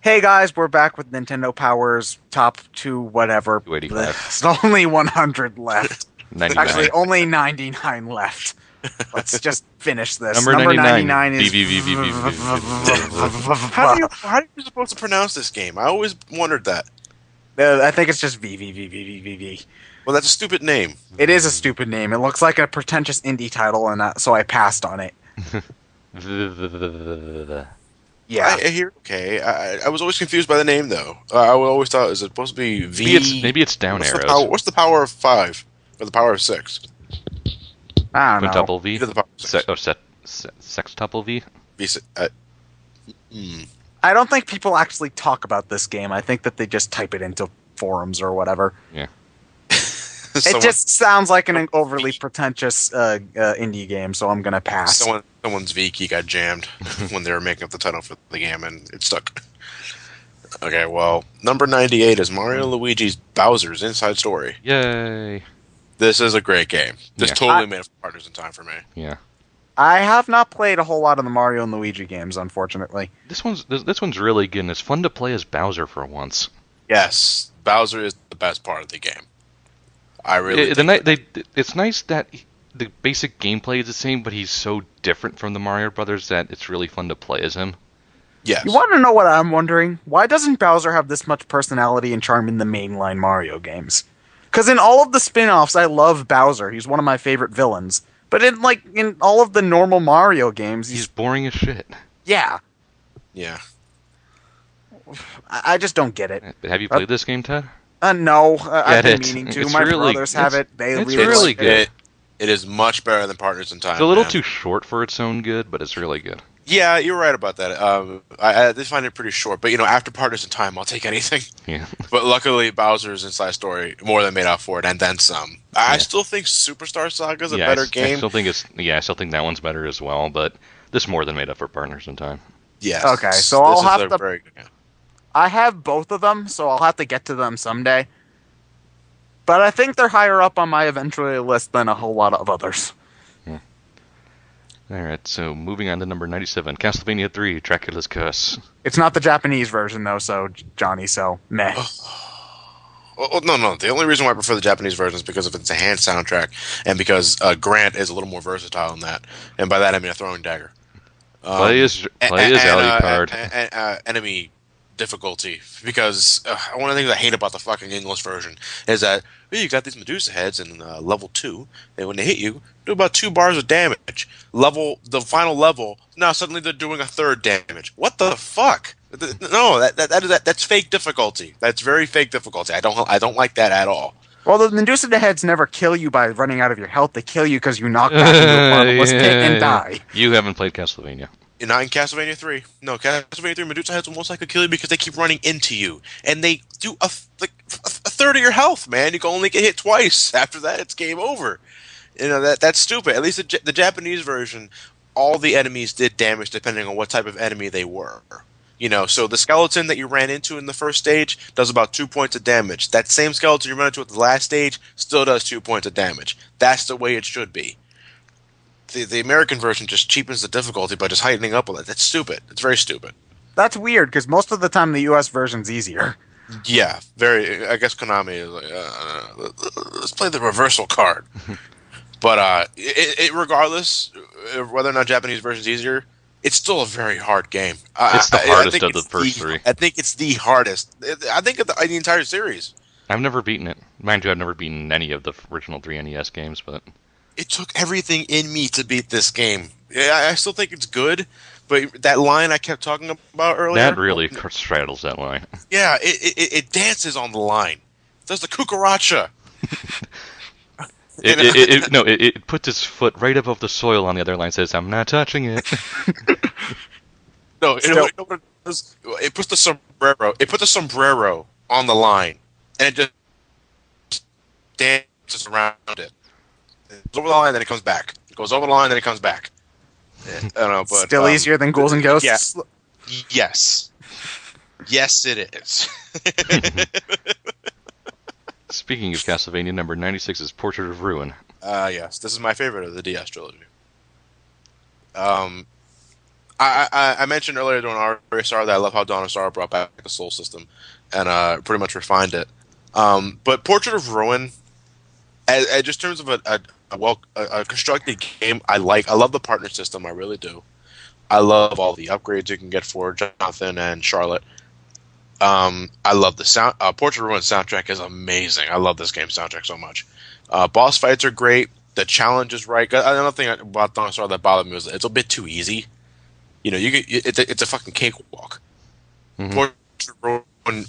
Hey guys, we're back with Nintendo Power's top two whatever. 285. There's only 100 left. 99. Actually, only 99 left. Let's just finish this. Number 99. 99 is. How are you supposed to pronounce this game? I always wondered that. I think it's just V. Well, that's a stupid name. It is a stupid name. It looks like a pretentious indie title, and so I passed on it. Yeah. I hear. Okay, I was always confused by the name though. I always thought, is it supposed to be V? Maybe it's down what's arrows. what's the power of 5 or the power of 6? I don't know. Quintuple V? To the power of 6. Sextuple V? I don't think people actually talk about this game. I think that they just type it into forums or whatever. Yeah. It just sounds like an overly pretentious indie game, so I'm gonna pass. Someone's V key got jammed when they were making up the title for the game, and it stuck. Okay, well, number 98 is Mario and Luigi's Bowser's Inside Story. Yay. This is a great game. This Yeah. totally made it for Partners in Time for me. Yeah. I have not played a whole lot of the Mario and Luigi games, unfortunately. This one's really good, and it's fun to play as Bowser for once. Yes, Bowser is the best part of the game. I really think It's nice that the basic gameplay is the same, but he's so different from the Mario Brothers that it's really fun to play as him. yes. You want to know what I'm wondering? Why doesn't Bowser have this much personality and charm in the mainline Mario games? Because in all of the spin-offs, I love Bowser. He's one of my favorite villains. But in all of the normal Mario games, He's boring as shit. yeah. Yeah. I just don't get it. But have you played this game, Ted? No, I've been it. meaning to. It's My really- brothers have it. They it's really really like it. good. It is much better than Partners in Time. It's a little man. too short for its own good, but it's really good. Yeah, you're right about that. I did find it pretty short, but after Partners in Time, I'll take anything. Yeah. But luckily, Bowser's Inside Story more than made up for it, and then some. I Yeah. still think Superstar Saga is a Yeah, better I game. still think that one's better as well, but this more than made up for Partners in Time. Yes. Okay, so This I'll is have a to- very good game. I have both of them, so I'll have to get to them someday. But I think they're higher up on my eventually list than a whole lot of others. Alright, so moving on to number 97, Castlevania 3, Dracula's Curse. It's not the Japanese version, though, so Johnny, so meh. Oh, no. The only reason why I prefer the Japanese version is because of its enhanced soundtrack, and because Grant is a little more versatile in that. And by that I mean a throwing dagger. Play as Alucard. Enemy difficulty, because one of the things I hate about the fucking English version is that you got these Medusa heads in level 2, and when they hit you, do about 2 bars of damage. The final level, now suddenly they're doing a third damage. What the fuck? No, that's fake difficulty. That's very fake difficulty. I don't like that at all. Well, the Medusa heads never kill you by running out of your health. They kill you because you knock back into a bottomless pit and die. You haven't played Castlevania. Not in Castlevania 3. No, Castlevania 3, Medusa heads will most likely kill you because they keep running into you. And they do a third of your health, man. You can only get hit twice. After that, it's game over. That's stupid. At least the Japanese version, all the enemies did damage depending on what type of enemy they were. So the skeleton that you ran into in the first stage does about 2 points of damage. That same skeleton you run into at the last stage still does 2 points of damage. That's the way it should be. The American version just cheapens the difficulty by just heightening up with it. That's stupid. It's very stupid. That's weird, because most of the time the US version's easier. Yeah, very. I guess Konami is like, let's play the reversal card. But regardless, whether or not Japanese version's easier, it's still a very hard game. It's the hardest of the first 3. I think it's the hardest. I think of the entire series. I've never beaten it. Mind you, I've never beaten any of the original 3 NES games, but... It took everything in me to beat this game. Yeah, I still think it's good, but that line I kept talking about earlier... That really straddles that line. Yeah, it dances on the line. It does the cucaracha. It puts its foot right above the soil on the other line, says, I'm not touching it. No, it does? It puts the sombrero. It puts the sombrero on the line, and it just dances around it. It goes over the line, then it comes back. It goes over the line, then it comes back. I don't know, but Still easier than Ghouls and Ghosts? Yeah. Yes. Yes, it is. Speaking of Castlevania, number 96 is Portrait of Ruin. Yes, this is my favorite of the DS trilogy. I mentioned earlier during RSR that I love how Dawn of Sorrow brought back the soul system and pretty much refined it. But Portrait of Ruin, as just in terms of a constructed game, I love the partner system. I really do. I love all the upgrades you can get for Jonathan and Charlotte. I love the sound. Portrait of Ruin soundtrack is amazing. I love this game's soundtrack so much. Boss fights are great. The challenge is right. Another thing about Dawn of Sorrow that bothered me was it's a bit too easy. You know, it's a fucking cakewalk. Mm-hmm. Portrait of Ruin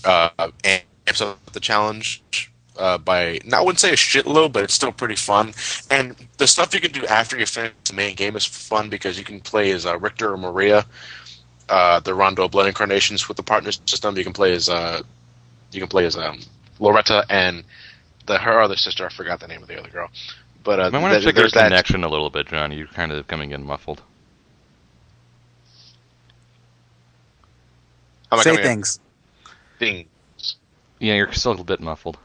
amps up the challenge by, I wouldn't say a shitload, but it's still pretty fun. And the stuff you can do after you finish the main game is fun because you can play as Richter or Maria, the Rondo Blood Incarnations with the partner system. You can play as Loretta and her other sister. I forgot the name of the other girl. But I want to check your connection a little bit, Johnny. You're kind of coming in muffled. Say things. Things. Yeah, you're still a little bit muffled.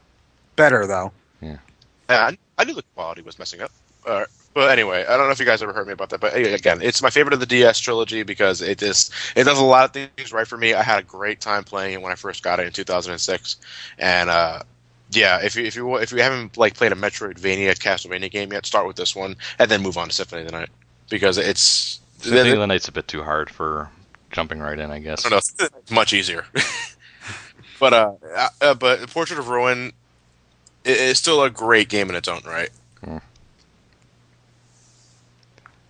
Better though. Yeah. I knew the quality was messing up. But anyway, I don't know if you guys ever heard me about that. But again, it's my favorite of the DS trilogy because it does a lot of things right for me. I had a great time playing it when I first got it in 2006, and yeah, if you haven't played a Metroidvania, Castlevania game yet, start with this one and then move on to Symphony of the Night because it's Symphony of the Night's a bit too hard for jumping right in, I guess. I don't know, it's much easier. but Portrait of Ruin is still a great game in its own right. Cool.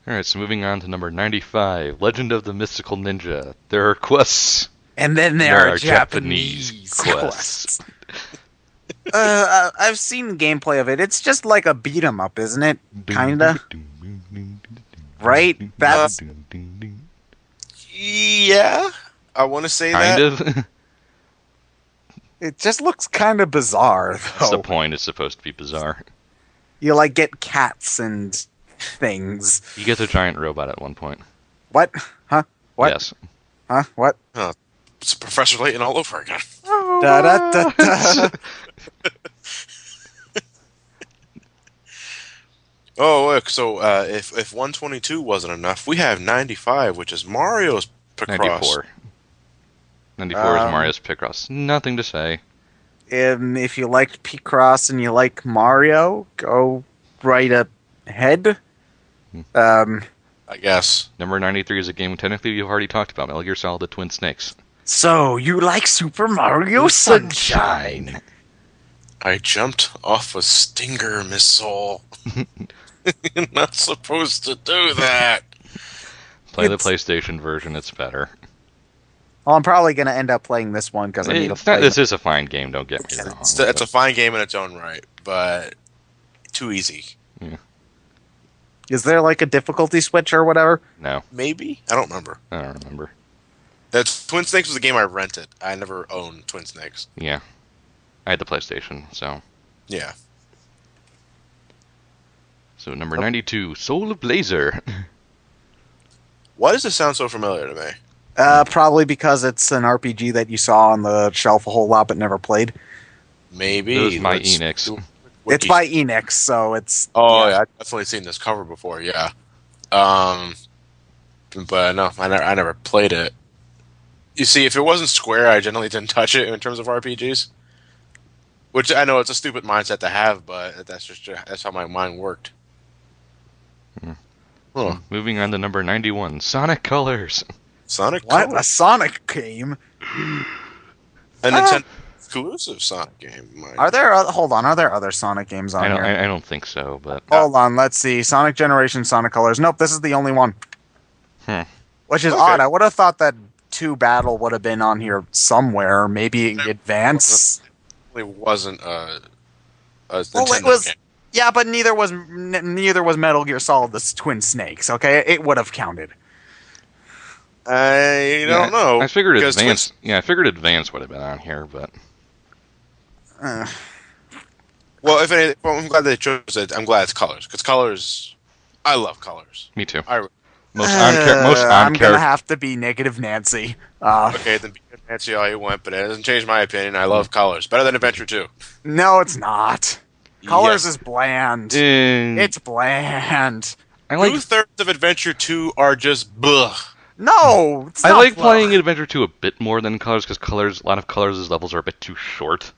Alright, so moving on to number 95, Legend of the Mystical Ninja. There are quests. And then there are Japanese quests. I've seen gameplay of it. It's just like a beat 'em up, isn't it? Kinda. Right? That's yeah. I want to say kind that. of. it. Just looks kind of bizarre, That's the though. point. It's supposed to be bizarre. You like get cats and things. You get a giant robot at one point. What? Huh? What? Yes. Huh? What? It's Professor Layton all over again. Da da da da. Oh, look. So if 122 wasn't enough, we have 95, which is Mario's Picross. 94. 94 is Mario's Picross. Nothing to say. If you liked Picross and you like Mario, go right ahead. I guess. Number 93 is a game technically you've already talked about, Metal Gear Solid: The Twin Snakes. So, you like Super Mario Sunshine? I jumped off a Stinger missile. You're not supposed to do that. Play the PlayStation version, it's better. Well, I'm probably going to end up playing this one because I need to play. This is a fine game, don't get me wrong. It's a fine game in its own right, but too easy. Yeah. Is there like a difficulty switch or whatever? No, Maybe? I don't remember. I don't remember. Twin Snakes was a game I rented. I never owned Twin Snakes. Yeah. I had the PlayStation, so. Yeah. So number 92, Soul of Blazer. Why does this sound so familiar to me? Probably because it's an RPG that you saw on the shelf a whole lot but never played. Maybe. It was by Let's Enix. do- It's by Enix, so it's... Oh, yeah, I've definitely seen this cover before, yeah. But no, I never played it. You see, if it wasn't Square, I generally didn't touch it in terms of RPGs. Which I know it's a stupid mindset to have, but that's how my mind worked. Huh. Moving on to number 91, Sonic Colors. Sonic What? Colors? A Sonic game? A Nintendo exclusive Sonic game. Are there other Sonic games on here? I don't think so, but Hold on, let's see. Sonic Generation, Sonic Colors. Nope, this is the only one. Which is Okay. odd. I would have thought that 2 Battle would have been on here somewhere. Maybe Advance. It wasn't a Well, Nintendo it was... game. Yeah, but neither was Metal Gear Solid: The Twin Snakes, okay? It would have counted. I don't know. I figured because Advance. Yeah, I figured Advance would have been on here, but Well, if anything, I'm glad they chose it. I'm glad it's Colors because Colors. I love Colors. me too. I Most I'm on gonna character. have to be negative Nancy. okay, then be fancy all you want, but it doesn't change my opinion. I love Colors better than Adventure 2. No, it's not. Colors Yes. is bland. It's It's bland. I like 2/3 of Adventure 2 are just bleh. No, it's I not like flow. playing Adventure 2 a bit more than Colors because a lot of Colors' levels are a bit too short.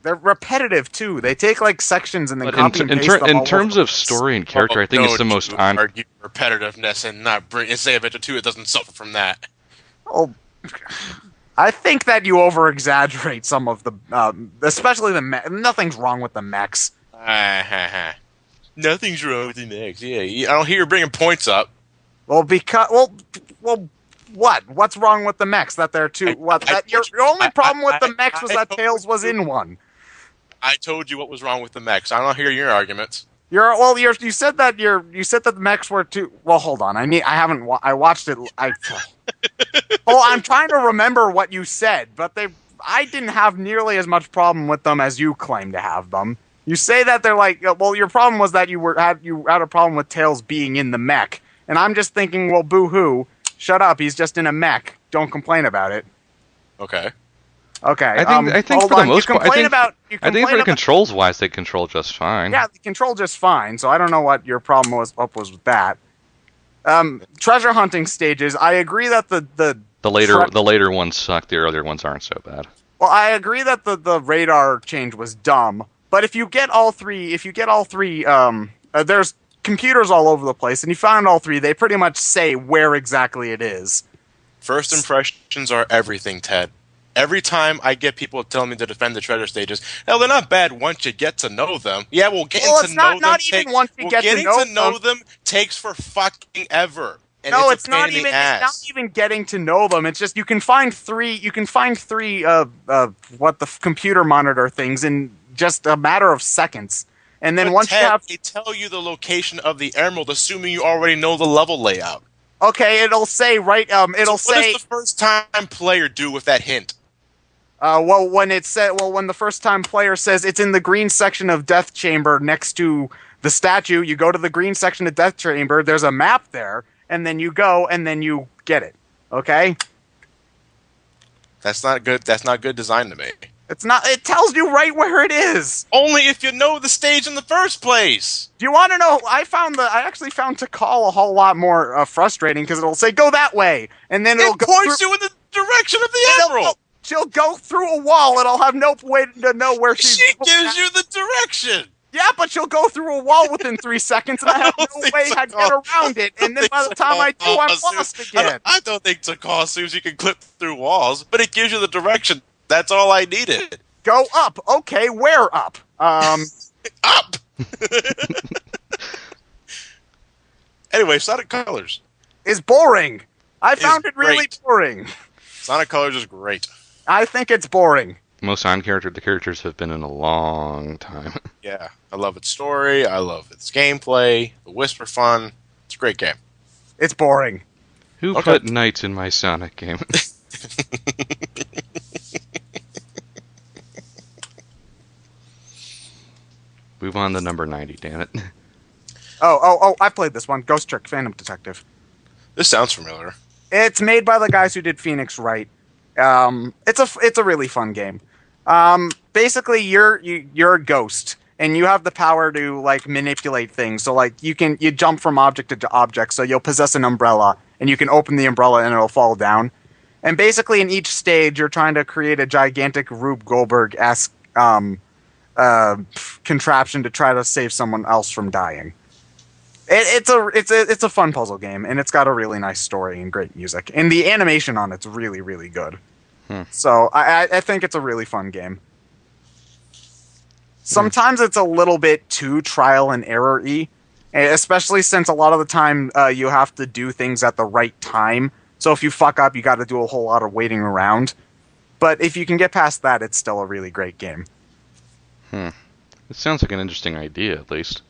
They're repetitive too. They take like sections and then But copy and paste them in all over terms the of place. story and Oh, character, I think it's the don't most you on. argue repetitiveness and not bring and say Adventure 2 it doesn't suffer from that. Oh, I think that you over exaggerate some of the, especially the nothing's wrong with the mechs. Nothing's wrong with the mechs. Yeah, I don't hear you bringing points up. Well, what? What's wrong with the mechs? That they're too. Your only problem with the mechs was that Tails was in one. I told you what was wrong with the mechs. I don't hear your arguments. You said that the mechs were too. Well, hold on. I watched it. I'm trying to remember what you said, but I didn't have nearly as much problem with them as you claim to have them. You say that they're like, well, your problem was that you had a problem with Tails being in the mech, and I'm just thinking, well, boo-hoo, shut up. He's just in a mech. Don't complain about it. Okay. Okay. I think hold for the on. most part, I think for the about, controls wise, they control just fine. yeah, they control just fine. So I don't know what your problem was with that. Treasure hunting stages. I agree that the later ones suck. The earlier ones aren't so bad. Well, I agree that the radar change was dumb, but if you get all three, there's computers all over the place, and you find all three, they pretty much say where exactly it is. First impressions are everything, Ted. Every time I get people telling me to defend the treasure stages, hell, they're not bad once you get to know them. Yeah, getting to know them takes for fucking ever. And No, it's not even getting to know them. It's just you can find three what the computer monitor things in just a matter of seconds. And then they tell you the location of the emerald, assuming you already know the level layout. Okay, it'll say what does the first time player do with that hint? When the first time player says it's in the green section of Death Chamber next to the statue, you go to the green section of Death Chamber, there's a map there, and then you go and then you get it. Okay? That's not good design to me. It's not. It tells you right where it is. Only if you know the stage in the first place. Do you want to know? I actually found Tikal a whole lot more frustrating because it'll say go that way, and then it'll points you in the direction of the emerald. She'll go through a wall, and I'll have no way to know where she's. She gives you the direction. Yeah, but she'll go through a wall within 3 seconds, and I have no way to get around it. And then by the time I do, I'm lost again. I don't think Tikal assumes you can clip through walls, but it gives you the direction. That's all I needed. Go up. Okay, where up? Up. Anyway, Sonic Colors is boring. I found it really boring. Sonic Colors is great. I think it's boring. Most the characters have been in a long time. Yeah, I love its story. I love its gameplay. The Whisper fun. It's a great game. It's boring. Who put knights in my Sonic game? Move on to number 90, damn it. Oh, I played this one. Ghost Trick Phantom Detective. This sounds familiar. It's made by the guys who did Phoenix Wright. It's a really fun game. Basically you're a ghost and you have the power to like manipulate things. So like you jump from object to object. So you'll possess an umbrella and you can open the umbrella and it'll fall down. And basically in each stage you're trying to create a gigantic Rube Goldberg-esque contraption to try to save someone else from dying. It's a fun puzzle game, and it's got a really nice story and great music, and the animation on it's really, really good. So I think it's a really fun game. Sometimes it's a little bit too trial and error-y, especially since a lot of the time you have to do things at the right time. So if you fuck up, you got to do a whole lot of waiting around. But if you can get past that, it's still a really great game. It sounds like an interesting idea, at least.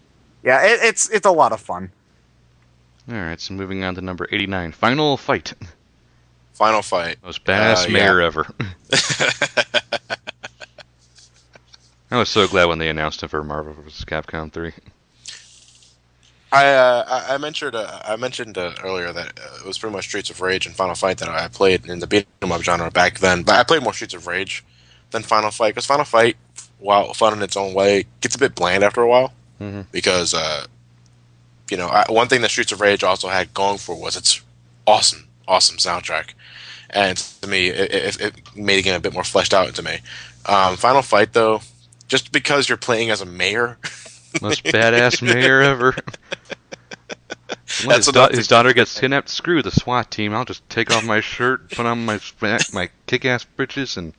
Yeah, it's a lot of fun. Alright, so moving on to number 89. Final Fight. Final Fight. Most badass mayor ever. I was so glad when they announced it for Marvel vs. Capcom 3. I mentioned earlier that it was pretty much Streets of Rage and Final Fight that I played in the beat 'em up genre back then. But I played more Streets of Rage than Final Fight, because Final Fight, while fun in its own way, gets a bit bland after a while. Because one thing that Streets of Rage also had going for was its awesome, awesome soundtrack. And to me, it made the game a bit more fleshed out to me. Final Fight, though, just because you're playing as a mayor, Most badass mayor ever. When that's enough to his daughter gets kidnapped, screw the SWAT team. I'll just take off my shirt, put on my kick-ass britches, and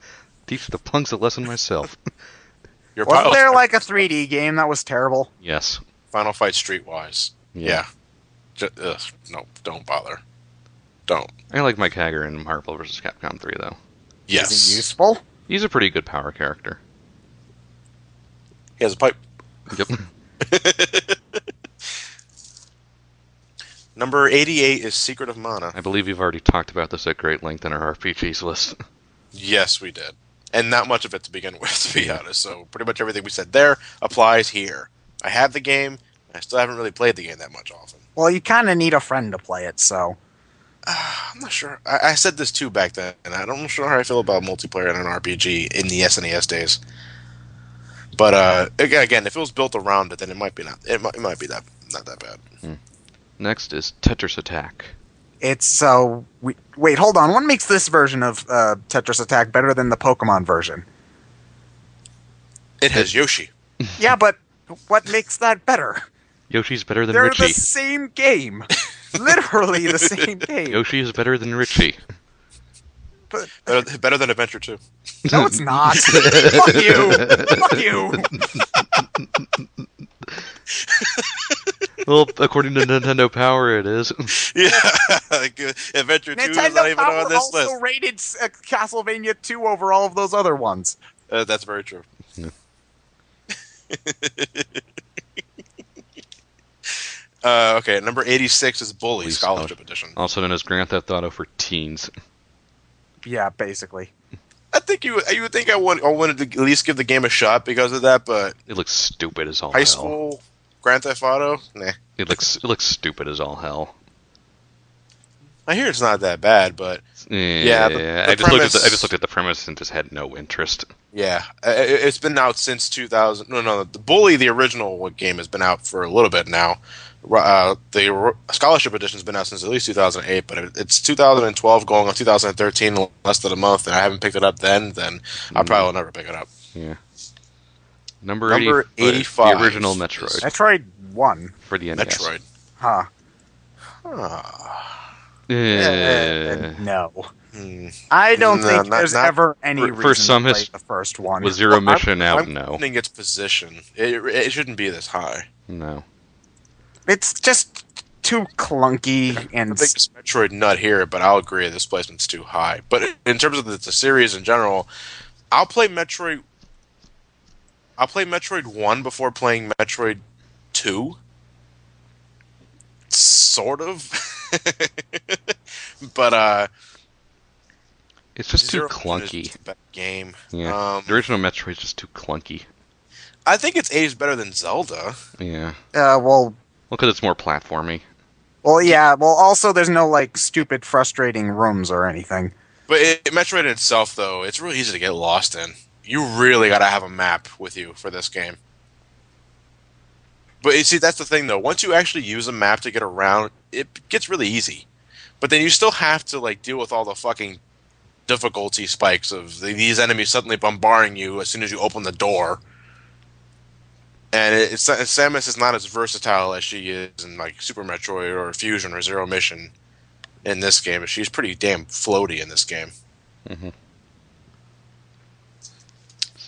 teach the punks a lesson myself. Your Wasn't Final, there like a 3D game that was terrible? Yes. Final Fight Streetwise. Yeah. No, don't bother. Don't. I like Mike Hager in Marvel vs. Capcom 3, though. Yes. Is it useful? He's a pretty good power character. He has a pipe. Yep. Number 88 is Secret of Mana. I believe you've already talked about this at great length in our RPGs list. Yes, we did. And not much of it to begin with, to be honest. So pretty much everything we said there applies here. I have the game. I still haven't really played the game that much often. Well, you kind of need a friend to play it, so. I'm not sure. I said this too back then, and I don't know how I feel about multiplayer in an RPG in the SNES days. But again, if it was built around it, then it might be not. It might be not that bad. Next is Tetris Attack. It's so. Wait, hold on. What makes this version of Tetris Attack better than the Pokemon version? It has Yoshi. Yeah, but what makes that better? Yoshi's better than They're Richie. the same game. Literally the same game. Yoshi is better than Richie. But, Better than Adventure 2. no, it's not. Fuck you. Fuck you. Well, according to Nintendo Power, it is. Yeah, Adventure 2 is not Nintendo even Power on this also list. rated Castlevania 2 over all of those other ones. That's very true. Yeah. Okay, number 86 is Bully, Scholarship Edition. Also known as Grand Theft Auto for teens. Yeah, basically. I think you would think I wanted to at least give the game a shot because of that, but It looks stupid as all high hell. school Grand Theft Auto, nah. It looks stupid as all hell. I hear it's not that bad, but Yeah, the I just premise- looked at the premise and just had no interest. yeah, it's been out since 2000. No, the Bully, the original game, has been out for a little bit now. The Scholarship Edition has been out since at least 2008, but it's 2012 going on 2013, less than a month, and I haven't picked it up then I probably will never pick it up. Yeah. Number 85. The original Metroid Metroid 1. for the NES. Metroid. Huh. No. I don't No, think not- there's not- ever any for reason some to play his- the first one. With Zero Mission out, I'm no. questioning its position. It shouldn't be this high. No. It's just too clunky I and think it's Metroid nut here, but I'll agree this placement's too high. But in terms of the series in general, I'll play Metroid 1 before playing Metroid 2. Sort of. But It's just too Zero Mission is clunky. just a better game. Yeah. The original Metroid's just too clunky. I think it's aged better than Zelda. Yeah. well, Well, because it's more platformy. yeah. Well, also there's no like stupid, frustrating rooms or anything. But Metroid in itself, though, it's really easy to get lost in. You really got to have a map with you for this game. But you see, that's the thing, though. Once you actually use a map to get around, it gets really easy. But then you still have to like deal with all the fucking difficulty spikes of these enemies suddenly bombarding you as soon as you open the door. And Samus is not as versatile as she is in like Super Metroid or Fusion or Zero Mission in this game. She's pretty damn floaty in this game. Mm-hmm.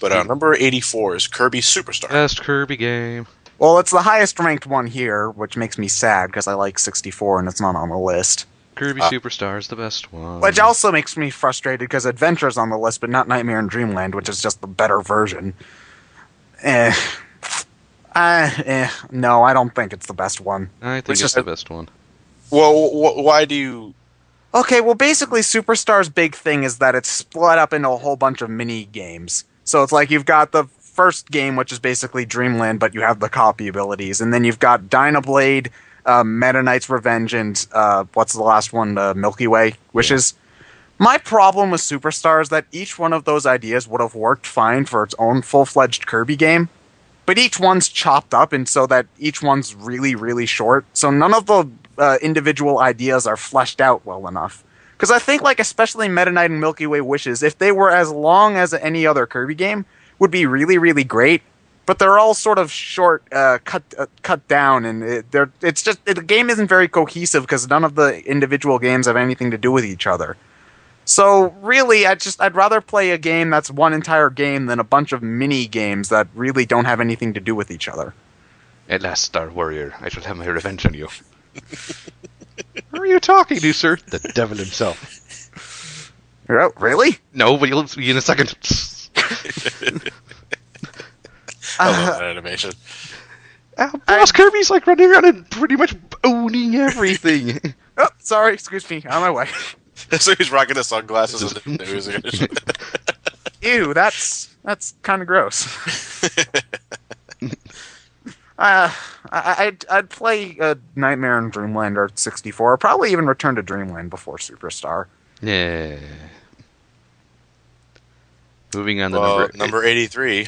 But number 84 is Kirby Superstar. Best Kirby game. Well, it's the highest ranked one here, which makes me sad because I like 64 and it's not on the list. Kirby Superstar is the best one. Which also makes me frustrated because Adventure's on the list, but not Nightmare in Dreamland, which is just the better version. No, I don't think it's the best one. I think it's the best one. Well, why do you... Okay, well, basically, Superstar's big thing is that it's split up into a whole bunch of mini games. So it's like you've got the first game, which is basically Dreamland, but you have the copy abilities. And then you've got Dynablade, Meta Knight's Revenge, and what's the last one? Milky Way, which is... My problem with Superstar is that each one of those ideas would have worked fine for its own full-fledged Kirby game. But each one's chopped up, and so that each one's really, really short. So none of the individual ideas are fleshed out well enough. Because I think, like, especially Meta Knight and Milky Way Wishes, if they were as long as any other Kirby game, would be really, really great. But they're all sort of short, cut down, and the game isn't very cohesive because none of the individual games have anything to do with each other. So really, I'd rather play a game that's one entire game than a bunch of mini games that really don't have anything to do with each other. At last, Star Warrior, I shall have my revenge on you. Who are you talking to, sir? The devil himself. Oh, really? No, but you'll see in a second. I love that animation. Boss Kirby's like running around and pretty much owning everything. Oh, sorry, excuse me, on my way. So he's rocking the sunglasses and the music. Ew, that's kind of gross. I'd play Nightmare in Dreamland or 64. Probably even Return to Dreamland before Superstar. Yeah. Moving on to number 83.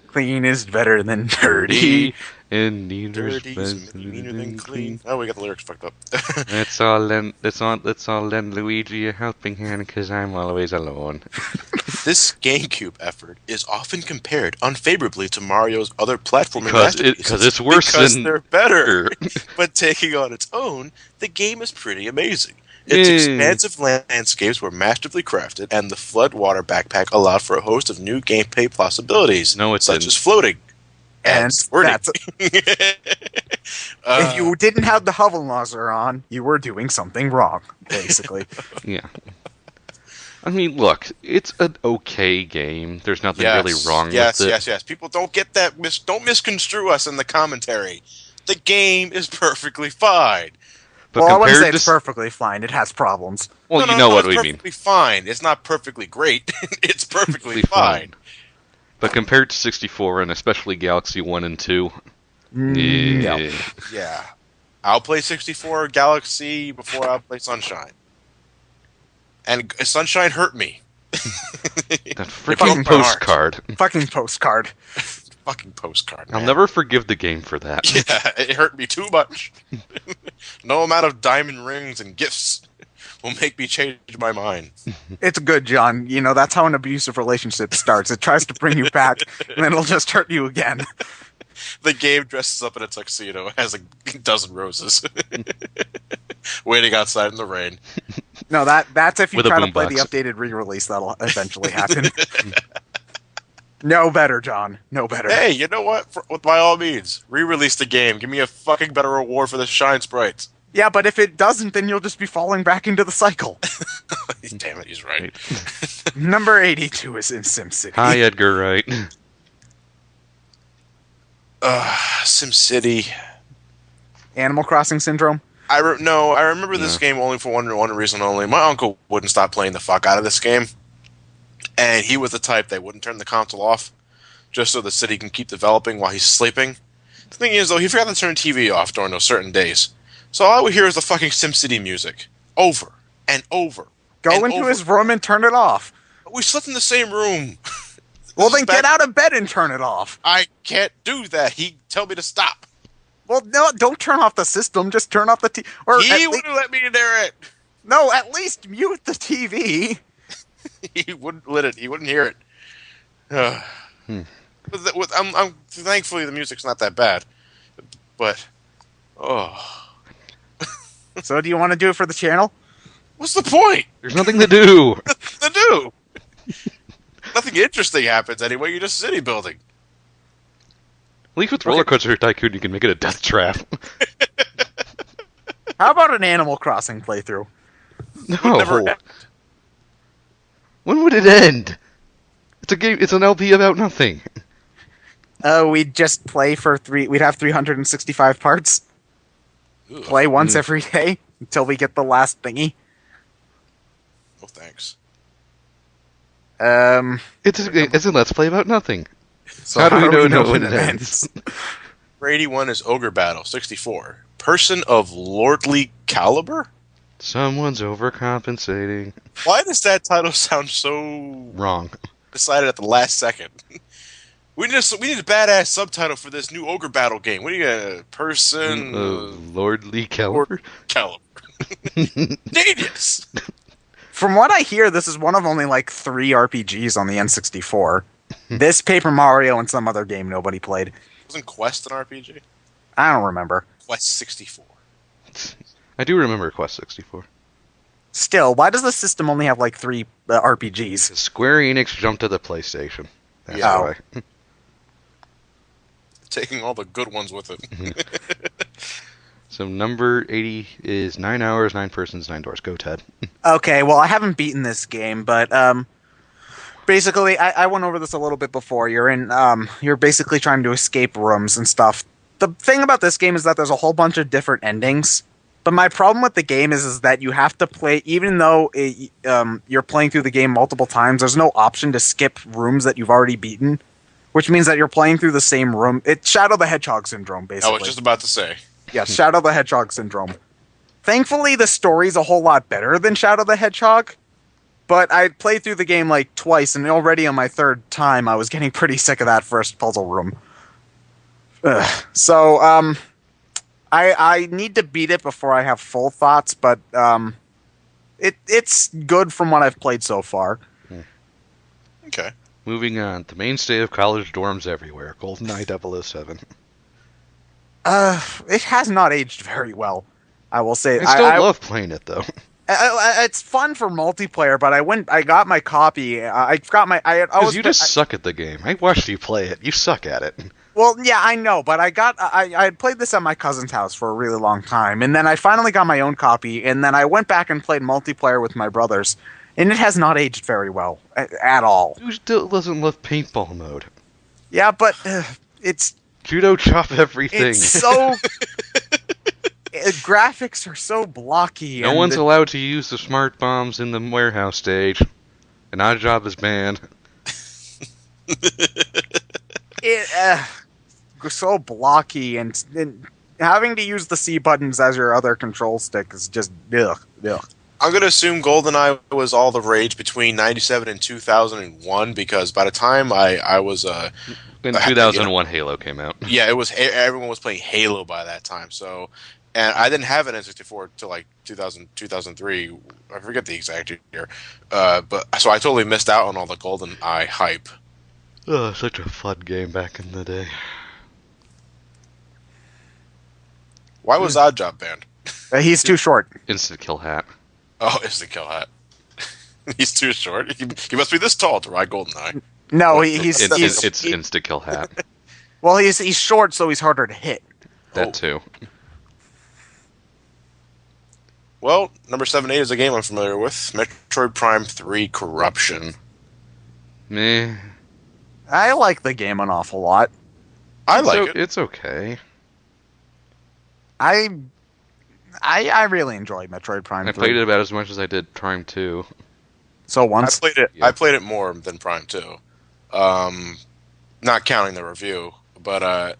Clean is better than dirty. And neither is Dirty's meaner than clean. Oh, we got the lyrics fucked up. Let's all lend Luigi a helping hand because I'm always alone. This GameCube effort is often compared unfavorably to Mario's other platforming masterpieces because it's worse because than they're better. But taking on its own, the game is pretty amazing. Its expansive landscapes were masterfully crafted, and the floodwater backpack allowed for a host of new gameplay possibilities, No, it such didn't. as floating and squirting. If you didn't have the hover nozzle on, you were doing something wrong, basically. Yeah. I mean, look, it's an okay game. There's nothing really wrong with it. Yes. People don't get that. Don't misconstrue us in the commentary. The game is perfectly fine. But Well, I wouldn't say compared it's to perfectly fine. It has problems. well, No, you know what it's we mean. perfectly fine. It's not perfectly great. It's perfectly fine. But compared to 64 and especially Galaxy 1 and 2, No. Yeah. I'll play 64 Galaxy before I'll play Sunshine. And Sunshine hurt me. that broke freaking my heart. postcard. Fucking postcard. Fucking postcard, I'll man. never forgive the game for that. Yeah, it hurt me too much. No amount of diamond rings and gifts will make me change my mind. It's good, John. You know, that's how an abusive relationship starts. It tries to bring you back, and then it'll just hurt you again. The game dresses up in a tuxedo, has a dozen roses, waiting outside in the rain. No, that's if you With a try to play boombox. the updated re-release. That'll eventually happen. No better, John. No better. Hey, you know what? By all means, re-release the game. Give me a fucking better reward for the shine sprites. Yeah, but if it doesn't, then you'll just be falling back into the cycle. Damn it, he's right. Number 82 is in SimCity. Hi, Edgar Wright. SimCity. Animal Crossing Syndrome. I remember this game only for one reason only. My uncle wouldn't stop playing the fuck out of this game. And he was the type that wouldn't turn the console off just so the city can keep developing while he's sleeping. The thing is, though, he forgot to turn the TV off during those certain days. So all I would hear is the fucking SimCity music. Over and over. Go and into over. his room and turn it off. We slept in the same room. Well, This then is back- get out of bed and turn it off. I can't do that. He'd tell me to stop. Well, no, don't turn off the system. Just turn off the TV. Or He wouldn't let me near it. no, at least mute the TV. He wouldn't let it. He wouldn't hear it. I'm thankfully the music's not that bad, but So, do you want to do it for the channel? what's the point? There's nothing to do. To do? Nothing interesting happens anyway. You're just city building. At least with Roller Coaster Tycoon, you can make it a death trap. How about an Animal Crossing playthrough? No. never end. When would it end? It's a game. It's an LP about nothing. We'd just play for we'd have 365 parts. Ugh. Play once every day until we get the last thingy. Oh, thanks. It's a Let's Play about nothing. So How do we know when it ends? For 81 is Ogre Battle 64. Person of lordly caliber? Someone's overcompensating. Why does that title sound so Wrong. decided at the last second? We need a badass subtitle for this new ogre battle game. What do you got? Person Lord Lee or Caliber. caliber? Genius. From what I hear, this is one of only like 3 RPGs on the N64. This, Paper Mario, and some other game nobody played. Wasn't Quest an RPG? I don't remember. Quest 64. I do remember Quest 64. Still, why does the system only have like 3 RPGs? Square Enix jumped to the PlayStation. That's Yeah. why. Taking all the good ones with it. So number 80 is 9 hours, 9 persons, 9 doors. Go, Ted. Okay, well, I haven't beaten this game, but basically, I went over this a little bit before. You're basically trying to escape rooms and stuff. The thing about this game is that there's a whole bunch of different endings. But my problem with the game is that you have to play, even though you're playing through the game multiple times, there's no option to skip rooms that you've already beaten, which means that you're playing through the same room. It's Shadow the Hedgehog syndrome, basically. I was just about to say. Yes, Shadow the Hedgehog syndrome. Thankfully, the story's a whole lot better than Shadow the Hedgehog, but I played through the game like twice, and already on my 3rd time, I was getting pretty sick of that first puzzle room. So, I need to beat it before I have full thoughts, but it's good from what I've played so far. Okay. Moving on. The mainstay of college dorms everywhere. GoldenEye 007. It has not aged very well, I will say. I still love playing it, though. It's fun for multiplayer, but I got my copy. Because you just suck at the game. I watched you play it. You suck at it. Well, yeah, I know, but I had played this at my cousin's house for a really long time, and then I finally got my own copy, and then I went back and played multiplayer with my brothers, and it has not aged very well at all. Who still doesn't love paintball mode? Yeah, but it's Judo chop everything. It's so graphics are so blocky. No one's allowed to use the smart bombs in the warehouse stage. An odd job is banned. It so blocky, and having to use the C buttons as your other control stick is just ugh. I'm going to assume GoldenEye was all the rage between 97 and 2001, because by the time I was... In 2001, Halo came out. Yeah, it was everyone was playing Halo by that time, so... And I didn't have an N64 till like 2000, 2003. I forget the exact year. But so I totally missed out on all the GoldenEye hype. Oh, such a fun game back in the day. Why was Oddjob banned? He's too short. Instant kill hat. Oh, it's the kill hat. He's too short. He must be this tall to ride GoldenEye. No, it's instant kill hat. Well, he's short, so he's harder to hit. That too. Well, number 78 is a game I'm familiar with. Metroid Prime 3 Corruption. Meh. I like the game an awful lot. I like it. It's okay. I really enjoyed Metroid Prime 3. I played it about as much as I did Prime 2. So once? I played it more than Prime 2. Not counting the review, but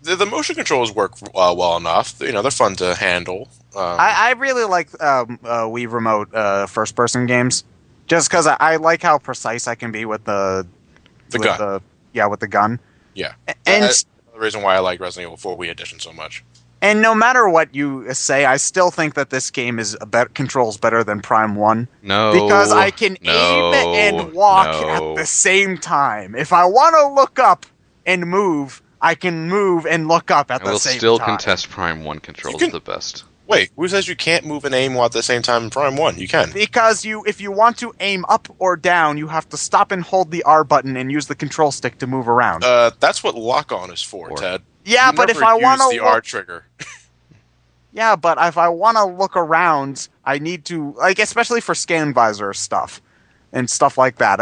the motion controls work well enough. You know, they're fun to handle. I really like Wii Remote first-person games, just because I like how precise I can be with the gun. With the gun. Yeah, and that's the reason why I like Resident Evil 4 Wii Edition so much. And no matter what you say, I still think that this game is controls better than Prime 1. No. Because I can aim and walk at the same time. If I want to look up and move, I can move and look up at the same time. I will still contest Prime 1 controls the best. Wait, who says you can't move and aim while at the same time in Prime 1? You can. Because if you want to aim up or down, you have to stop and hold the R button and use the control stick to move around. That's what lock-on is for, Ted. Yeah, but if I want to the R trigger. Yeah, but if I want to look around, I need to, like, especially for scan visor stuff and stuff like that.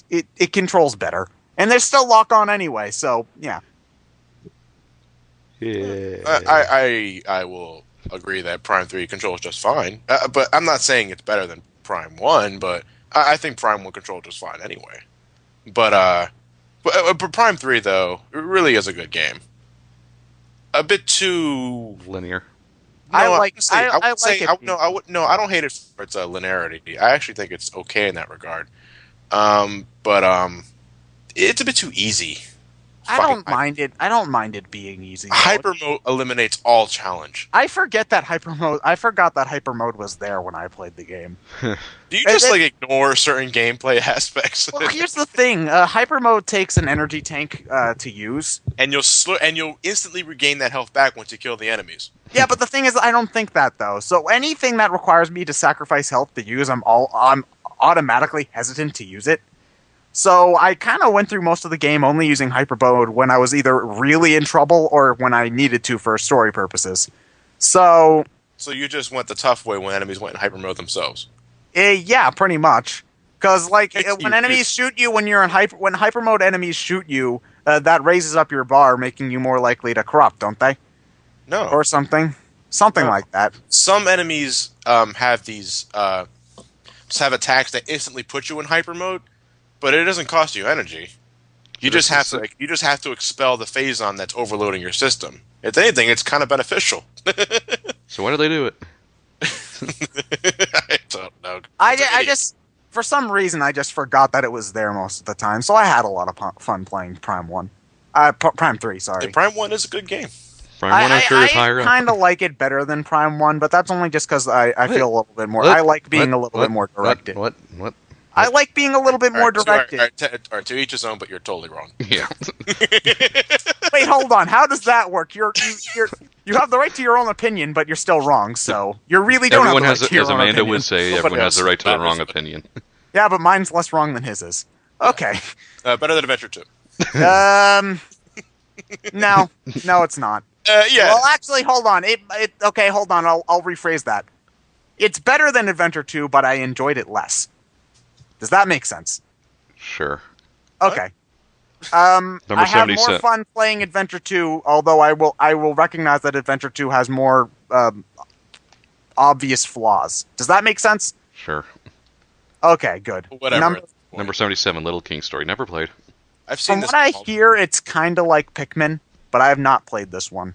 It controls better, and there's still lock on anyway. So yeah. Yeah. I will agree that Prime 3 controls just fine, but I'm not saying it's better than Prime 1. But I think Prime 1 controls just fine anyway. But Prime 3 though, it really is a good game. A bit too linear. No, I like it. I don't hate it for its linearity. I actually think it's okay in that regard. But it's a bit too easy. I don't mind it. I don't mind it being easy. Though. Hyper mode eliminates all challenge. I forgot that hyper mode was there when I played the game. Do you just like ignore certain gameplay aspects? Well, here's the thing: hyper mode takes an energy tank to use, and you'll instantly regain that health back once you kill the enemies. Yeah, but the thing is, I don't think that though. So anything that requires me to sacrifice health to use, I'm automatically hesitant to use it. So I kind of went through most of the game only using hyper mode when I was either really in trouble or when I needed to for story purposes. So you just went the tough way when enemies went in hyper mode themselves. Yeah, pretty much. Because like when enemies shoot you when you're in when hyper mode enemies shoot you, that raises up your bar, making you more likely to corrupt, don't they? No, or something like that. Some enemies have these just have attacks that instantly put you in hyper mode. But it doesn't cost you energy. You just have to expel the phazon that's overloading your system. If anything, it's kind of beneficial. So why do they do it? I don't know. I just for some reason I just forgot that it was there most of the time. So I had a lot of fun playing Prime 1. Prime 3, sorry. And Prime 1 is a good game. Prime 1 I'm sure is higher up. I kind of like it better than Prime 1, but that's only just because I feel a little bit more. I like being a little bit more directed. What? I like being a little bit more directed. All right, to each his own, but you're totally wrong. Yeah. Wait, hold on. How does that work? You have the right to your own opinion, but you're still wrong. So you really don't everyone have the right to your as own Amanda opinion. would say, everyone has the right to their wrong opinion. Yeah, but mine's less wrong than his is. Okay. Better than Adventure 2. No, it's not. Yeah. Well, actually, hold on. Okay, hold on. I'll rephrase that. It's better than Adventure 2, but I enjoyed it less. Does that make sense? Sure. Okay. I have more fun playing Adventure 2, although I will recognize that Adventure 2 has more obvious flaws. Does that make sense? Sure. Okay, good. Whatever. Number 77, Little King Story. Never played. I've seen From what I hear, it's kind of like Pikmin, but I have not played this one.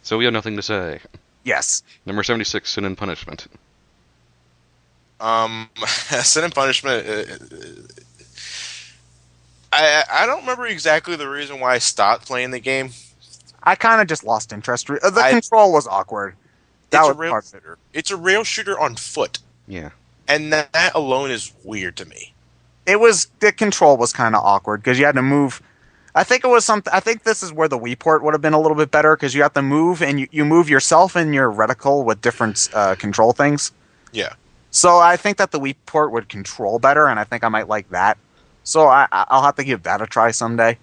So we have nothing to say. Yes. Number 76, Sin and Punishment. Sin and Punishment. I don't remember exactly the reason why I stopped playing the game. I kind of just lost interest. The control was awkward. It's a rail shooter on foot. Yeah. And that alone is weird to me. The control was kind of awkward because you had to move. I think this is where the Wii port would have been a little bit better because you have to move and you move yourself and your reticle with different control things. Yeah. So I think that the Wii port would control better, and I think I might like that. So I'll have to give that a try someday.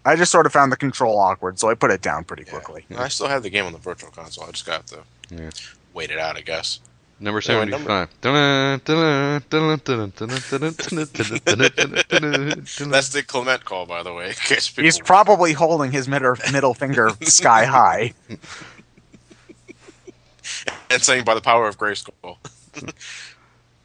I just sort of found the control awkward, so I put it down pretty quickly. Yeah. I still have the game on the Virtual Console. I just got to wait it out, I guess. Number 75. That's the Clement call, by the way. He's probably holding his middle finger sky high. And saying by the power of Grayskull.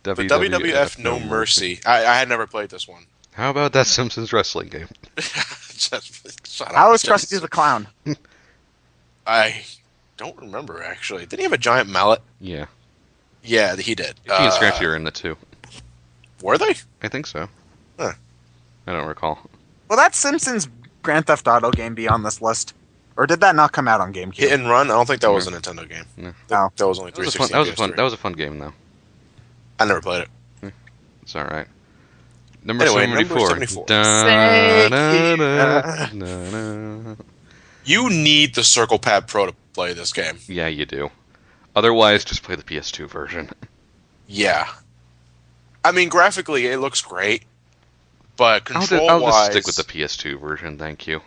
The WWF No Mercy. I had never played this one. How about that Simpsons wrestling game? How was Krusty the Clown? I don't remember, actually. Did he have a giant mallet? Yeah. Yeah, he did. Itchy and Scratchy are in the two. Were they? I think so. Huh. I don't recall. Will that Simpsons Grand Theft Auto game be on this list? Or did that not come out on GameCube? Hit and Run? I don't think that was a Nintendo game. No. That was only 360. That was a fun game, though. I never played it. It's all right. Number 74. You need the Circle Pad Pro to play this game. Yeah, you do. Otherwise, just play the PS2 version. Yeah. I mean, graphically, it looks great. But control-wise... I'll just stick with the PS2 version, thank you.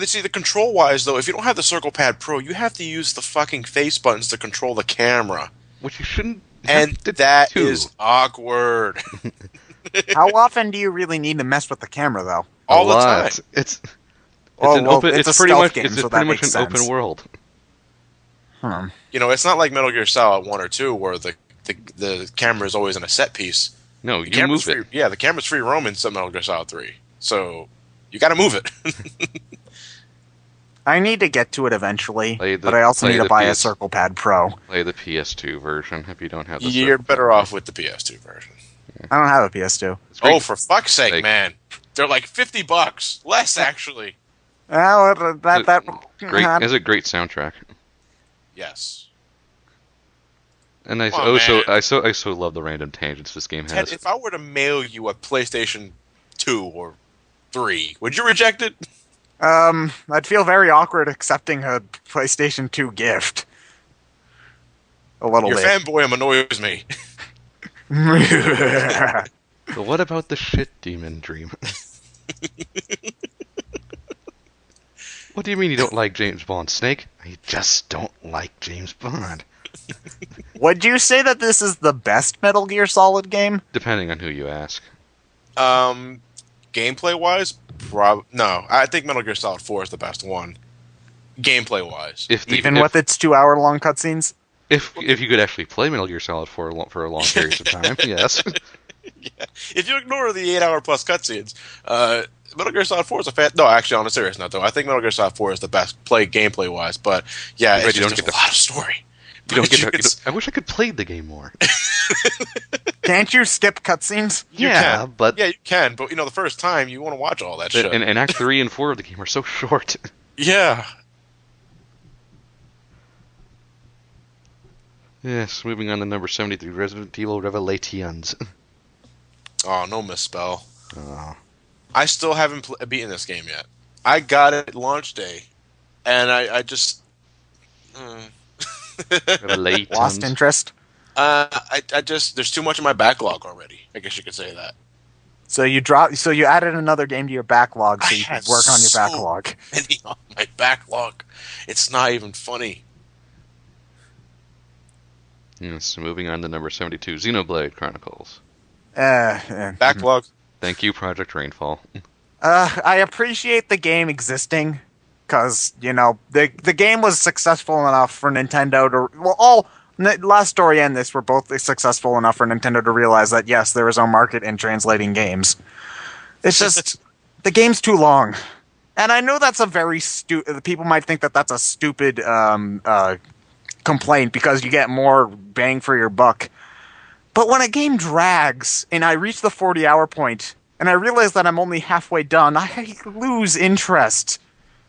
See, the control-wise, though, if you don't have the Circle Pad Pro, you have to use the fucking face buttons to control the camera. Which you shouldn't And that is awkward. How often do you really need to mess with the camera, though? All the time. It's pretty much an open world. You know, it's not like Metal Gear Solid 1 or 2 where the camera is always in a set piece. No, you move it. Yeah, the camera's free roaming in Metal Gear Solid 3. So, you gotta move it. I need to get to it eventually, but I also need to buy a Circle Pad Pro. Play the PS2 version if you don't have the You're better off with the PS2 version. I don't have a PS2. It's great. Oh, for fuck's sake, Like- man! They're like $50, less actually. Oh, that Great. It has a great soundtrack. Yes. And I Come on, man. I so love the random tangents this game Ted, has. if I were to mail you a PlayStation 2 or 3, would you reject it? I'd feel very awkward accepting a PlayStation 2 gift. A little Your bit. fanboy annoys me. But what about the shit demon dream? What do you mean you don't like James Bond, Snake? I just don't like James Bond. Would you say that this is the best Metal Gear Solid game? Depending on who you ask. Gameplay wise, no. I think Metal Gear Solid 4 is the best one. Gameplay wise. Even with its 2-hour-long cutscenes? If you could actually play Metal Gear Solid for a long periods of time, yes. Yeah. If you ignore the 8-hour plus cutscenes, Metal Gear Solid 4 is a no, actually, on a serious note, though, I think Metal Gear Solid 4 is the best play gameplay wise. But yeah, Right, it's you don't just get a lot of story. You don't get It's- I wish I could play the game more. Can't you skip cutscenes? You Yeah, can. but Yeah, you can, but the first time you want to watch all that shit. and Act 3 and 4 of the game are so short. Yeah. Yes, moving on to number 73, Resident Evil Revelations. Oh, no misspell. Oh. I still haven't beaten this game yet. I got it launch day, and I just Revelations. Lost interest? I just there's too much in my backlog already. I guess you could say that. So you added another game to your backlog so I you could have work on your so backlog. Many on my backlog. It's not even funny. Yes, moving on to number 72, Xenoblade Chronicles. Backlog. Thank you, Project Rainfall. I appreciate the game existing because the game was successful enough for Nintendo to Last Story and this were both successful enough for Nintendo to realize that yes, there is a market in translating games. It's just the game's too long, and I know that's a very stupid. People might think that that's a stupid complaint because you get more bang for your buck. But when a game drags and I reach the 40-hour point and I realize that I'm only halfway done, I lose interest.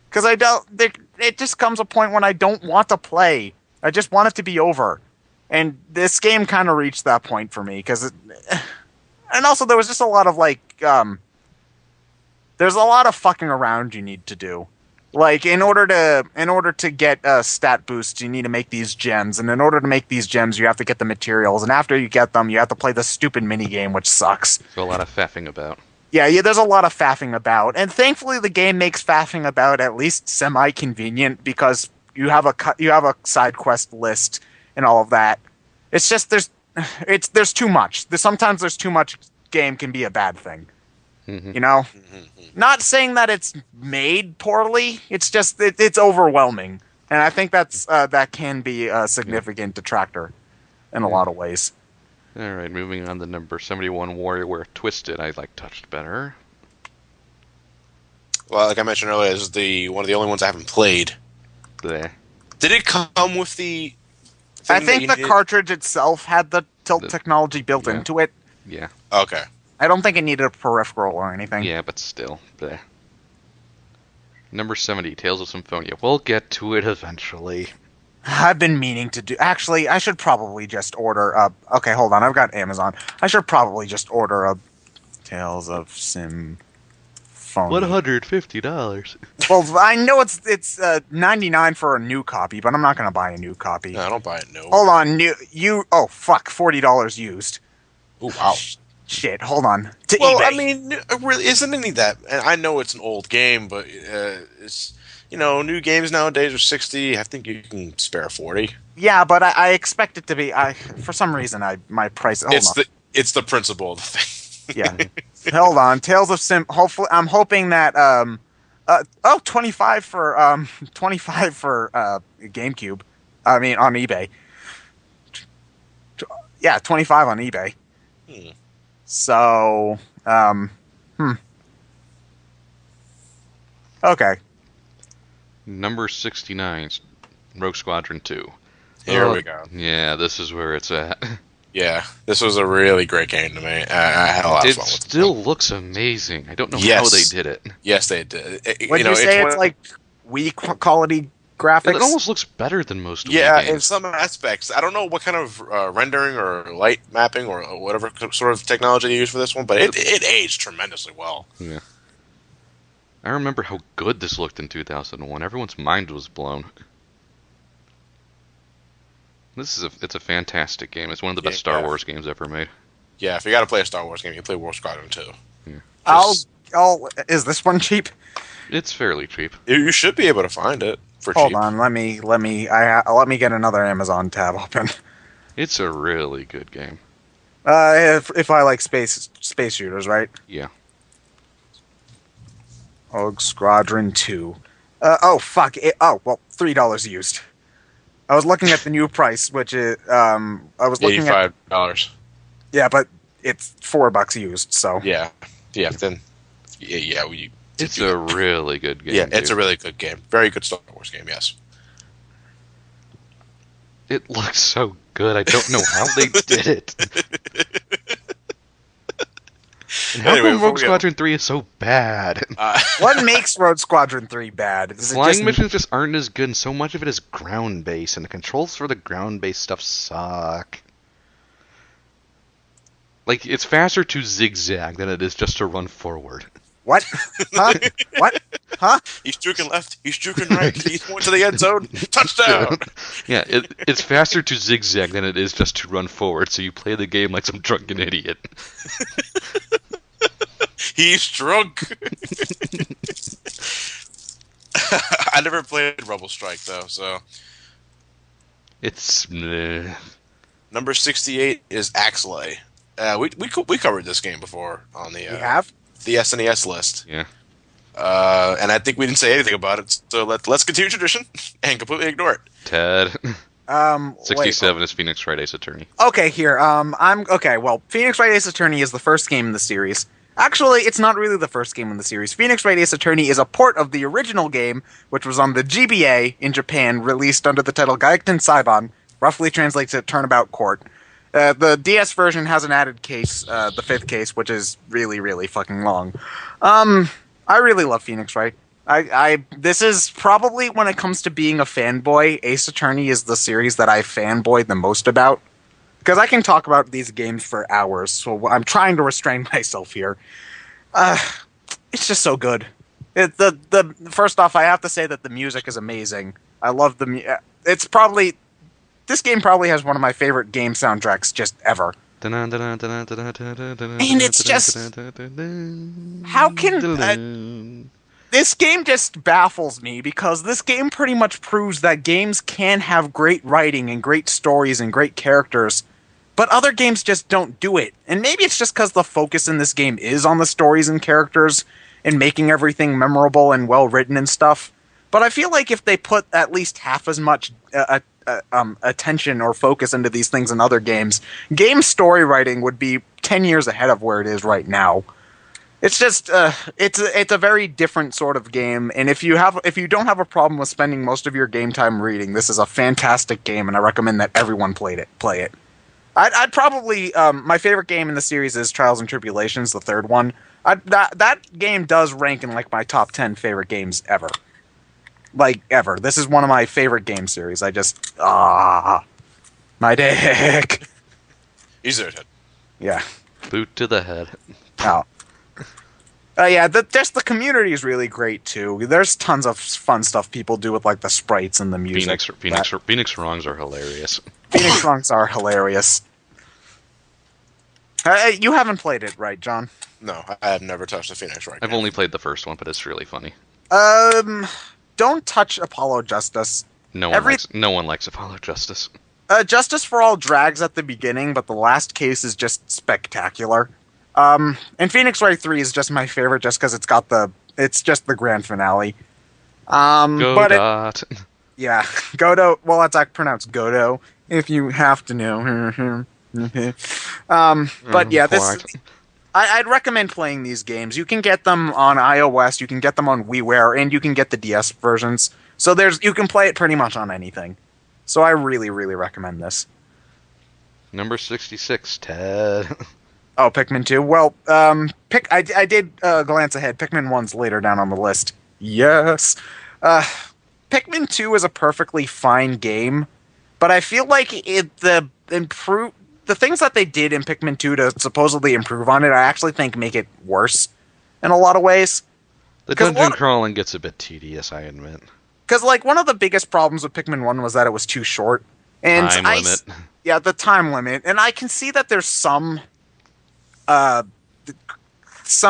Because it just comes a point when I don't want to play. I just want it to be over. And this game kind of reached that point for me. And also there was just a lot of there's a lot of fucking around you need to do. Like, in order to get stat boosts, you need to make these gems, and in order to make these gems, you have to get the materials, and after you get them, you have to play the stupid minigame, which sucks. So a lot of faffing about. Yeah, there's a lot of faffing about, and thankfully the game makes faffing about at least semi-convenient, because you have a side quest list and all of that. It's just there's too much. Sometimes there's too much game can be a bad thing. Mm-hmm. Not saying that it's made poorly. It's just it's overwhelming, and I think that can be a significant detractor in a lot of ways. All right, moving on to number 71, WarioWare Twisted. I touched better. Well, like I mentioned earlier, this is one of the only ones I haven't played. Bleh. Did it come with the? I think the cartridge itself had the tilt technology built yeah. into it. Yeah. Okay. I don't think it needed a peripheral or anything. Yeah, but still. Bleh. Number 70, Tales of Symphonia. We'll get to it eventually. I've been meaning to do. Actually, I should probably just order a. Okay, hold on. I've got Amazon. I should probably just order a Tales of Symphonia. $150. Well, I know it's $99 for a new copy, but I'm not gonna buy a new copy. No, I don't buy it. No. Hold on, Oh fuck, $40 used. Oh wow. Shit, hold on. To Well, eBay. I mean, really, isn't any that? And I know it's an old game, but it's new games nowadays are 60. I think you can spare 40. Yeah, but I expect it to be. For some reason, my price. Hold on. It's the principle of the thing. Yeah. Hold on. Tales of Hopefully, I'm hoping that 25 for GameCube. I mean, on eBay. Yeah, 25 on eBay. So, okay. Number 69, Rogue Squadron 2. Here we go. Yeah, this is where it's at. Yeah, this was a really great game to me. I had a lot of It fun with still looks amazing. I don't know how Yes. they did it. Yes, they did. Would you say it's like Wii quality graphics? It almost looks better than most Wii Yeah, in games. some aspects. I don't know what kind of rendering or light mapping or whatever sort of technology they use for this one, but it aged tremendously well. Yeah. I remember how good this looked in 2001. Everyone's mind was blown. It's a fantastic game. It's one of the best Star Wars games ever made. Yeah, if you got to play a Star Wars game, you play War Squadron 2. Is this one cheap? It's fairly cheap. You should be able to find it for Hold cheap. on, let me get another Amazon tab open. It's a really good game. If I like space shooters, right? Yeah. Rogue Squadron 2. Oh fuck! Well, $3 used. I was looking at the new price, which is I was looking at $85. yeah, but it's $4 used. So Yeah, then It's a really good game. yeah, it's dude. a really good game. Very good Star Wars game. Yes. It looks so good. I don't know how they did it. And how Anyway, come before Rogue we Squadron 3 is so bad? what makes Rogue Squadron 3 bad? Is it Flying just missions just aren't as good, and so much of it is ground-based, and the controls for the ground-based stuff suck. Like, it's faster to zigzag than it is just to run forward. what? Huh? What? Huh? He's juking left. He's juking right. He's going to the end zone. Touchdown. Yeah, it's faster to zigzag than it is just to run forward, so you play the game like some drunken idiot. He's drunk. I never played Rebel Strike though, so It's... number 68 is Axelay. We covered this game before on the We have? the SNES list. Yeah. And I think we didn't say anything about it, so let's continue tradition and completely ignore it. Ted. Wait. 67 is Phoenix Wright Ace Attorney. Okay, here. I'm okay. Well, Phoenix Wright Ace Attorney is the first game in the series. Actually, it's not really the first game in the series. Phoenix Wright Ace Attorney is a port of the original game, which was on the GBA in Japan, released under the title Gaikten Saiban. Roughly translates to Turnabout Court. The DS version has an added case, the fifth case, which is really, really fucking long. I really love Phoenix Wright. This is probably, when it comes to being a fanboy, Ace Attorney is the series that I fanboy the most about. Because I can talk about these games for hours, so I'm trying to restrain myself here. It's just so good. First off, I have to say that the music is amazing. I love this game probably has one of my favorite game soundtracks just ever. And it's just... How can... This game just baffles me, because this game pretty much proves that games can have great writing and great stories and great characters, but other games just don't do it. And maybe it's just because the focus in this game is on the stories and characters and making everything memorable and well written and stuff. But I feel like if they put at least half as much attention or focus into these things in other games, game story writing would be 10 years ahead of where it is right now. It's just it's a very different sort of game, and if you don't have a problem with spending most of your game time reading, this is a fantastic game, and I recommend that everyone play it. I'd probably my favorite game in the series is Trials and Tribulations, the third one. That game does rank in like my top 10 favorite games ever. Like ever. This is one of my favorite game series. I just my dick. Easy Ted. Yeah. boot to the head. Oh. Yeah, the community is really great too. There's tons of fun stuff people do with like the sprites and the music. Phoenix Wrongs are hilarious. Phoenix Wrongs are hilarious. You haven't played it, right, John? No, I have never touched the Phoenix Wright. I've only played the first one, but it's really funny. Don't touch Apollo Justice. No one likes Apollo Justice. Justice for All drags at the beginning, but the last case is just spectacular. And Phoenix Wright 3 is just my favorite just because it's just the grand finale. Godot. Yeah, Godot, well, that's pronounced Godot, if you have to know. But yeah, I'd recommend playing these games. You can get them on iOS, you can get them on WiiWare, and you can get the DS versions. So you can play it pretty much on anything. So I really, really recommend this. Number 66, Ted. Oh, Pikmin 2. Well, I did glance ahead. Pikmin 1's later down on the list. Yes. Uh, Pikmin 2 is a perfectly fine game, but I feel like the things that they did in Pikmin 2 to supposedly improve on it, I actually think make it worse in a lot of ways. The dungeon crawling gets a bit tedious, I admit. Because, like, one of the biggest problems with Pikmin 1 was that it was too short. And Time limit. Yeah, the time limit. And I can see that there's some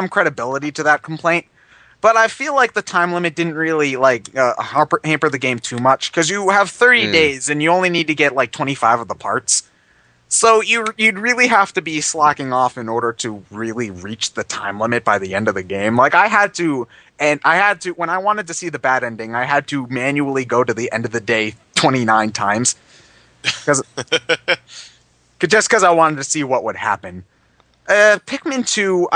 credibility to that complaint. But I feel like the time limit didn't really, like, hamper the game too much. Because you have 30 days, and you only need to get, like, 25 of the parts. So you'd really have to be slacking off in order to really reach the time limit by the end of the game. Like, I had to, when I wanted to see the bad ending, I had to manually go to the end of the day 29 times. Just because I wanted to see what would happen. Pikmin 2,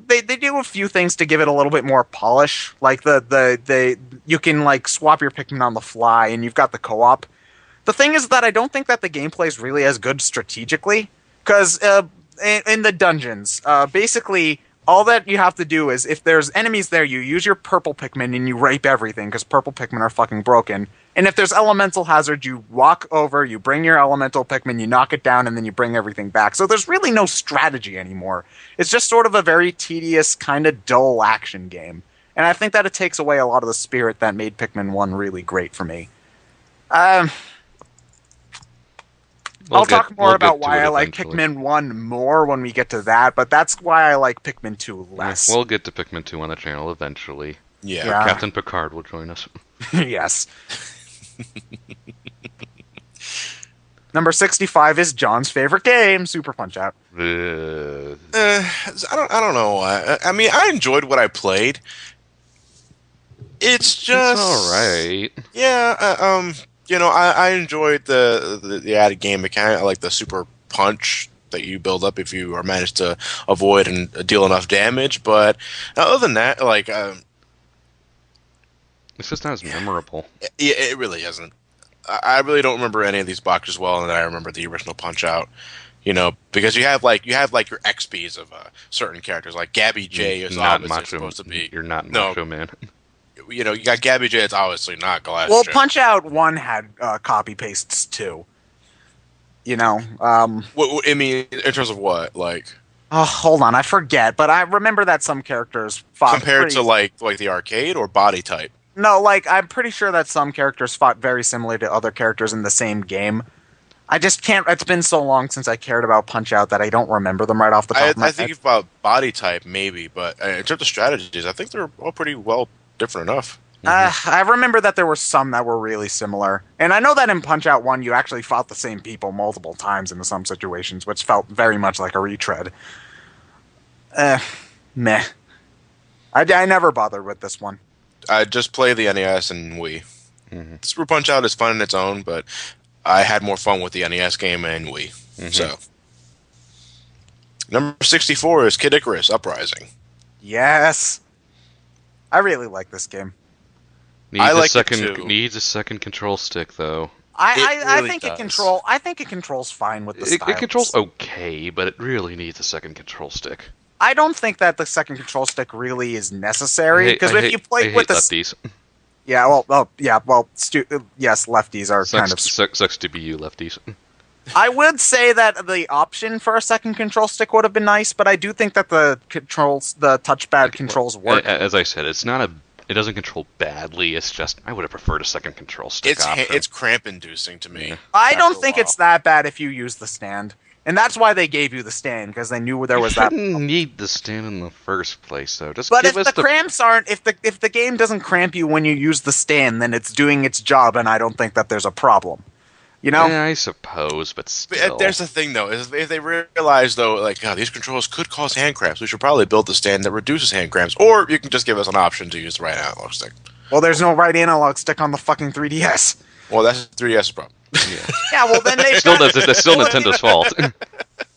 they do a few things to give it a little bit more polish. Like, you can, like, swap your Pikmin on the fly, and you've got the co-op. The thing is that I don't think that the gameplay is really as good strategically, because in the dungeons, basically, all that you have to do is, if there's enemies there, you use your purple Pikmin and you rape everything, because purple Pikmin are fucking broken. And if there's elemental hazard, you walk over, you bring your elemental Pikmin, you knock it down, and then you bring everything back. So there's really no strategy anymore. It's just sort of a very tedious, kind of dull action game. And I think that it takes away a lot of the spirit that made Pikmin 1 really great for me. I'll talk more about why I like Pikmin 1 more when we get to that, but that's why I like Pikmin 2 less. We'll get to Pikmin 2 on the channel eventually. Yeah. Captain Picard will join us. Yes. Number 65 is John's favorite game, Super Punch-Out. I don't know. I mean, I enjoyed what I played. It's just... It's alright. Yeah, you know, I enjoyed the added game mechanic. I like the super punch that you build up if you are managed to avoid and deal enough damage. But other than that, like, it's just not as memorable. It really isn't. I really don't remember any of these boxes well, and I remember the original Punch Out. You know, because you have like your XPs of certain characters, like Gabby J is obviously supposed to be. You're not Macho Man. You know, you got Gabby J. It's obviously not Glass. Well, Punch Out 1 had copy pastes too. You know, I mean, in terms of what, like? Oh, hold on, I forget, but I remember that some characters fought compared to like the arcade or body type. No, like, I'm pretty sure that some characters fought very similar to other characters in the same game. I just can't. It's been so long since I cared about Punch Out that I don't remember them right off the top of my head. I think about body type maybe, but in terms of strategies, I think they're all pretty well different enough. I remember that there were some that were really similar. And I know that in Punch-Out 1, you actually fought the same people multiple times in some situations, which felt very much like a retread. Meh. I never bothered with this one. I just play the NES and Wii. Super Punch-Out is fun in its own, but I had more fun with the NES game and Wii. So, number 64 is Kid Icarus Uprising. Yes. I really like this game. Needs a second control stick, though. I think it controls fine with the stylus. It controls okay, but it really needs a second control stick. I don't think that the second control stick really is necessary, because if you play with the lefties. Yeah, yes, lefties are kind of sucks to be you, lefties. I would say that the option for a second control stick would have been nice, but I do think that the touchpad controls work. As I said, it doesn't control badly. It's just I would have preferred a second control stick option. It's cramp inducing to me. I don't think it's that bad if you use the stand, and that's why they gave you the stand, because they knew there was that. You shouldn't need the stand in the first place, though. But if the cramps aren't, if the game doesn't cramp you when you use the stand, then it's doing its job, and I don't think that there's a problem. You know? Yeah, I suppose, but still. There's the thing, though. Is if they realize, though, like, these controls could cause hand cramps, we should probably build a stand that reduces hand cramps. Or you can just give us an option to use the right analog stick. Well, there's no right analog stick on the fucking 3DS. Well, that's 3DS's problem. Yeah, well, then that's still Nintendo's fault.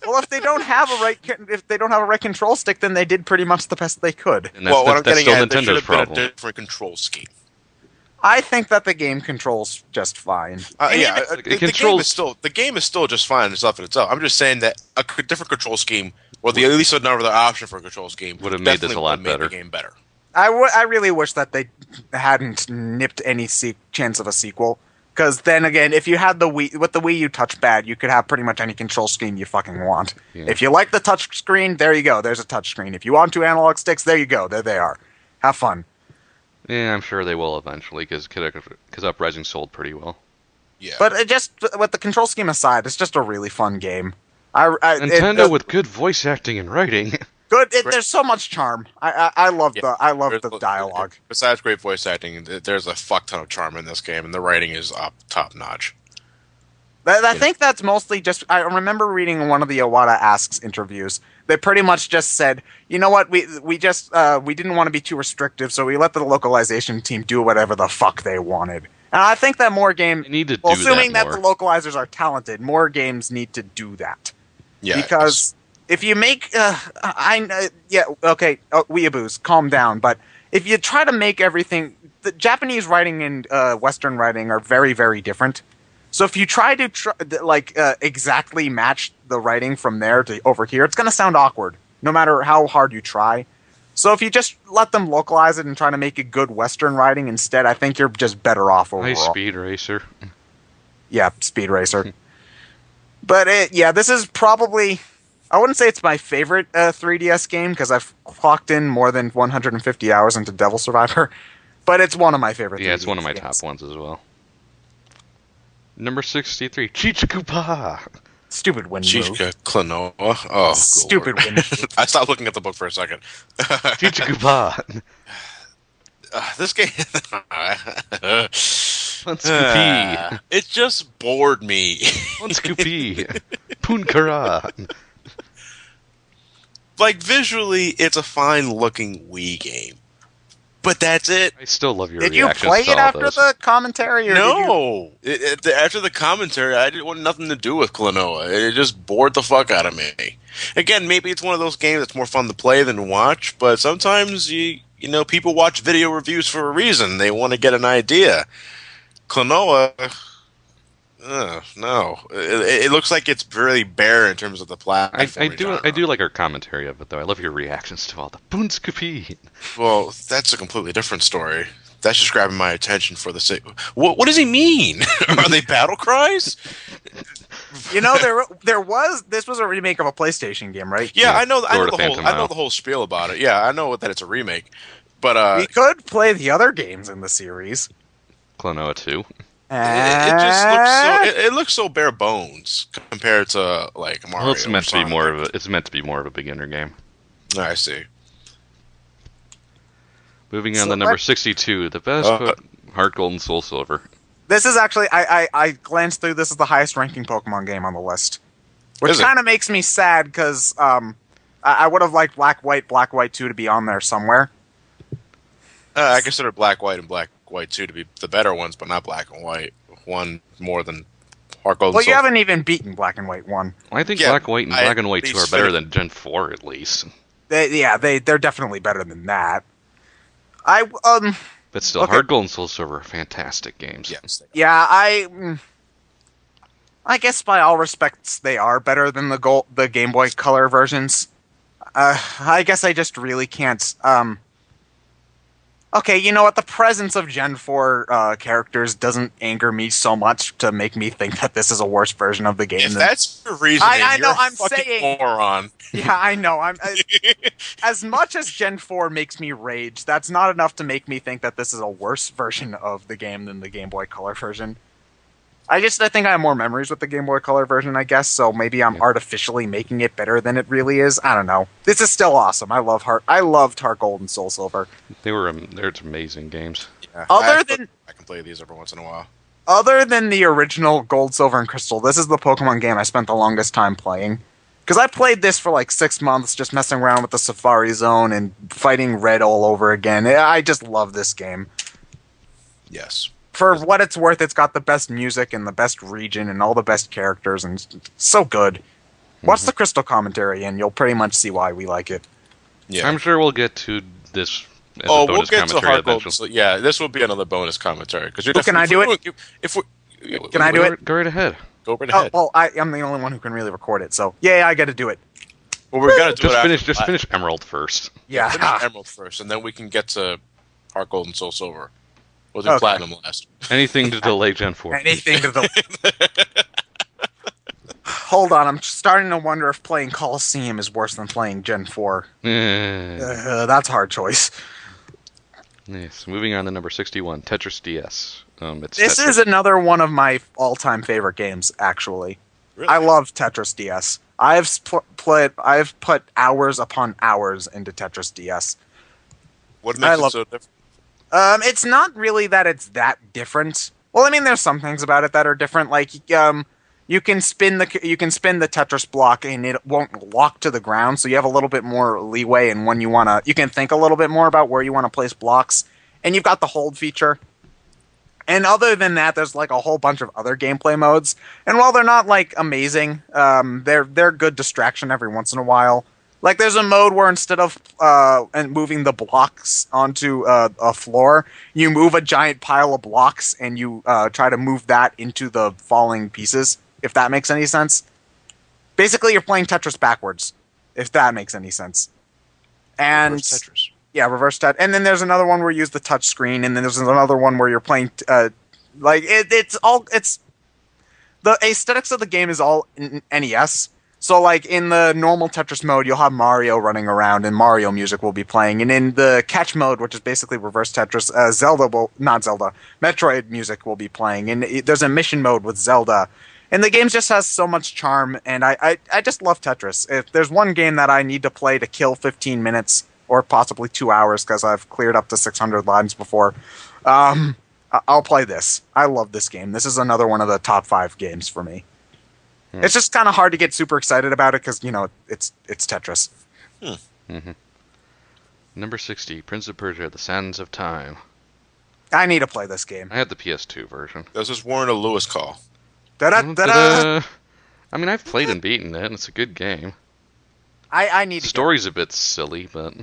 Well, if they don't have a right control stick, then they did pretty much the best they could. And what I'm getting at, there should have been a different control scheme. I think that the game controls just fine. Yeah, Like, it the game controls- is still just fine in itself. I'm just saying that a different control scheme, or at least another option for a control scheme, Would have made this definitely a lot would have made better. the game better. I really wish that they hadn't nipped any chance of a sequel. Because then again, if you had the Wii with the Wii U touchpad, you could have pretty much any control scheme you fucking want. Yeah. If you like the touch screen, there you go. There's a touch screen. If you want two analog sticks, there you go. There they are. Have fun. Yeah, I'm sure they will eventually, because Uprising sold pretty well. Yeah, But it just with the control scheme aside, it's just a really fun game. Nintendo with good voice acting and writing. good. There's so much charm. I love the dialogue. Besides great voice acting, there's a fuck ton of charm in this game, and the writing is top notch. I think that's mostly just. I remember reading one of the Iwata Asks interviews. They pretty much just said, you know what, we didn't want to be too restrictive, so we let the localization team do whatever the fuck they wanted. And I think that more games, They need to well, do assuming that that more. the localizers are talented, more games need to do that. Yeah, Because if you make, weeaboos, calm down. But if you try to make everything, the Japanese writing and Western writing are very, very different. So if you try to exactly match the writing from there to over here, it's going to sound awkward, no matter how hard you try. So if you just let them localize it and try to make it good Western writing instead, I think you're just better off overall. High Speed Racer. Yeah, Speed Racer. But this is probably, I wouldn't say it's my favorite 3DS game because I've clocked in more than 150 hours into Devil Survivor. But it's one of my favorite. Yeah, it's 3DS one of my games. top ones as well. Number 63, Chichikupa. Stupid wind move. Chichika Klonoa. Oh, Stupid Lord. wind move. I stopped looking at the book for a second. Chichikupa. This game, Scoopy. it just bored me. Scoopy. Punkara. Like visually, it's a fine-looking Wii game, but that's it. I still love your Did you reactions play to it all after those. the commentary? Or did you... No, after the commentary, I didn't want nothing to do with Klonoa. It just bored the fuck out of me. Again, maybe it's one of those games that's more fun to play than to watch, but sometimes you know people watch video reviews for a reason. They want to get an idea. Klonoa, no, it looks like it's really bare in terms of the platform. I do like our commentary of it though. I love your reactions to all the Boonscoopy. Well, that's a completely different story. That's just grabbing my attention for the sake. What does he mean? Are they battle cries? You know, this was a remake of a PlayStation game, right? Yeah, I know Lord of Phantom Isle. the whole spiel about it. Yeah, I know that it's a remake, but We could play the other games in the series. Klonoa 2. it just looks so. It looks so bare bones compared to like Mario. Well, it's meant to be or more Sonic. of a. It's meant to be more of a beginner game. I see. Moving on So to number let- 62, the best Heart Gold and Soul Silver. This is actually, I glanced through, this is the highest ranking Pokemon game on the list. Which Is it? kind of makes me sad, because I would have liked Black White 2 to be on there somewhere. I consider Black, White, and Black, White 2 to be the better ones, but not Black and White. One more than Heart Gold. Well, and you Soul. haven't even beaten Black and White 1. I think Yeah, Black, White, and I Black and White at 2 are least better finished- than Gen 4 at least. They're definitely better than that. But still, Okay. Heart Gold and Soul Silver are fantastic games. Yes. Yeah, I guess by all respects they are better than the Game Boy Color versions. I guess I just really can't. Okay, you know what? The presence of Gen 4 characters doesn't anger me so much to make me think that this is a worse version of the game. If that's your reasoning, I know, you're a I'm fucking saying- moron. Yeah, I know. As much as Gen 4 makes me rage, that's not enough to make me think that this is a worse version of the game than the Game Boy Color version. I think I have more memories with the Game Boy Color version, I guess, so maybe I'm artificially making it better than it really is. I don't know. This is still awesome. I loved Heart Gold and Soul Silver. They're amazing games. Yeah, Other I than- can play these every once in a while. Other than the original Gold, Silver, and Crystal, this is the Pokemon game I spent the longest time playing. Because I played this for like 6 months, just messing around with the Safari Zone and fighting Red all over again. I just love this game. Yes. For what it's worth, it's got the best music and the best region and all the best characters, and it's so good. Watch the Crystal commentary, and you'll pretty much see why we like it. Yeah. I'm sure we'll get to this as a bonus we'll get to commentary Heart Gold. eventually. So, yeah, this will be another bonus commentary because you're. Can I do it? If we, Can I do it? Go right ahead. Go right Oh, ahead. well, I'm the only one who can really record it, so yeah, I got to do it. Well, we're gonna do Just it finish. after Just finish Emerald first. Yeah. Finish Emerald first, and then we can get to Heart Gold and Soul Silver. We'll do Okay. Platinum last. Anything to delay Gen 4. Anything to the. Hold on, I'm starting to wonder if playing Coliseum is worse than playing Gen 4. That's a hard choice. Yes. Moving on to number 61, Tetris DS. This is another one of my all-time favorite games, actually. Really? I love Tetris DS. I've put hours upon hours into Tetris DS. What makes it so different? It's not really that it's that different. Well, I mean, there's some things about it that are different. Like, you can spin the Tetris block and it won't lock to the ground, so you have a little bit more leeway. And when you can think a little bit more about where you want to place blocks, and you've got the hold feature. And other than that, there's like a whole bunch of other gameplay modes. And while they're not like amazing, they're good distraction every once in a while. Like there's a mode where instead of moving the blocks onto a floor, you move a giant pile of blocks and you try to move that into the falling pieces. If that makes any sense. Basically, you're playing Tetris backwards. If that makes any sense. And Reverse Tetris. yeah, reverse Tetris. And then there's another one where you use the touch screen, and then there's another one where you're playing it's the aesthetics of the game is all NES. So like in the normal Tetris mode, you'll have Mario running around and Mario music will be playing. And in the catch mode, which is basically reverse Tetris, Metroid music will be playing. And there's a mission mode with Zelda. And the game just has so much charm, and I just love Tetris. If there's one game that I need to play to kill 15 minutes, or possibly 2 hours, because I've cleared up to 600 lines before, I'll play this. I love this game. This is another one of the top 5 games for me. It's just kind of hard to get super excited about it, because, it's Tetris. Mm-hmm. Number 60, Prince of Persia: The Sands of Time. I need to play this game. I had the PS2 version. This is Warren a Lewis call. Da-da-da-da! I mean, I've played and beaten it, and it's a good game. I need to Story's a bit silly, but...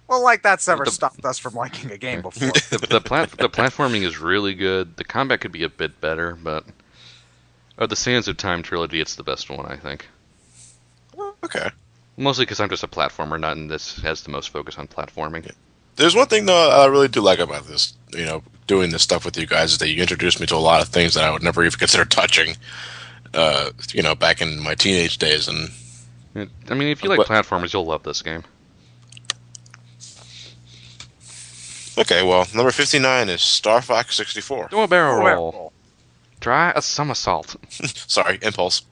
Well, like that's never stopped us from liking a game before. the platforming is really good. The combat could be a bit better, but... Of the Sands of Time trilogy, it's the best one, I think. Okay. Mostly because I'm just a platformer, not in this has the most focus on platforming. Yeah. There's one thing, though, I really do like about this, doing this stuff with you guys, is that you introduced me to a lot of things that I would never even consider touching, back in my teenage days. And I mean, if you like platformers, you'll love this game. Okay, well, number 59 is Star Fox 64. Do a barrel roll. Try a somersault. Sorry, impulse.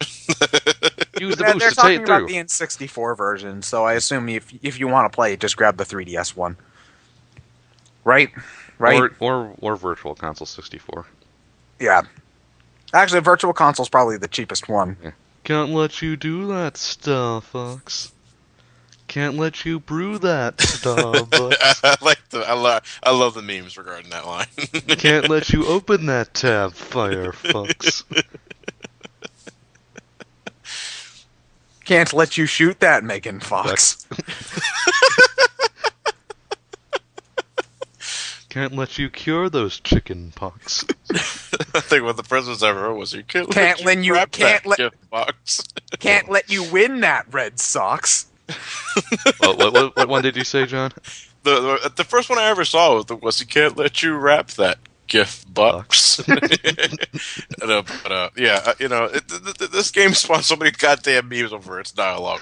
Use the They're boost to talking take it through. about the N64 version, so I assume if you want to play it, just grab the 3DS one. Right? Or Virtual Console 64. Yeah. Actually, Virtual Console's probably the cheapest one. Yeah. Can't let you do that, Starbucks. Can't let you brew that, Starbucks. I love the memes regarding that line. Can't let you open that tab, Firefox. Can't let you shoot that, Megan Fox. Can't let you cure those chicken pox. I think what the president's ever heard was, can't let you win that, Red Sox. What one did you say, John? The first one I ever saw was he can't let you rap that GIF box. This game spawned so many goddamn memes over its dialogue.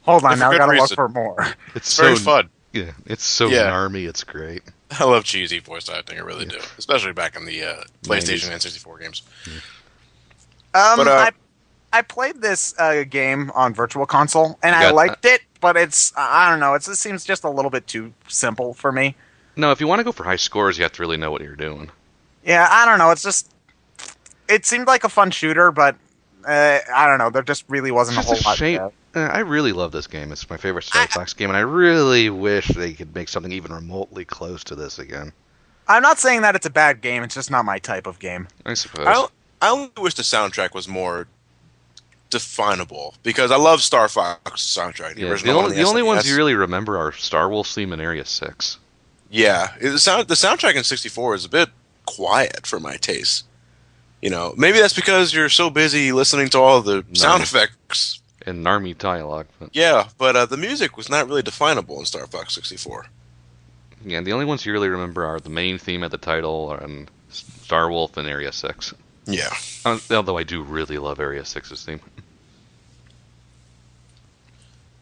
Hold on, now I gotta look for more. It's very fun. Yeah, it's so narmy, it's great. I love cheesy voice acting, I really do. Especially back in the PlayStation and 64 games. Yeah. I played this game on Virtual Console, and I liked it, but I don't know, it seems just a little bit too simple for me. No, if you want to go for high scores, you have to really know what you're doing. Yeah, I don't know, it seemed like a fun shooter, but I don't know, there just really wasn't a whole lot to it. I really love this game. It's my favorite Star Fox game, and I really wish they could make something even remotely close to this again. I'm not saying that it's a bad game, it's just not my type of game. I suppose. I only wish the soundtrack was more definable, because I love Star Fox's soundtrack. The only ones you really remember are Star Wolf's theme and Area 6. Yeah, the soundtrack in 64 is a bit quiet for my taste. Maybe that's because you're so busy listening to all the sound effects. And Narmy dialogue. But Yeah, but the music was not really definable in Star Fox 64. yeah, the only ones you really remember are the main theme at the title and Star Wolf and Area 6. Yeah. Although I do really love Area 6's theme.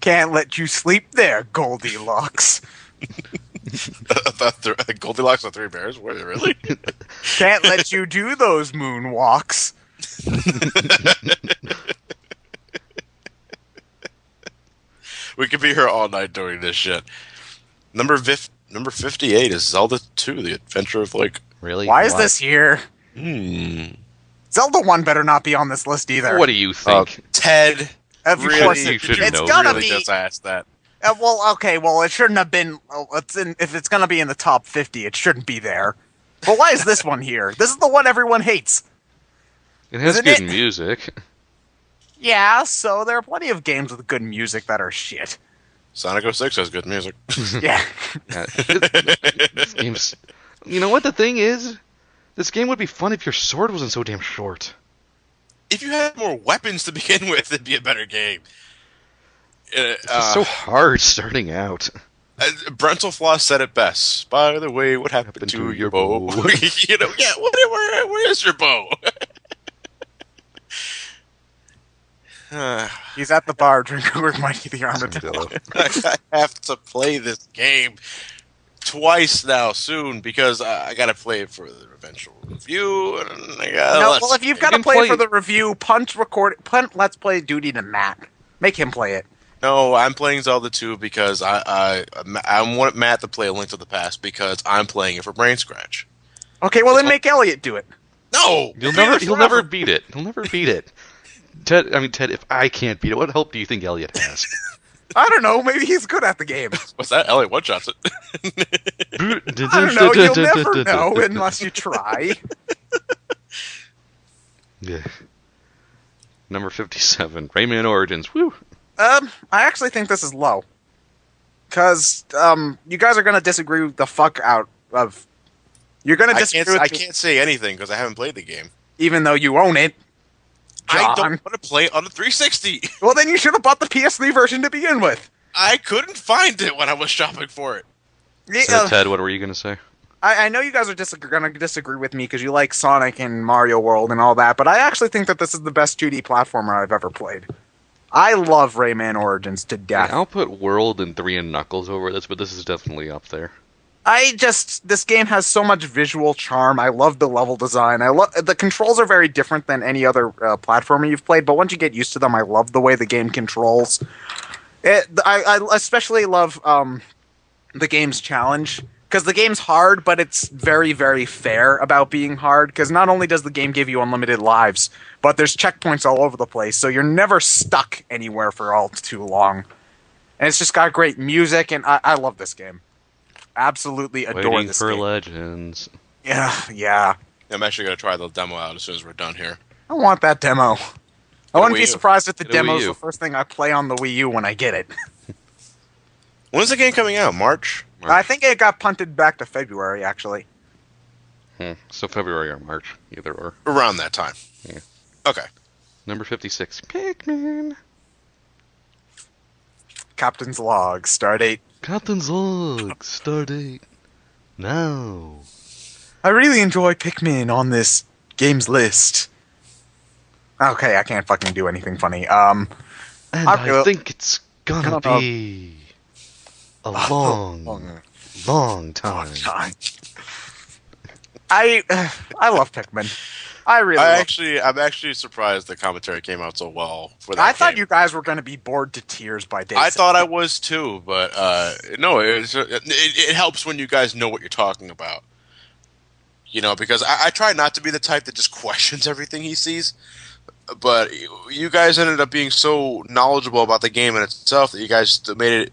Can't let you sleep there, Goldilocks. Goldilocks and the Three Bears? Were they really? Can't let you do those moonwalks. We could be here all night doing this shit. Number 58 is Zelda 2, The Adventure of Link. Really? Why is this here? Zelda 1 better not be on this list either. What do you think? Ted, Of really, course you should it's know. gonna really be. just asked that. Well, it shouldn't have been. If it's gonna be in the top 50, it shouldn't be there. But why is this one here? This is the one everyone hates. It has Isn't good it? music. Yeah, so there are plenty of games with good music that are shit. Sonic 06 has good music. Yeah. This game's... You know what the thing is? This game would be fun if your sword wasn't so damn short. If you had more weapons to begin with, it'd be a better game. It's just so hard starting out. Brentalfloss said it best. By the way, what happened to your bow? Yeah, where is your bow? He's at the bar drinking with Mighty the Armadillo. I have to play this game twice now soon because I gotta play it for the eventual review. And I gotta Well, if you've got to play it for the review, punt Let's Play duty to Matt. Make him play it. No, I'm playing Zelda 2 because I want Matt to play A Link to the Past because I'm playing it for BrainScratch. Okay, well then make Elliot do it. No, He'll never beat it. He'll never beat it. Ted, if I can't beat it, what help do you think Elliot has? I don't know. Maybe he's good at the game. What's that? Elliot one shots it. I don't know. You'll never know unless you try. Yeah. Number 57, Rayman Origins. Woo. I actually think this is low. Because you guys are going to disagree the fuck out of... You're going to disagree with I me, can't say anything because I haven't played the game. even though you own it. I John. don't want to play it on the 360. Well, then you should have bought the PS3 version to begin with. I couldn't find it when I was shopping for it. So, Ted, what were you going to say? I know you guys are going to disagree with me because you like Sonic and Mario World and all that, but I actually think that this is the best 2D platformer I've ever played. I love Rayman Origins to death. I'll put World and 3 and Knuckles over this, but this is definitely up there. This game has so much visual charm. I love the level design. The controls are very different than any other platformer you've played, but once you get used to them, I love the way the game controls. I especially love the game's challenge, because the game's hard, but it's very, very fair about being hard, because not only does the game give you unlimited lives, but there's checkpoints all over the place, so you're never stuck anywhere for all too long. And it's just got great music, and I love this game. Absolutely adore Waiting this for game. Legends. Yeah. I'm actually going to try the demo out as soon as we're done here. I want that demo. I wouldn't be Wii U. surprised if the Get a Wii demo's U. the first thing I play on the Wii U when I get it. When's the game coming out? March? I think it got punted back to February, actually. So February or March, either or. Around that time. Yeah. Okay. Number 56, Pikmin. Captain's Log, Stardate. Captain's Log, Stardate. Now. I really enjoy Pikmin on this game's list. Okay, I can't fucking do anything funny. And I I think it's gonna gonna- be a long time. I love Pikmin. I'm actually surprised the commentary came out so well for that I thought game. you guys were going to be bored to tears by day. I thought I was too, but no, it helps when you guys know what you're talking about. Because I try not to be the type that just questions everything he sees. But you guys ended up being so knowledgeable about the game in itself that you guys made it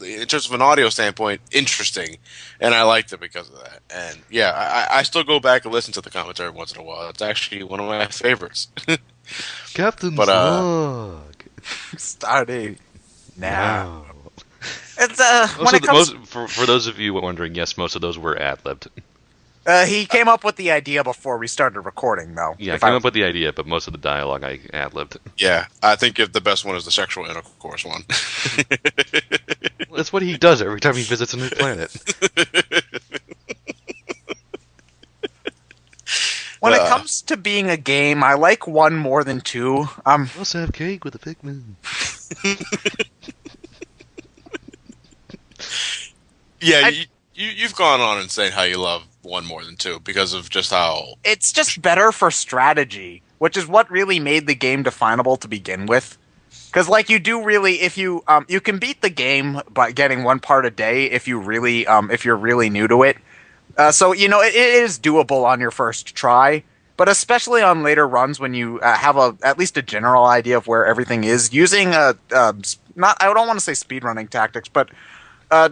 in terms of an audio standpoint, interesting, and I liked it because of that. And yeah, I still go back and listen to the commentary once in a while. It's actually one of my favorites. Captain's But, Log. Stardate now. It's Most when of it the, comes. for those of you wondering, yes, most of those were ad-libbed. He came up with the idea before we started recording, though. Yeah, I If came up with the idea, but most of the dialogue I ad-libbed. Yeah, I think if the best one is the sexual intercourse one. Well, that's what he does every time he visits a new planet. When it comes to being a game, I like one more than two. Let's have cake with a Pikmin. Yeah, you've gone on and saying how you love one more than two because of just how. It's just better for strategy, which is what really made the game definable to begin with. Because, like, you do really, if you you can beat the game by getting one part a day if you really if you're really new to it. So you know it is doable on your first try, but especially on later runs when you have at least a general idea of where everything is, using not I don't want to say speedrunning tactics, but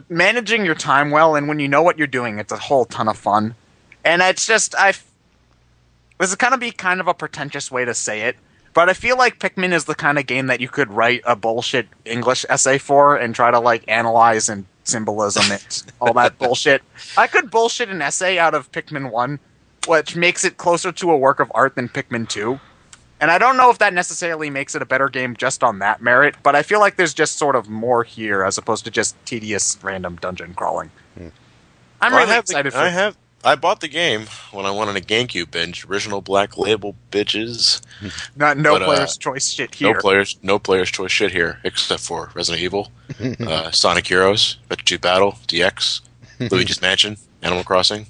managing your time well, and when you know what you're doing, it's a whole ton of fun. And it's just this is kind of a pretentious way to say it, but I feel like Pikmin is the kind of game that you could write a bullshit English essay for and try to like analyze and symbolism and all that bullshit. I could bullshit an essay out of Pikmin 1, which makes it closer to a work of art than Pikmin 2. And I don't know if that necessarily makes it a better game just on that merit, but I feel like there's just sort of more here as opposed to just tedious random dungeon crawling. I'm really excited for I bought the game when I went on a GameCube binge. Original Black Label bitches. no player's choice shit here. No player's choice shit here, except for Resident Evil, Sonic Heroes, Adventure 2 Battle, DX, Luigi's Mansion, Animal Crossing,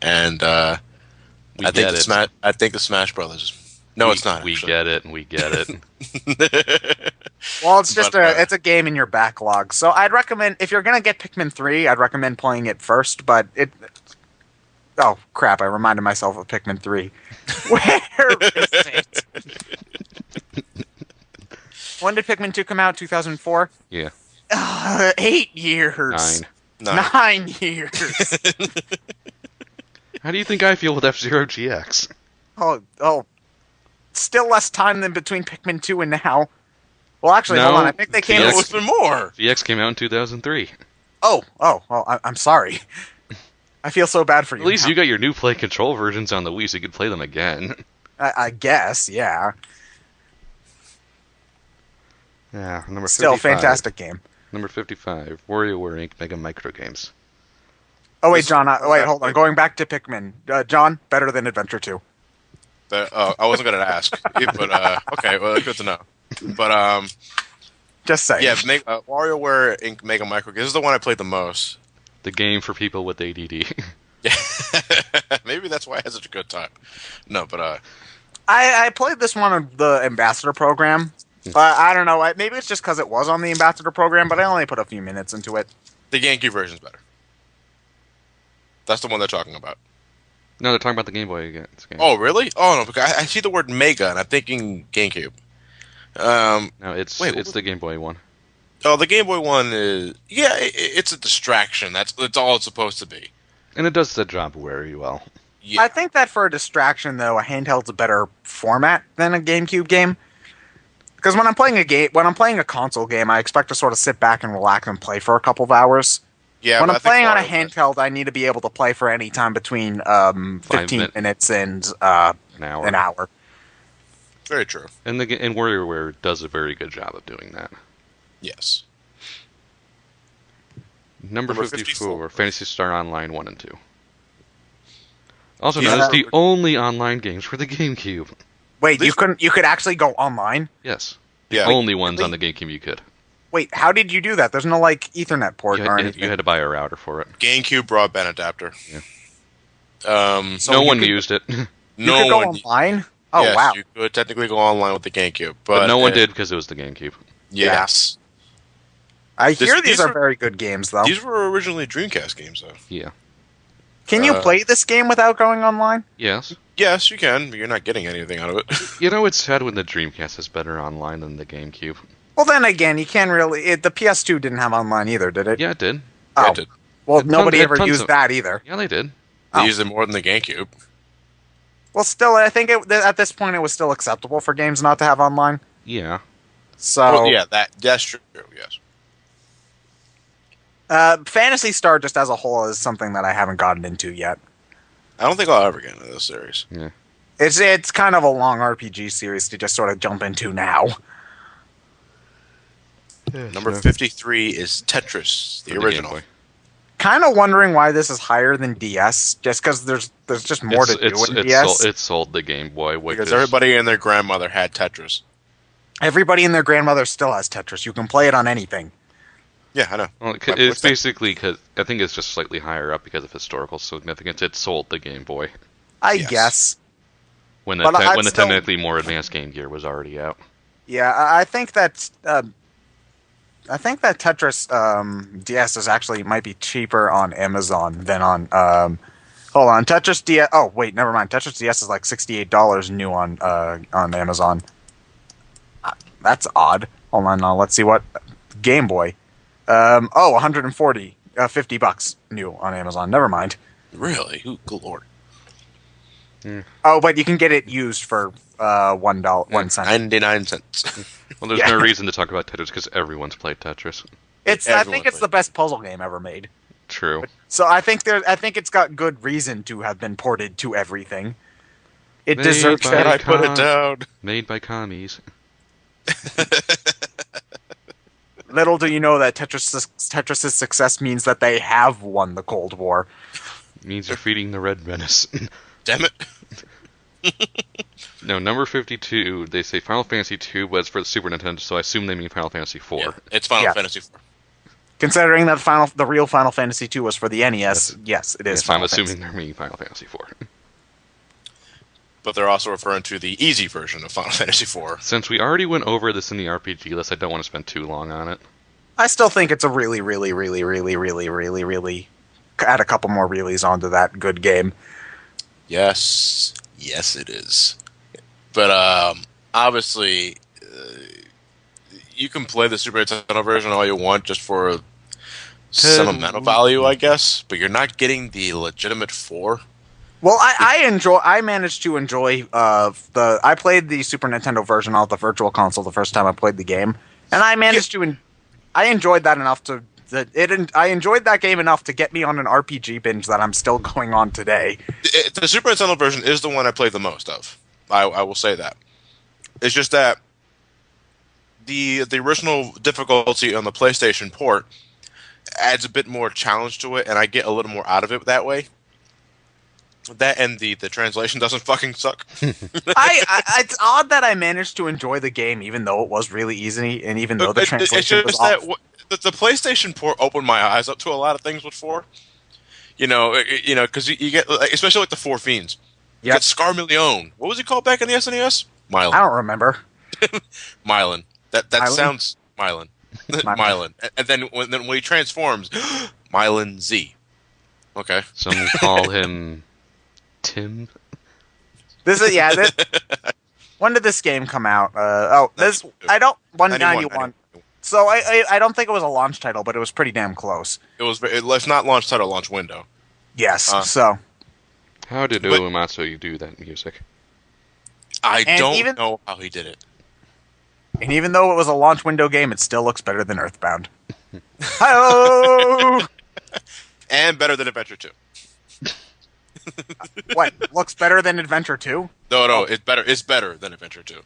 and I think the Smash Brothers. No, it's not. We actually. get it. Well, it's just it's a game in your backlog. So I'd recommend, if you're gonna get Pikmin 3, I'd recommend playing it first. But oh crap! I reminded myself of Pikmin 3. Where is it? When did Pikmin 2 come out? 2004. Yeah. 8 years. 9 years. How do you think I feel with F-Zero GX? Oh. Still less time than between Pikmin 2 and now. Well, actually, hold on. I think they came out with more. VX came out in 2003. Oh. Well, I'm sorry. I feel so bad for you. At least you got your new Play Control versions on the Wii, so you could play them again. I guess, yeah. Yeah, number 55. Still, fantastic game. Number 55, WarioWare Inc. Mega Micro Games. Oh, wait, John. Hold on. Going back to Pikmin. John, better than Adventure 2. I wasn't going to ask, but okay, well, good to know. But just saying. Yeah, WarioWare Inc. Mega Micro. This is the one I played the most. The game for people with ADD. Yeah, maybe that's why I had such a good time. No, but I played this one on the Ambassador program. I don't know. Maybe it's just because it was on the Ambassador program, but I only put a few minutes into it. The GameCube version's better. That's the one they're talking about. No, they're talking about the Game Boy game. Oh, really? Oh, no, because I see the word Mega, and I'm thinking GameCube. No, it's the Game Boy one. Oh, the Game Boy one is... Yeah, it's a distraction. That's all it's supposed to be. And it does the job very well. Yeah. I think that for a distraction, though, a handheld's a better format than a GameCube game. Because when I'm playing a console game, I expect to sort of sit back and relax and play for a couple of hours. Yeah, when I'm playing on a handheld, I need to be able to play for any time between 15 minutes and an hour. Very true. And WarioWare does a very good job of doing that. Yes. Number 54, Phantasy Star Online 1 and 2. Also known as the only online games for the GameCube. Wait, you could actually go online? Yes. The only ones on the GameCube you could. Wait, how did you do that? There's no Ethernet port or anything. You had to buy a router for it. GameCube broadband adapter. Yeah. So no one used it. You could go online? Oh, yes, wow. You could technically go online with the GameCube. But no one did because it was the GameCube. Yes. I hear these are very good games, though. These were originally Dreamcast games, though. Yeah. Can you play this game without going online? Yes. Yes, you can, but you're not getting anything out of it. You know, it's sad when the Dreamcast is better online than the GameCube. Well, then again, you can't really... the PS2 didn't have online either, did it? Yeah, it did. Oh. Yeah, it did. Well, nobody ever used that either. Yeah, they did. They used it more than the GameCube. Well, still, I think at this point it was still acceptable for games not to have online. Yeah. So... Well, yeah, that's true, yes. Phantasy Star just as a whole is something that I haven't gotten into yet. I don't think I'll ever get into this series. Yeah. It's kind of a long RPG series to just sort of jump into now. Number 53 is Tetris, the For original. Game Boy. Kind of wondering why this is higher than DS, just because there's just more to do in DS. It sold the Game Boy. Because everybody and their grandmother had Tetris. Everybody and their grandmother still has Tetris. You can play it on anything. Yeah, I know. Well, it's basically because I think it's just slightly higher up because of historical significance. It sold the Game Boy I Yes. guess. when But I'd the still- technically more advanced Game Gear was already out. Yeah, I think that Tetris DS is actually might be cheaper on Amazon than on hold on, Tetris DS. Oh wait, never mind. Tetris DS is like $68 new on Amazon. That's odd. Hold on, now let's see what Game Boy. 140, $50 new on Amazon. Never mind. Really? Ooh, good lord. Oh, but you can get it used for $1. 99 cents. Well, there's Yeah. no reason to talk about Tetris because everyone's played Tetris. I Everyone think it's plays. the best puzzle game ever made. True. So I think it's got good reason to have been ported to everything. It deserves by- Can that. I put it down? Made by commies. Little do you know that Tetris's success means that they have won the Cold War. Means you're feeding the red menace. Damn it. No, number 52, they say Final Fantasy 2 was for the Super Nintendo, so I assume they mean Final Fantasy 4. Yeah, it's Final Yeah. Fantasy 4. Considering that the real Final Fantasy II was for the NES, yes, it is. Yes, I'm Final assuming Fantasy. they're meaning Final Fantasy 4. But they're also referring to the easy version of Final Fantasy 4. Since we already went over this in the RPG list, I don't want to spend too long on it. I still think it's a really, really, really, really, really, really, really add a couple more reallys onto that good game. Yes. Yes, it is. But obviously, you can play the Super Nintendo version all you want just for sentimental value, I guess. But you're not getting the legitimate 4. Well, I managed to enjoy I played the Super Nintendo version off the Virtual Console the first time I played the game, and I managed to I enjoyed that enough I enjoyed that game enough to get me on an RPG binge that I'm still going on today. The Super Nintendo version is the one I played the most of. I will say that. It's just that the original difficulty on the PlayStation port adds a bit more challenge to it, and I get a little more out of it that way. That and the translation doesn't fucking suck. It's odd that I managed to enjoy the game even though it was really easy and even though the translation was off. The PlayStation port opened my eyes up to a lot of things with 4. Because you get, especially like the 4 Fiends. You Yep. get Scarmillion. What was he called back in the SNES? Mylan. I don't remember. Mylan. That Mylan? sounds Mylan. Mylan. Mylan. And then when he transforms, Mylan Z. Okay. Some call him Tim. This is when did this game come out? This 191. So I don't think it was a launch title, but it was pretty damn close. It's not launch title, launch window. Yes. Uh, How did But- Uematsu do that music? I And don't even- know how he did it. And even though it was a launch window game, it still looks better than Earthbound. Hi-oh! And better than Adventure 2. What? Looks better than Adventure 2? No, it's better. It's better than Adventure 2.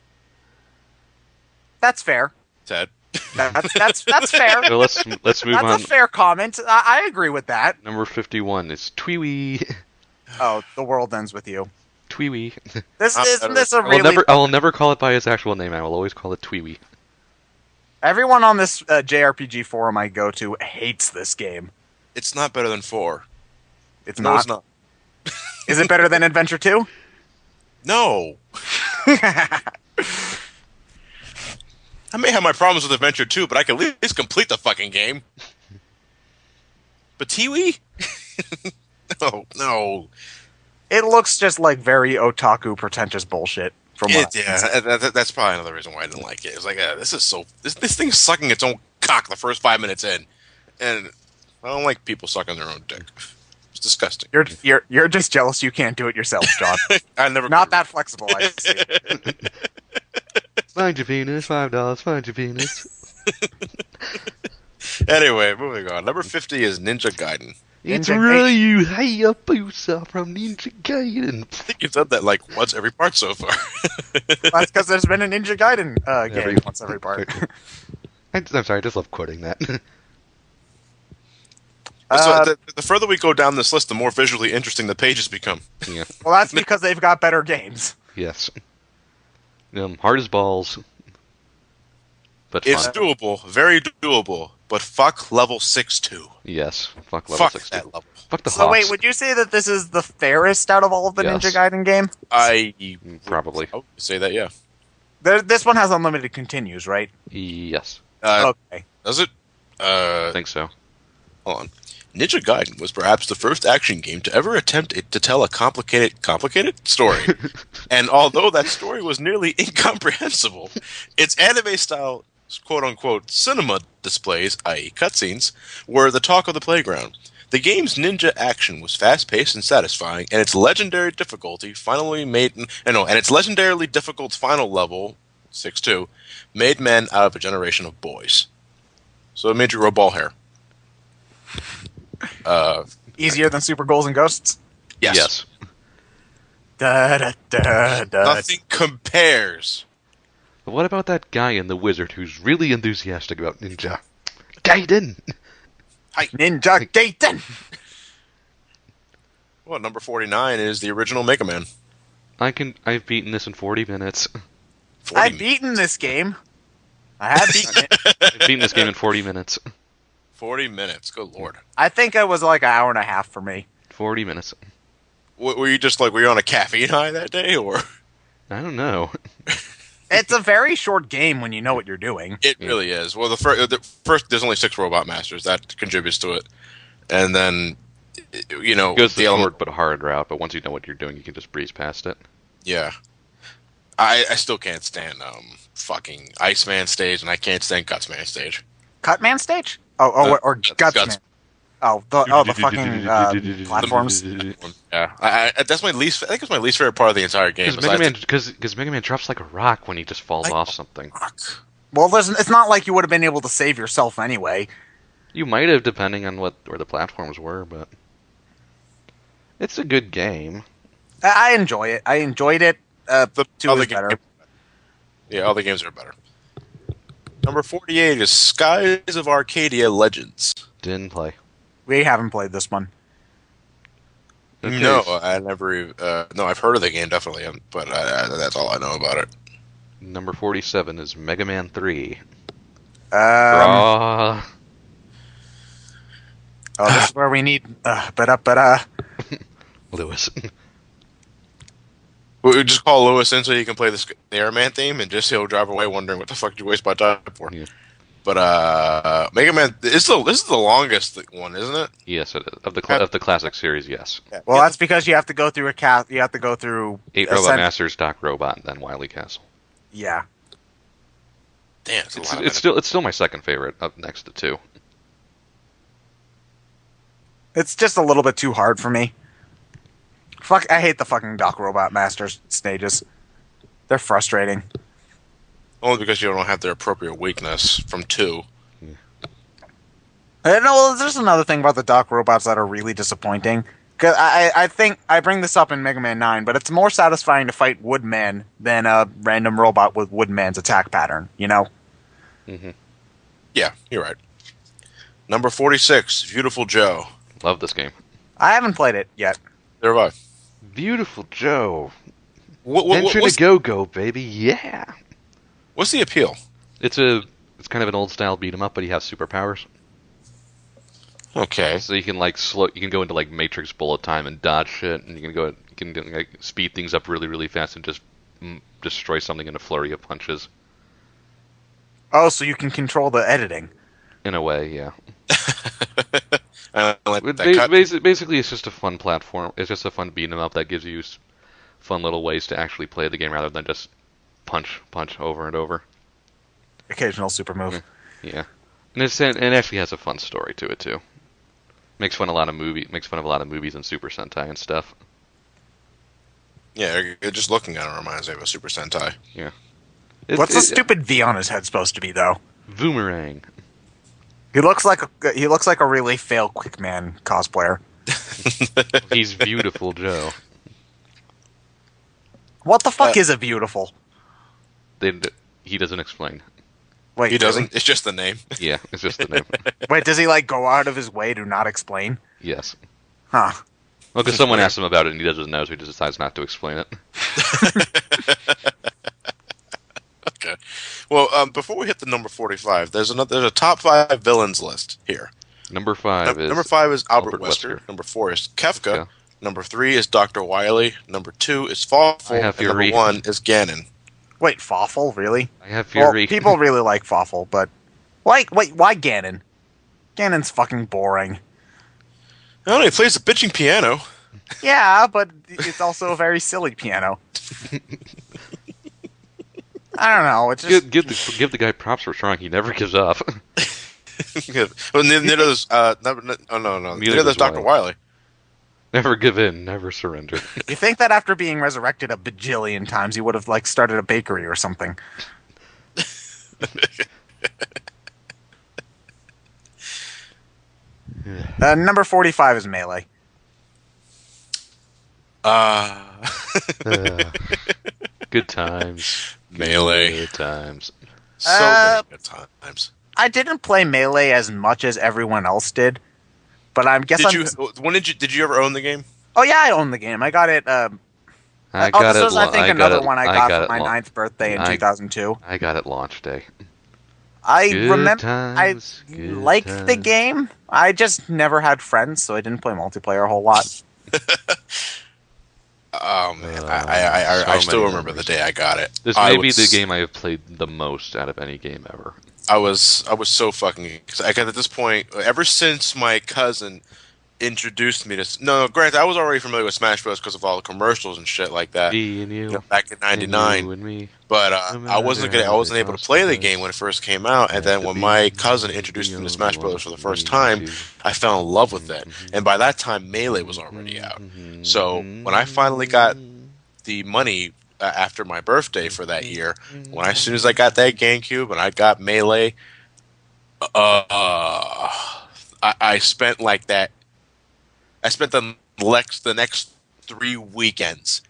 That's fair. Ted. That's fair. So let's move That's on. a fair comment. I agree with that. Number 51 is Tweewee. Oh, the world ends with you. Tweewee. Isn't this a I really? will never call it by its actual name. I will always call it Tweewee. Everyone on this JRPG forum I go to hates this game. It's not better than 4. It's No, not. it's not. Is it better than Adventure 2? No. I may have my problems with Adventure 2, but I can at least complete the fucking game. But Tiwi? No. It looks just like very otaku pretentious bullshit. That's probably another reason why I didn't like it. It's like, this thing's sucking its own cock the first 5 minutes in. And I don't like people sucking their own dick. It's disgusting. You're just jealous you can't do it yourself, John. I never Not could. that flexible, I see. Find your penis, $5, find your penis. Anyway, moving on. Number 50 is Ninja Gaiden. It's Ninja Ryu Hayabusa from Ninja Gaiden. I think you've said that like once every part so far. That's because there's been a Ninja Gaiden game once every part. I'm sorry, I just love quoting that. So the further we go down this list, the more visually interesting the pages become. Yeah. Well, that's because they've got better games. Yes. Hard as balls. But It's fun. doable, very doable, but fuck level 6-2. Yes. Fuck level Fuck 60. that level. Fuck the So wait, Hawks. would you say that this is the fairest out of all of the Yes. Ninja Gaiden games? Probably. I would say that, yeah. This one has unlimited continues, right? Yes. Okay. Does it? I think so. Hold on. Ninja Gaiden was perhaps the first action game to ever attempt to tell a complicated story. And although that story was nearly incomprehensible, its anime-style, quote-unquote, cinema displays, i.e. cutscenes, were the talk of the playground. The game's ninja action was fast-paced and satisfying, and its legendary difficulty and its legendarily difficult final level, 6-2, made men out of a generation of boys. So it made you grow ball hair. Easier than Super Ghouls and Ghosts? Yes. Da, da, da, da. Nothing compares. But what about that guy in The Wizard who's really enthusiastic about Ninja Gaiden? Ninja Gaiden! Well, number 49 is the original Mega Man. I've beaten this in 40 minutes. 40 I've beaten this game. I have beaten it. I've beaten this game in 40 minutes. 40 minutes. Good lord. I think it was like an hour and a half for me. 40 minutes. Were you just like, were you on a caffeine high that day, or? I don't know. It's a very short game when you know what you're doing. It really is. Well, the first, there's only 6 Robot Masters. That contributes to it. And then, you know, It goes the element- short but hard route, but once you know what you're doing, you can just breeze past it. Yeah. I still can't stand fucking Iceman stage, and I can't stand Gutsman stage. Cutman stage? Or Guts. Gutsman. The fucking platforms. Yeah, that's my least. I think it's my least favorite part of the entire game. Because Mega Man drops like a rock when he just falls off something. Well, it's not like you would have been able to save yourself anyway. You might have, depending on where the platforms were, but it's a good game. I enjoy it. I enjoyed it. The Two other is better. Yeah, all the games are better. Number 48 is Skies of Arcadia Legends. Didn't play. We haven't played this one. Okay. No, I never. No, I've heard of the game definitely, but that's all I know about it. Number 47 is Mega Man 3. Oh, this is where we need. Lewis. We just call Lewis in so he can play the Airman theme, and just he'll drive away wondering what the fuck did you waste my time for. Yeah. But Mega Man, this is the longest one, isn't it? Yes, it is. Of the classic series, yes. Well, that's because you have to go through a cat. You have to go through 8 Robot Masters, Doc Robot, and then Wily Castle. Yeah. Damn, it's a lot of It's still my second favorite, up next to 2. It's just a little bit too hard for me. Fuck, I hate the fucking Doc Robot Masters stages. They're frustrating. Only because you don't have their appropriate weakness from 2. No, there's another thing about the Doc Robots that are really disappointing. Cause I think I bring this up in Mega Man 9, but it's more satisfying to fight Woodman than a random robot with Woodman's attack pattern, you know? Mm-hmm. Yeah, you're right. Number 46, Beautiful Joe. Love this game. I haven't played it yet. There have I. Beautiful Joe. What's, Enter to go-go, baby. Yeah. what's the appeal? It's kind of an old style beat 'em up, but he has superpowers. Okay. So you can you can go into like Matrix bullet time and dodge shit, and you can like speed things up really, really fast and just destroy something in a flurry of punches. Oh, so you can control the editing. In a way, yeah. I like that cut. Basically, it's just a fun platform. It's just a fun beat 'em up that gives you fun little ways to actually play the game rather than just punch over and over. Occasional super move. Yeah, and it actually has a fun story to it too. Makes fun of a lot of movies and Super Sentai and stuff. Yeah, just looking at it reminds me of a Super Sentai. Yeah. What's the stupid V on his head supposed to be, though? Boomerang. He looks like a really fail Quickman cosplayer. He's beautiful, Joe. What the fuck is a beautiful? He doesn't explain. Wait, He doesn't. really? It's just the name. Yeah, it's just the name. Wait, does he like go out of his way to not explain? Yes. Huh. Well, because someone asked him about it and he doesn't know, so he just decides not to explain it. Okay. Well, before we hit the number 45, there's a top 5 villains list here. Number 5 is... Number 5 is Albert Wesker. Wesker. Number 4 is Kefka. Yeah. Number 3 is Dr. Wily. Number 2 is Fawful. I have And number Fury. 1 is Ganon. Wait, Fawful? Really? I have Well, Fury. people really like Fawful, but why Ganon? Ganon's fucking boring. I don't know, he plays the bitching piano. Yeah, but it's also a very silly piano. I don't know. It's just Give the guy props for trying. He never gives up. Well, neither does neither does Dr. Wily. Never give in. Never surrender. you think that after being resurrected a bajillion times, he would have like started a bakery or something. Number 45 is Melee. Good times. Melee. Good times. So many good times. I didn't play Melee as much as everyone else did, but I guess Did you ever own the game? Oh yeah, I own the game. I got it. I this got it. was, I think, another one I got for my it 9th birthday in 2002. I got it launch day. I Good remember times, I good liked the times. game. I just never had friends, so I didn't play multiplayer a whole lot. Oh man, I so still many remember the memories. day I got it. This may be the game I have played the most out of any game ever. I was so fucking, because I got at this point ever since my cousin introduced me to. No, granted, I was already familiar with Smash Bros. Because of all the commercials and shit like that. Me and you, Back in and you '99. and me. But I wasn't able to play the game when it first came out, and then when my cousin introduced me to Smash Bros. For the first time, I fell in love with it. And by that time, Melee was already out. So when I finally got the money after my birthday for that year, as soon as I got that GameCube and I got Melee, I spent like that. I spent the next 3 weekends,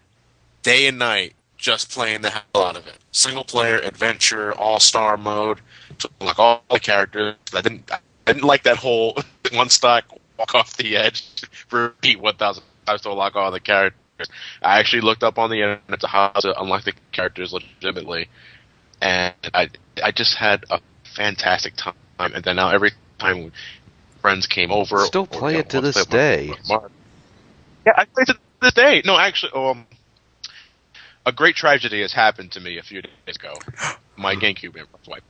day and night, just playing the hell out of it. Single player, adventure, all-star mode, to like all the characters. I didn't like that whole one stock, walk off the edge, repeat 1,000 times to unlock all the characters. I actually looked up on the internet to how to unlock the characters legitimately, and I just had a fantastic time. And then now every time friends came over, Still play it to this day. Yeah, I play it to this day. No, actually, a great tragedy has happened to me a few days ago. My GameCube memory was wiped.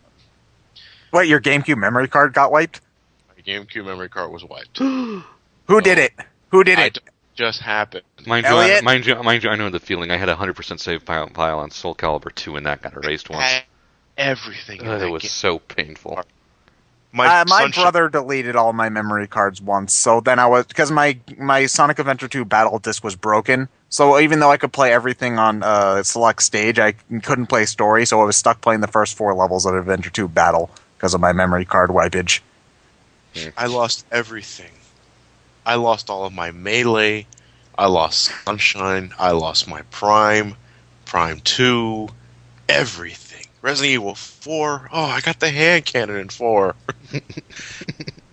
Wait, your GameCube memory card got wiped? My GameCube memory card was wiped. Who did it? Who did it? Just happened. Mind you, I know the feeling. I had a 100% save file on Soul Calibur 2, and that got erased once. Everything. in It that was game. so painful. My brother deleted all my memory cards once, so then because my Sonic Adventure 2 battle disc was broken, so even though I could play everything on select stage, I couldn't play story, so I was stuck playing the first 4 levels of Adventure 2 battle because of my memory card wipage. I lost everything. I lost all of my Melee. I lost Sunshine. I lost my Prime 2, everything. Resident Evil 4. Oh, I got the hand cannon in 4. I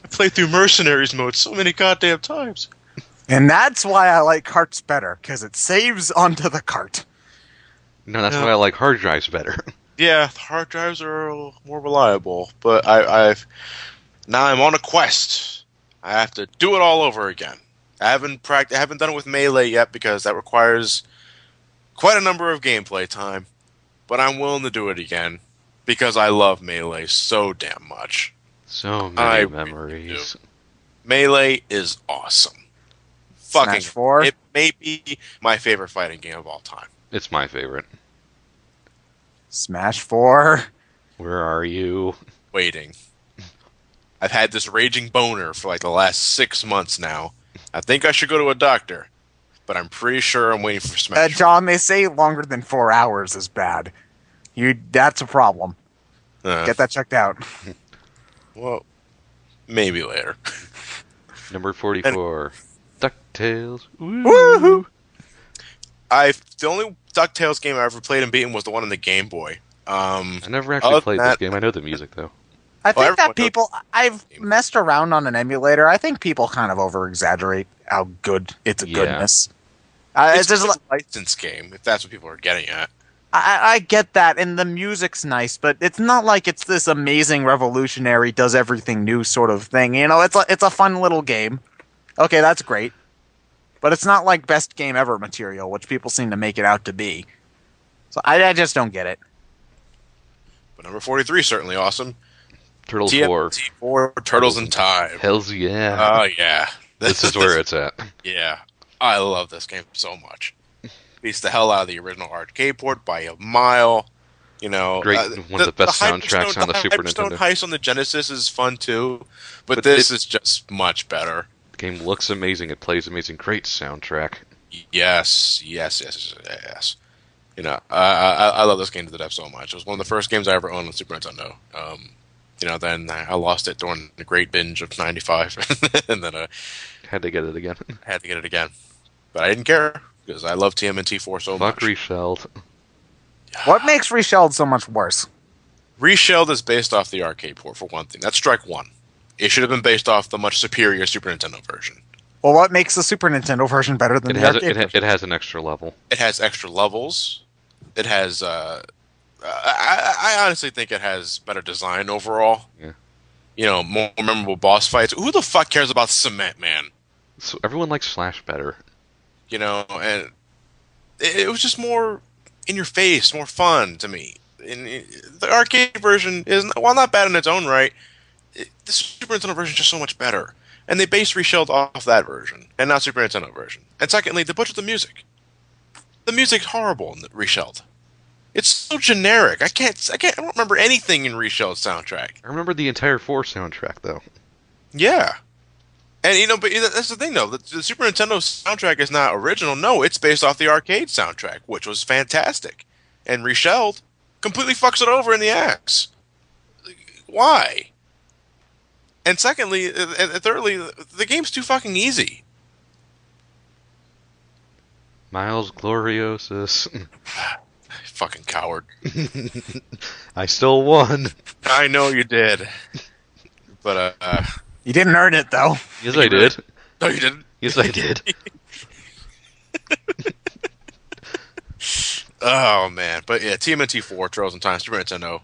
played through Mercenaries mode so many goddamn times. And that's why I like carts better, because it saves onto the cart. No, that's why I like hard drives better. Yeah, the hard drives are a little more reliable, but now I'm on a quest. I have to do it all over again. I haven't done it with Melee yet because that requires quite a number of gameplay time. But I'm willing to do it again because I love Melee so damn much. So many memories. Melee is awesome. Smash 4? It may be my favorite fighting game of all time. It's my favorite. Smash 4? Where are you? Waiting. I've had this raging boner for like the last 6 months now. I think I should go to a doctor, but I'm pretty sure I'm waiting for Smash 4. John, they say longer than 4 hours is bad. That's a problem. Get that checked out. Well, Maybe later. Number 44, DuckTales. Woohoo! The only DuckTales game I ever played and beaten was the one on the Game Boy. I never actually Other played than this that, game. I know the music, though. I think everyone that people, I've messed around on an emulator. I think people kind of over exaggerate how good its Yeah. goodness. it's It's just, just a licensed game, if that's what people are getting at. I get that, and the music's nice, but it's not like it's this amazing, revolutionary, does everything new sort of thing. You know, it's a fun little game. Okay, that's great, but it's not like best game ever material, which people seem to make it out to be. So I just don't get it. But number 43 is certainly awesome. Turtles 4. TMNT 4 Turtles in Time. Hells yeah. Oh, yeah. This is where it's at. Yeah. I love this game so much. Beats the hell out of the original arcade port by a mile. You know, Great, one of the best soundtracks on the Super Hyperstone Nintendo. Heist on the Genesis is fun too, but But this is just much better. The game looks amazing. It plays amazing. Great soundtrack. Yes. You know, I love this game to the depth so much. It was one of the first games I ever owned on Super Nintendo. You know, then I lost it during the great binge of '95, and then I Had to get it again. had to get it again. But I didn't care because I love TMNT 4 so Fuck much. Reshelled. What makes Reshelled so much worse? Reshelled is based off the arcade port for one thing. That's strike one. It should have been based off the much superior Super Nintendo version. Well, what makes the Super Nintendo version better than It the has arcade version? it has an extra level. It has extra levels. It has. I honestly think it has better design overall. Yeah. You know, more memorable boss fights. Who the fuck cares about Cement Man? So everyone likes Slash better. You know, and it was just more in your face, more fun to me. The arcade version is, while not bad in its own right, the Super Nintendo version is just so much better. And they based Reshelled off that version, and not Super Nintendo version. And secondly, the butcher the music. The music's horrible in the Reshelled. It's so generic. I don't remember anything in Reshelled's soundtrack. I remember the entire 4 soundtrack, though. Yeah. And, you know, but that's the thing, though. The Super Nintendo soundtrack is not original. No, it's based off the arcade soundtrack, which was fantastic. And Reshelled completely fucks it over in the axe. Why? And secondly, and thirdly, the game's too fucking easy. Miles Gloriosus. Fucking coward. I still won. I know you did. But, You didn't earn it, though. Yes, I did. no, you didn't. Yes, I did. Oh, man. But, yeah, TMNT 4, Turtles in Time, Super Nintendo.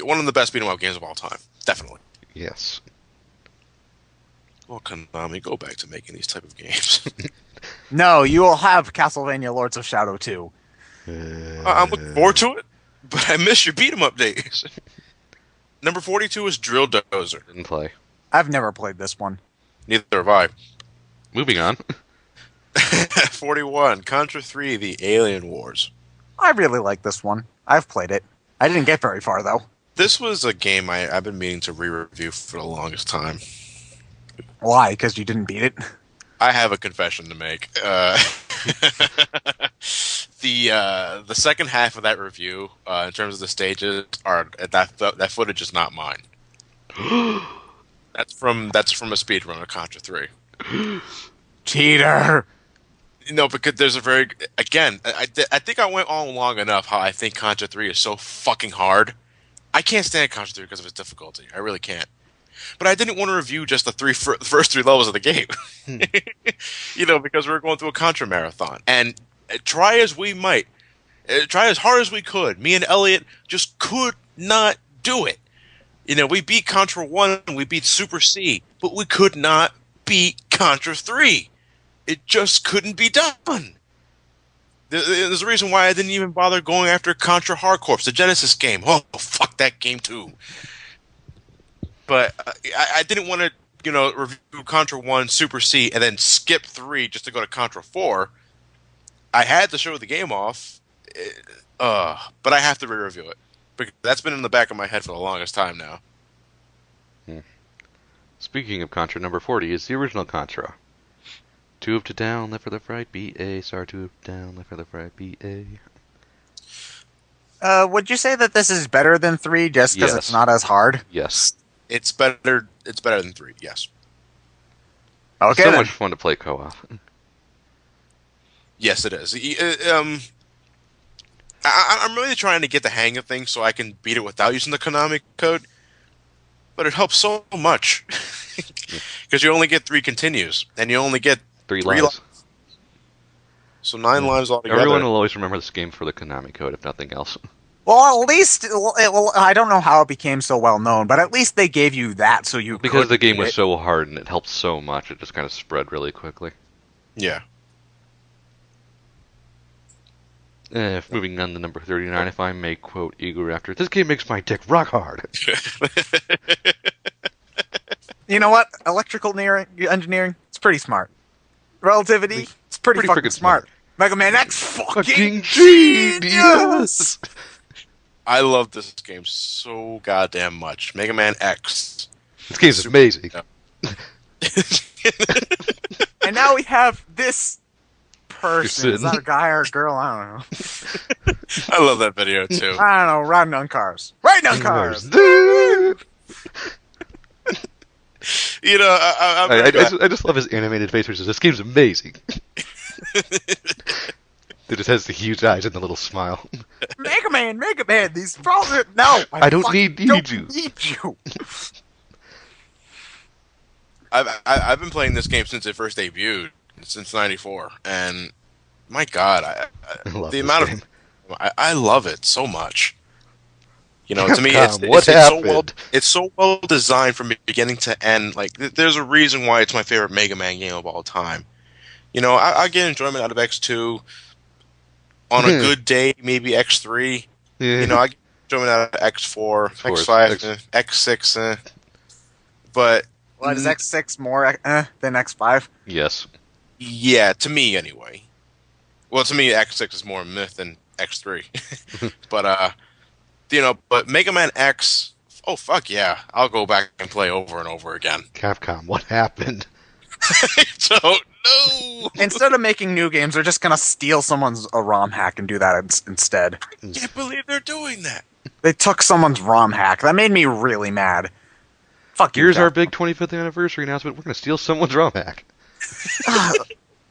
One of the best beat-em-up games of all time. Definitely. Yes. Well, Konami, go back to making these type of games. No, you will have Castlevania Lords of Shadow 2. I'm looking forward to it, but I miss your beat-em-up days. Number 42 is Drill Dozer. Didn't play. I've never played this one. Neither have I. Moving on. 41, Contra 3, The Alien Wars. I really like this one. I've played it. I didn't get very far, though. This was a game I've been meaning to re-review for the longest time. Why? Because you didn't beat it? I have a confession to make. The second half of that review, in terms of the stages, that footage is not mine. That's from a speedrun of Contra 3. Cheater! No, because there's I think I went on long enough how I think Contra 3 is so fucking hard. I can't stand Contra 3 because of its difficulty. I really can't. But I didn't want to review just the first 3 levels of the game. You know, because we were going through a Contra marathon. And try as we might, try as hard as we could, me and Elliot just could not do it. You know, we beat Contra 1, we beat Super C, but we could not beat Contra 3. It just couldn't be done. There's a reason why I didn't even bother going after Contra Hard Corps, the Genesis game. Oh, fuck that game too. But I didn't want to, you know, review Contra 1, Super C, and then skip 3 just to go to Contra 4. I had to show the game off, but I have to re-review it. Because that's been in the back of my head for the longest time now. Speaking of Contra, number 40 is the original Contra. 2 up to down, left for left right, B-A, star 2 up down, left for left right, B-A. Would you say that this is better than 3 just because Yes. it's not as hard? Yes. It's better. It's better than 3. Yes. Okay, It's so then. much fun to play co-op. Yes, it is. I'm really trying to get the hang of things so I can beat it without using the Konami code, but it helps so much because you only get 3 continues and you only get 3 3 lives. So 9 lives altogether. Everyone will always remember this game for the Konami code, if nothing else. Well, at least I don't know how it became so well known, but at least they gave you that so you Because could the game beat was it. so hard and it helped so much, it just kind of spread really quickly. Yeah. Moving on to number 39, if I may quote Igor after, this game makes my dick rock hard. You know what? Electrical engineering, it's pretty smart. Relativity, it's pretty fucking freaking smart. Mega Man X, fucking Fucking genius! I love this game so goddamn much. Mega Man X. This game's amazing. And now we have this person. Is sitting. that a guy or a girl? I don't know. I love that video too. I don't know. Riding on cars. Riding on cars! You know, I just love his animated face, which says, this game's amazing. It just has the huge eyes and the little smile. Mega Man, these problems. No! I don't fucking need you. need you. I've been playing this game since it first debuted, since '94, and my God, I love the this amount game. of I love it so much. You know, to me, Capcom, what happened? it's so well designed from beginning to end. Like, there's a reason why it's my favorite Mega Man game of all time. You know, I get enjoyment out of X2. On a good day, maybe X3. Yeah. You know, I get enjoyment out of X4, X4, X5, X6. But What, is X6 more than X5? Yes. yeah, to me anyway. Well, to me, X6 is more myth than X3. But you know, but Mega Man X. Oh fuck yeah! I'll go back and play over and over again. Capcom, what happened? I don't know. Instead of making new games, they're just gonna steal someone's ROM hack and do that instead. I can't believe they're doing that. They took someone's ROM hack. That made me really mad. Fuck you. Here's our Capcom. big 25th anniversary announcement. We're going to steal someone's ROM hack.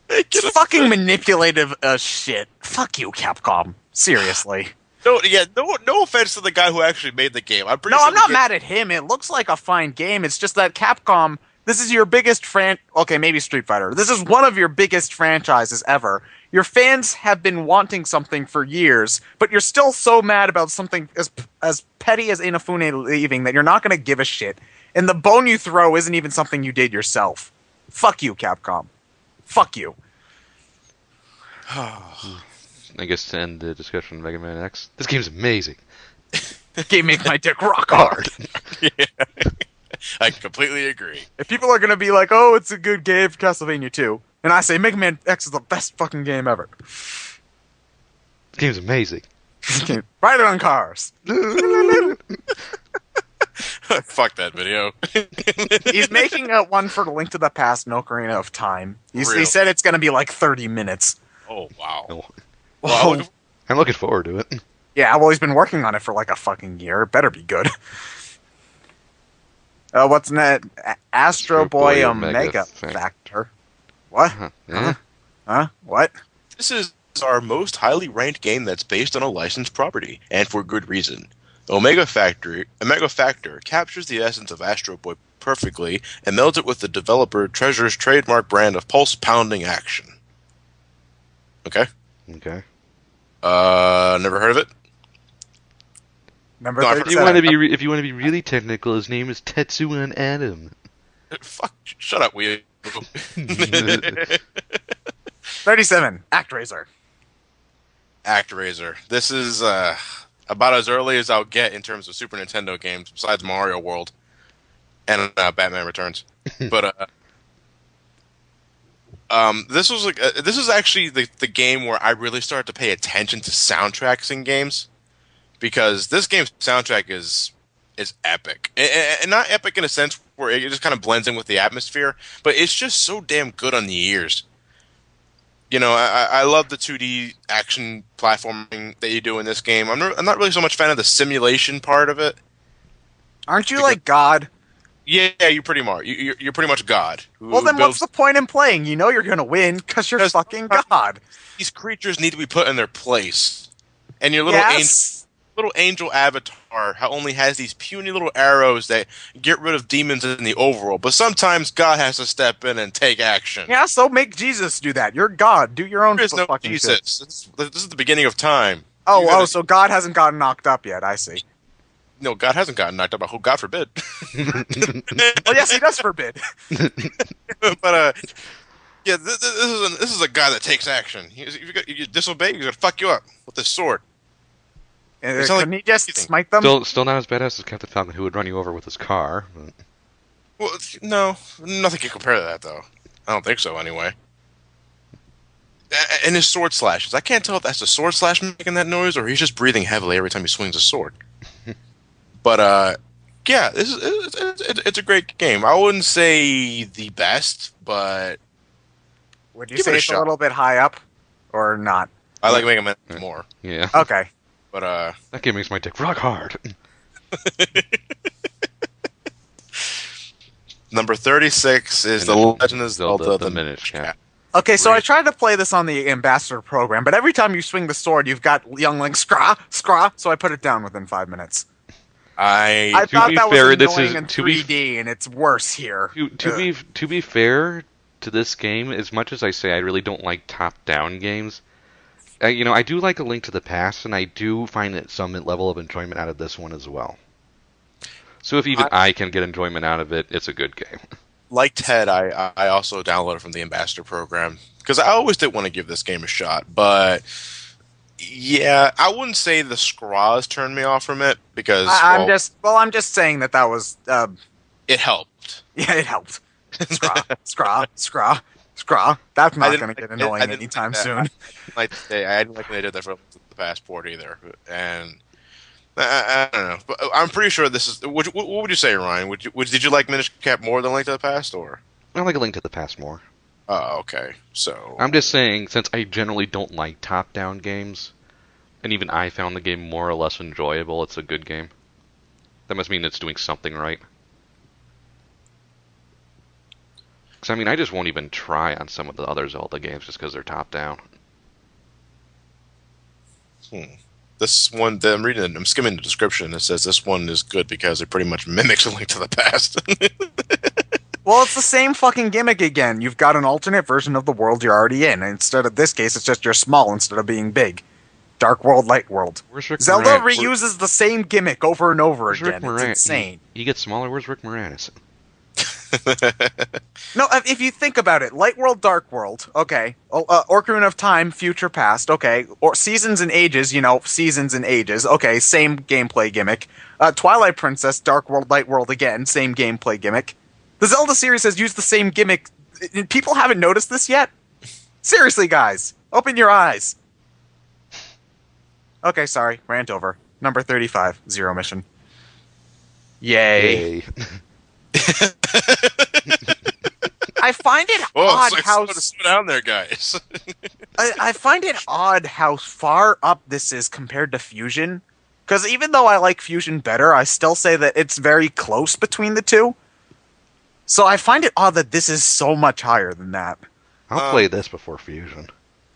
It's fucking manipulative as shit. Fuck you, Capcom. Seriously. No offense to the guy who actually made the game. I'm pretty No, sure I'm not mad at him. It looks like a fine game. It's just that Capcom, this is your biggest okay, maybe Street Fighter. This is one of your biggest franchises ever. Your fans have been wanting something for years, but you're still so mad about something as petty as Inafune leaving that you're not going to give a shit. And the bone you throw isn't even something you did yourself. Fuck you, Capcom. Fuck you. I guess to end the discussion of Mega Man X, this game's amazing. Game make my dick rock hard. I completely agree. If people are going to be like, oh, it's a good game for Castlevania 2, and I say Mega Man X is the best fucking game ever. This game's amazing. Ride it on cars. Fuck that video. He's making one for the Link to the Past, No Ocarina of Time. He Really? said it's going to be like 30 minutes. Oh wow. Oh, Oh, I'm looking forward to it. yeah, well, he's been working on it for like a fucking year. It better be good. What's that? Astro Boy Omega Factor. What? Yeah. Huh? What? This is our most highly ranked game that's based on a licensed property, and for good reason. Omega Factor captures the essence of Astro Boy perfectly and melds it with the developer Treasure's trademark brand of pulse-pounding action. Okay. Okay. Never heard of it? Number No, If you 37. want to be, if you want to be really technical, his name is Tetsuan Adam. Fuck, shut up, Wii. 37. ActRaiser. ActRaiser. This is about as early as I'll get in terms of Super Nintendo games, besides Mario World and Batman Returns. But this was like this is actually the game where I really started to pay attention to soundtracks in games, because this game's soundtrack is epic, and not epic in a sense where it just kind of blends in with the atmosphere, but it's just so damn good on the ears. You know, I love the 2D action platforming that you do in this game. I'm not really so much a fan of the simulation part of it. Aren't you like God? Yeah, you're pretty much you're pretty much God. Well, then what's the point in playing? You know you're gonna win because you're 'Cause fucking God. these creatures need to be put in their place, and your Yes. little angel avatar only has these puny little arrows that get rid of demons in the overworld. But sometimes God has to step in and take action. Yeah, so make Jesus do that. You're God. Do your own There is no fucking Jesus. shit. This is the beginning of time. So God hasn't gotten knocked up yet. I see. No, God hasn't gotten knocked up. God forbid. Well, yes, he does forbid. But yeah, this is a guy that takes action. If you disobey, he's gonna fuck you up with this sword. It's not Can like he just anything. smite them? Still not as badass as Captain Falcon, who would run you over with his car. But... Well, no, nothing can compare to that though. I don't think so, anyway. And his sword slashes. I can't tell if that's the sword slash making that noise or he's just breathing heavily every time he swings a sword. But yeah, it's a great game. I wouldn't say the best, but Would you give say it a it's a shot. little bit high up, or not? I like Mega Man more. Yeah, Okay. But that game makes my dick rock hard. number 36 is The Legend of Zelda: The Minish Cap. Okay, so I tried to play this on the ambassador program, but every time you swing the sword, you've got young Link scraw, so I put it down within 5 minutes. I I thought be that fair, was this annoying is- in to be- 3D, and it's worse here. To be fair to this game, as much as I say I really don't like top-down games, I do like A Link to the Past, and I do find that some level of enjoyment out of this one as well. So if even I can get enjoyment out of it, it's a good game. like Ted, I also downloaded from the ambassador program because I always did want to give this game a shot, but yeah, I wouldn't say the scraws turned me off from it because I'm just saying that was it helped. yeah, it helped. Scraw. That's I not didn't going to like- get annoying I didn't anytime like that. soon. I didn't like when they did that for the passport either, and I don't know. But I'm pretty sure this is. What would you say, Ryan? Did you like Minish Cap more than Link to the Past, or? I like A Link to the Past more. Oh, okay. So I'm just saying, since I generally don't like top-down games, and even I found the game more or less enjoyable, it's a good game. That must mean it's doing something right. Because, I mean, I just won't even try on some of the other Zelda games just because they're top-down. this one, I'm skimming the description. It says this one is good because it pretty much mimics A Link to the Past. Well, it's the same fucking gimmick again. You've got an alternate version of the world you're already in. Instead of this case, it's just you're small instead of being big. Dark World, Light World. Where's Rick Zelda Moranis? reuses the same gimmick over and over Where's Rick again. It's Moranis? insane. You get smaller. Where's Rick Moranis? No, if you think about it, Light World, Dark World, okay. Ocarina of Time, Future Past, okay. Or Seasons and Ages, Seasons and Ages, okay. Same gameplay gimmick. Twilight Princess, Dark World, Light World again, same gameplay gimmick. The Zelda series has used the same gimmick. People haven't noticed this yet? Seriously, guys, open your eyes. Okay, sorry, rant over. Number 35, Zero Mission. Yay. Yay. I find it Oh, odd slow how down there, guys. I find it odd how far up this is compared to Fusion. Because even though I like Fusion better, I still say that it's very close between the two. So I find it odd that this is so much higher than that. I'll play this before Fusion.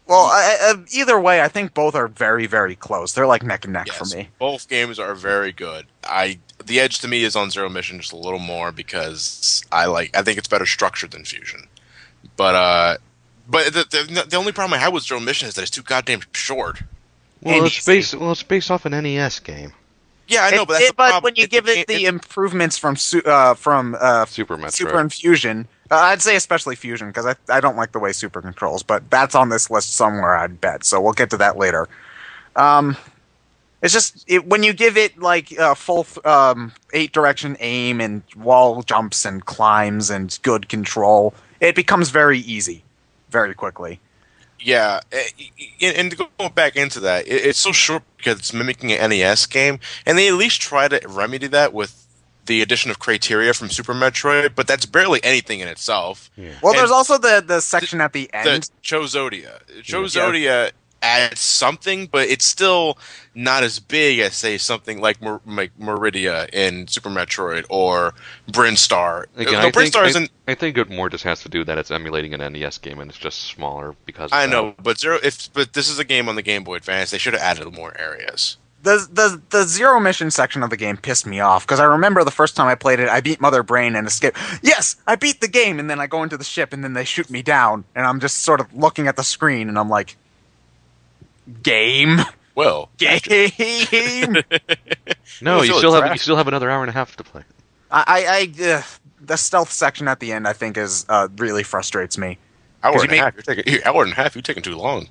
Well, either way, I think both are very, very close. They're like neck and neck for me. Both games are very good. The edge to me is on Zero Mission just a little more because I think it's better structured than Fusion. But the only problem I had with Zero Mission is that it's too goddamn short. Well, And it's based off an NES game. Yeah, I know, but that's the But problem. when you give it the improvements from Super Metroid. Super and Fusion, I'd say especially Fusion because I don't like the way Super controls, but that's on this list somewhere, I'd bet. So we'll get to that later. It's just when you give it like full 8-direction aim and wall jumps and climbs and good control, it becomes very easy, very quickly. Yeah, and going back into that, it's so short because it's mimicking an NES game, and they at least try to remedy that with the addition of criteria from Super Metroid, but that's barely anything in itself. Yeah. Well, And there's also the section at the end. The Chozodia. Chozodia adds something, but it's still not as big as, say, something like Meridia in Super Metroid or Brinstar. Again, No, Brinstar isn't. I think it more just has to do that it's emulating an NES game and it's just smaller because of I that. know, but but this is a game on the Game Boy Advance. They should have added more areas. The zero mission section of the game pissed me off because I remember the first time I played it, I beat Mother Brain and escaped. Yes, I beat the game, and then I go into the ship, and then they shoot me down, and I'm just sort of looking at the screen, and I'm like, game, Well, game. No, Well, you still have another hour and a half to play. The stealth section at the end, I think, is really frustrates me. hour and a half. Hour and a half. You're taking too long.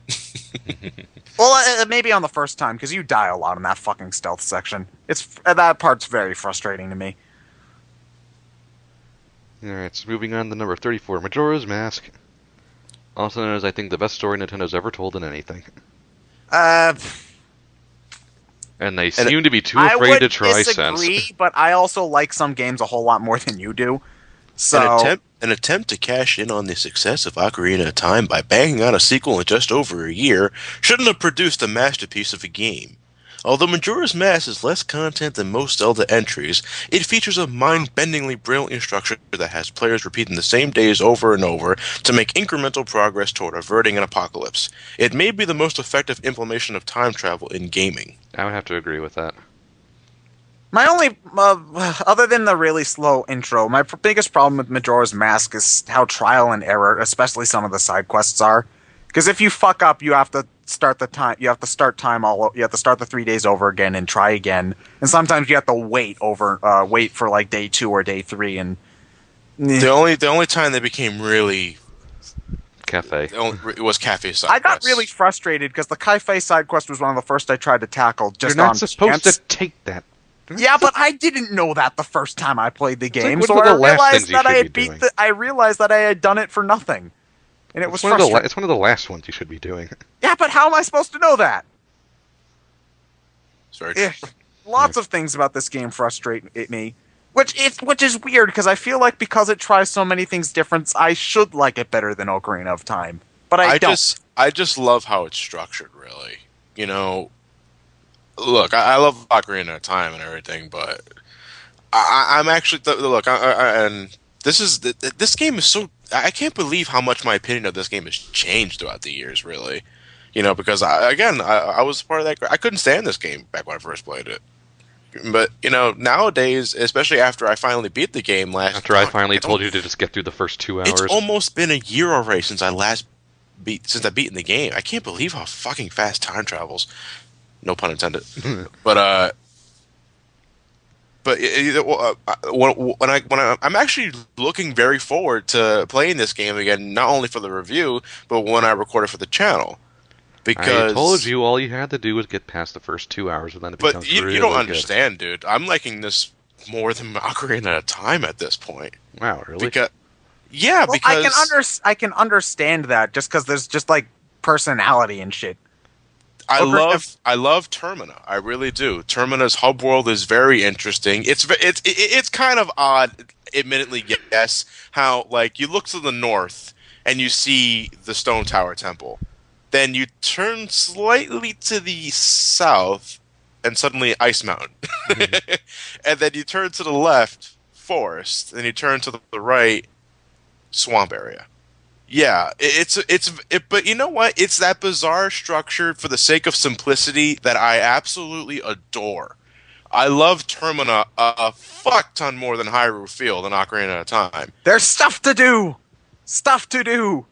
Well, maybe on the first time, because you die a lot in that fucking stealth section. That part's very frustrating to me. Alright, so moving on to number 34, Majora's Mask. Also known as, I think, the best story Nintendo's ever told in anything. Uh, And they seem to be too afraid to try sense. I would disagree, but I also like some games a whole lot more than you do. So An attempt to cash in on the success of Ocarina of Time by banging out a sequel in just over a year shouldn't have produced a masterpiece of a game. Although Majora's Mask is less content than most Zelda entries, it features a mind-bendingly brilliant structure that has players repeating the same days over and over to make incremental progress toward averting an apocalypse. It may be the most effective implementation of time travel in gaming. I would have to agree with that. my only, other than the really slow intro, my biggest problem with Majora's Mask is how trial and error, especially some of the side quests, are. Because if you fuck up, you have to start the time. You have to start the 3 days over again and try again. And sometimes you have to wait for like day 2 or day 3. And The only time they became really Cafe. it was cafe side. I got quests. really frustrated because the Cafe side quest was one of the first I tried to tackle. Just You're not on supposed chance. to take that. Yeah, but I didn't know that the first time I played the game, like so one of I the last realized things you that I should had be beat doing. I realized that I had done it for nothing, and it was It's frustrating. one of the last ones you should be doing. Yeah, but how am I supposed to know that? Sorry. Yeah, lots of things about this game frustrate me, which is weird because I feel like because it tries so many things different, I should like it better than Ocarina of Time, but I don't. I just love how it's structured. Really, you know. Look, I love Ocarina of Time and everything, but I'm actually look. And this game is so. I can't believe how much my opinion of this game has changed throughout the years. Really, you know, because I was part of that. I couldn't stand this game back when I first played it. But you know, nowadays, especially after I finally beat the game After I finally told you to just get through the first 2 hours. it's almost been a year already since I beaten the game. I can't believe how fucking fast time travels. No pun intended. But I'm actually looking very forward to playing this game again, not only for the review, but when I record it for the channel. Because I told you all you had to do was get past the first 2 hours, and then it becomes but you really don't good. understand, dude. I'm liking this more than Ocarina of Time at this point. Wow, really? Because I can understand that just because there's just like personality and shit. I love Termina. I really do. Termina's hub world is very interesting. It's kind of odd, admittedly, yes, how like you look to the north and you see the Stone Tower Temple. Then you turn slightly to the south and suddenly Ice Mountain. Mm-hmm. And then you turn to the left, forest, and you turn to the right, swamp area. Yeah, but you know what? It's that bizarre structure for the sake of simplicity that I absolutely adore. I love Termina a fuck ton more than Hyrule Field and Ocarina of Time. There's stuff to do. Stuff to do.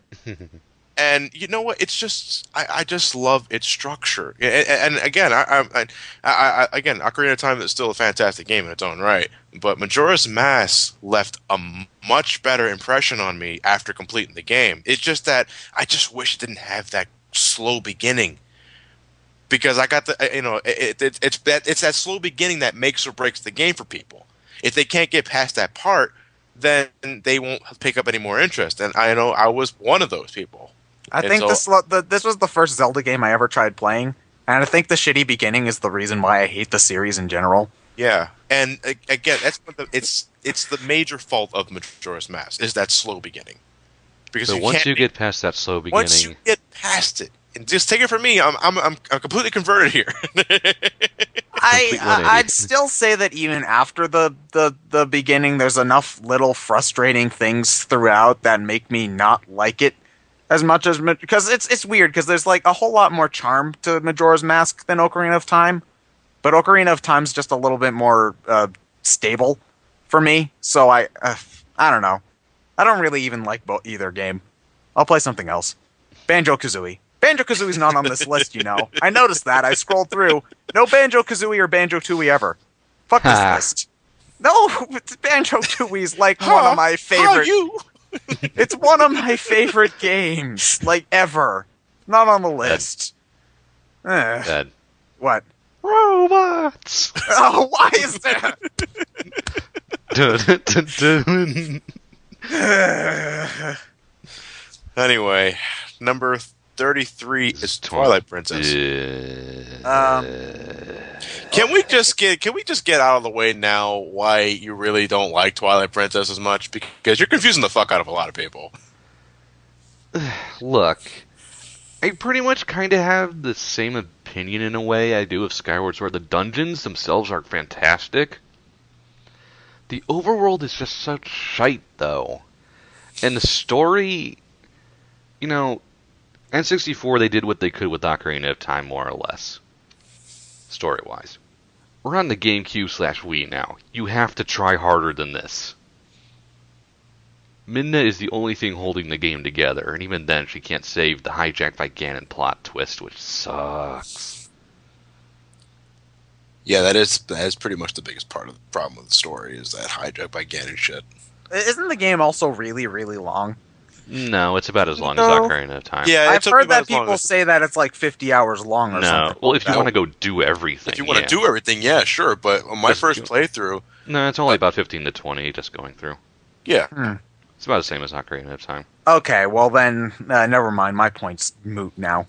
And you know what? It's just I just love its structure. And again, again, Ocarina of Time is still a fantastic game in its own right. But Majora's Mask left a much better impression on me after completing the game. It's just that I just wish it didn't have that slow beginning. Because I got it's that slow beginning that makes or breaks the game for people. If they can't get past that part, then they won't pick up any more interest. And I know I was one of those people. I think this was the first Zelda game I ever tried playing, and I think the shitty beginning is the reason why I hate the series in general. Yeah, and again, it's the major fault of Majora's Mask is that slow beginning. Because So once you get past that slow beginning, once you get past it, And just take it from me, I'm completely converted here. Complete 180. I'd still say that even after the beginning, there's enough little frustrating things throughout that make me not like it as much as because it's weird because there's like a whole lot more charm to Majora's Mask than Ocarina of Time, but Ocarina of Time's just a little bit more stable for me. So I don't know. I don't really even like either game. I'll play something else. Banjo-Kazooie. Banjo-Kazooie's not on this list, you know. I noticed that. I scrolled through. No Banjo-Kazooie or Banjo-Tooie ever. Fuck this list. No, Banjo-Tooie's like one of my favorite. How you? It's one of my favorite games, like ever. Not on the list. Dead. What? Robots. Oh, why is that? Dun, dun, dun. Anyway, number 33 is Twilight Princess. Can we just get out of the way now why you really don't like Twilight Princess as much? Because you're confusing the fuck out of a lot of people. Look, I pretty much kind of have the same opinion in a way I do of Skyward Sword. The dungeons themselves are fantastic. The overworld is just such shite, though. And the story, you know, N64, they did what they could with Ocarina of Time, more or less. Story-wise. We're on the GameCube/Wii now. You have to try harder than this. Midna is the only thing holding the game together, and even then she can't save the hijacked by Ganon plot twist, which sucks. Yeah, that is pretty much the biggest part of the problem with the story, is that hijacked by Ganon shit. Isn't the game also really, really long? No, it's about as long No. as Ocarina of Time. Yeah, I've heard that people say that it's like 50 hours long or No. something. Well, if you like want that. to go do everything, If you want to yeah. do everything, yeah, sure. But on my Just first do- playthrough, No, it's only about 15 to 20 just going through. yeah. It's about the same as Ocarina of Time. Okay, well then, never mind. My point's moot now.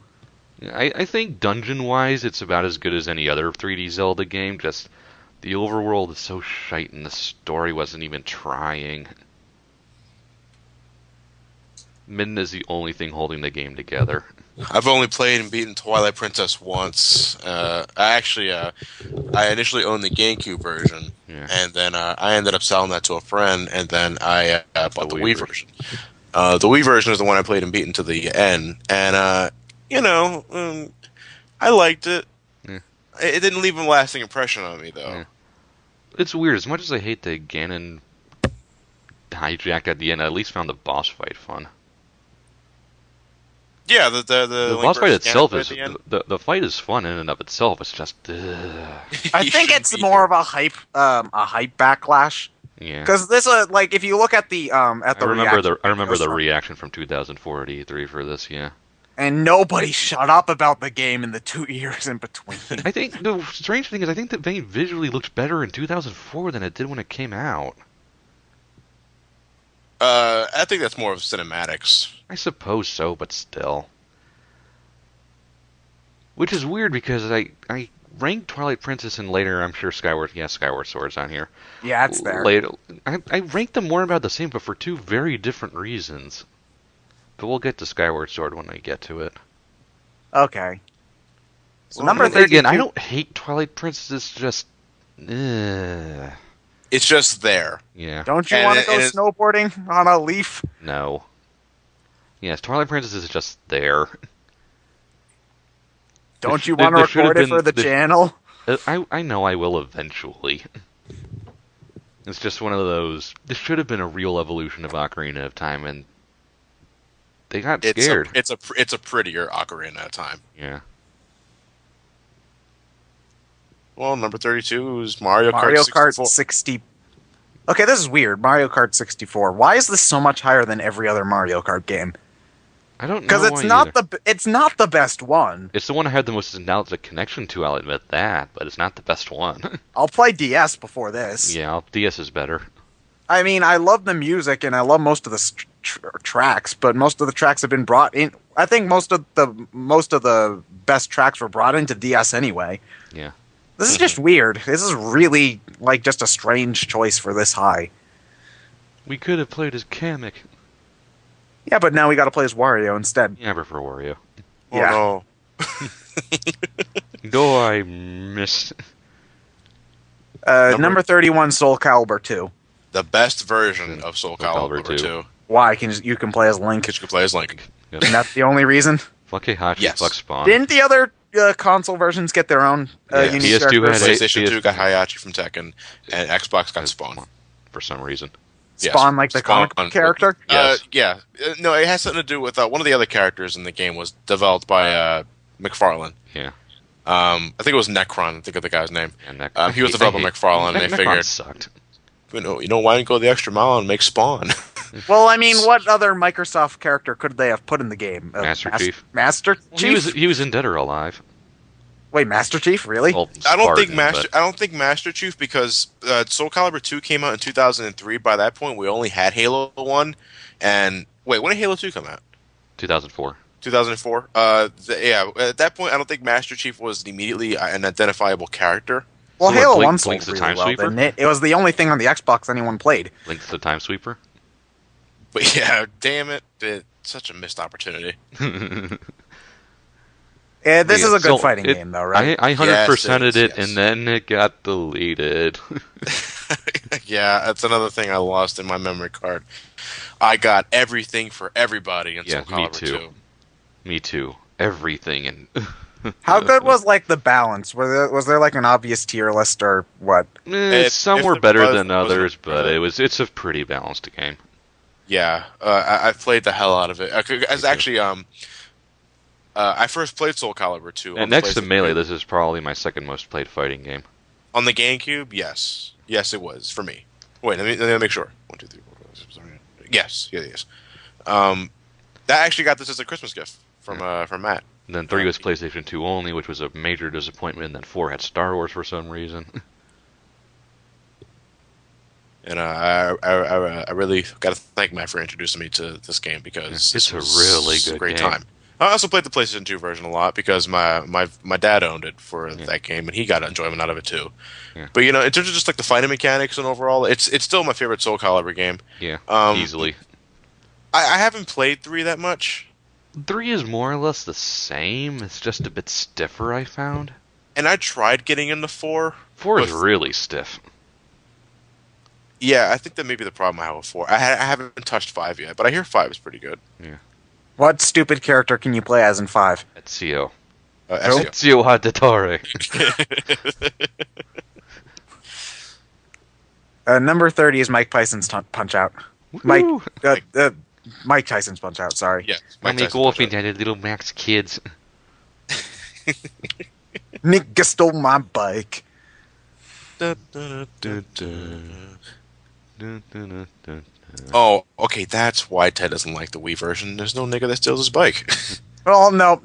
I think dungeon-wise, it's about as good as any other 3D Zelda game, just the overworld is so shite and the story wasn't even trying. Midna is the only thing holding the game together. I've only played and beaten Twilight Princess once. I initially owned the GameCube version, Yeah. and then I ended up selling that to a friend, and then I bought the Wii Wii version. The Wii version is the one I played and beaten to the end, and I liked it. Yeah. It didn't leave a lasting impression on me, though. Yeah. It's weird. As much as I hate the Ganon hijack at the end, I at least found the boss fight fun. Yeah, the The Link boss fight versus itself Ganon is at the end. the fight is fun in and of itself. It's just I You think shouldn't it's be more here. of a hype backlash. yeah. Because this, like, if you look at the I remember the reaction reaction from 2004 at E3 for this. Yeah. and nobody shut up about the game in the 2 years in between. I think the strange thing is I think the game visually looked better in 2004 than it did when it came out. I think that's more of cinematics. I suppose so, but still. Which is weird because I ranked Twilight Princess and later I'm sure Skyward Sword's on here. Yeah, it's there. Later, I ranked them more about the same, but for two very different reasons. But we'll get to Skyward Sword when I get to it. Okay. So Well, number But then again, 32 I don't hate Twilight Princess. It's just, It's just there. yeah, Don't you And want to it- go and it's- snowboarding on a leaf? no. Yes, Twilight Princess is just there. Don't you There- want to there should have record it for been- the there- channel? I know I will eventually. It's just one of those. This should have been a real evolution of Ocarina of Time, and they got scared. It's a prettier Ocarina of Time. Yeah. Well, number 32 is Mario Mario Kart Kart 64. 60. Okay, this is weird. Mario Kart 64. Why is this so much higher than every other Mario Kart game? I don't know Because why it's either. not the best one. It's the one I had the most nostalgic connection to. I'll admit that, but it's not the best one. I'll play DS before this. Yeah, DS is better. I mean, I love the music and I love most of the tracks, but most of the tracks have been brought in. I think most of the best tracks were brought into DS anyway. Yeah. This is just weird. This is really like just a strange choice for this high. We could have played as Kamek. Yeah, but now we got to play as Wario instead. Yeah, I prefer Wario. Oh Yeah. no. Do I miss? Number 31, Soul Calibur 2. The best version of Soul Calibur 2. Why? You can play as Link, Because you can play as Link. Yep. and that's the only reason. Fuck Heihachi, Yes. fuck Spawn. Didn't the other console versions get their own Yes. unique PS2 characters? had PlayStation PS 2 got Hayachi from Tekken, and Xbox got Spawn. For some reason. Yes. Spawn, like the Spawn. comic character? Yes. Yeah. No, it has something to do with one of the other characters in the game was developed by McFarlane. Yeah. I think it was Necron. I think of the guy's name. And He was developed by McFarlane, and they Necron figured, sucked. why didn't go the extra mile and make Spawn? Well, I mean, what other Microsoft character could they have put in the game? Master Chief. Master Chief? He was in Dead or Alive. Wait, Master Chief? Really? Well, I don't think Spartan, but- I don't think Master Chief, because Soul Calibur 2 came out in 2003. By that point, we only had Halo 1. And wait, when did Halo 2 come out? 2004. 2004. Yeah, at that point, I don't think Master Chief was immediately an identifiable character. Well, So what, Halo Blink- 1 sold Blink's the really Time well, Sweeper? didn't it? It was the only thing on the Xbox anyone played. Link's the Time Sweeper. But yeah, damn it, it's such a missed opportunity. Yeah, this is a good So fighting it- game, though, right? I 100%ed it, yes. and then it got deleted. Yeah, that's another thing I lost in my memory card. I got everything for everybody in Yeah, Soul me Calibur too. 2. Me too. Everything and How good was like the balance? Was there like an obvious tier list or what? some if were there better was, than it wasn't others, but better. it's a pretty balanced game. Yeah, I played the hell out of it. As actually, I first played Soul Calibur 2. And on the next to PlayStation Melee, 2. this is probably my second most played fighting game. On the GameCube, yes. Yes, it was, for me. Wait, let me make sure. 1, 2, 3, 4, 5, 6, 7, 8. Yes, yes. That actually got this as a Christmas gift from Matt. And then 3 was PlayStation 2 only, which was a major disappointment, and then 4 had Star Wars for some reason. And I really got to thank Matt for introducing me to this game, because It's this a was really a good great game. time. I also played the PlayStation 2 version a lot because my dad owned it for that game, and he got enjoyment out of it too. Yeah. But in terms of just like the fighting mechanics and overall, it's still my favorite Soul Calibur game. Yeah, easily. I haven't played 3 that much, 3 is more or less the same. It's just a bit stiffer, I found. and I tried getting into 4. 4 is But- really stiff. Yeah, I think that may be the problem I have with 4. I haven't touched 5 yet, but I hear 5 is pretty good. What stupid character can you play as in 5? Ezio. Ezio. Ezio Auditore. Number 30 is Mike Tyson's Punch Out. Woo! Mike Tyson's Punch Out, sorry. Yeah, Let me go off into little Max kids. Nigga stole my bike. Oh, okay, that's why Ted doesn't like the Wii version. There's no nigga that steals his bike. Well, no,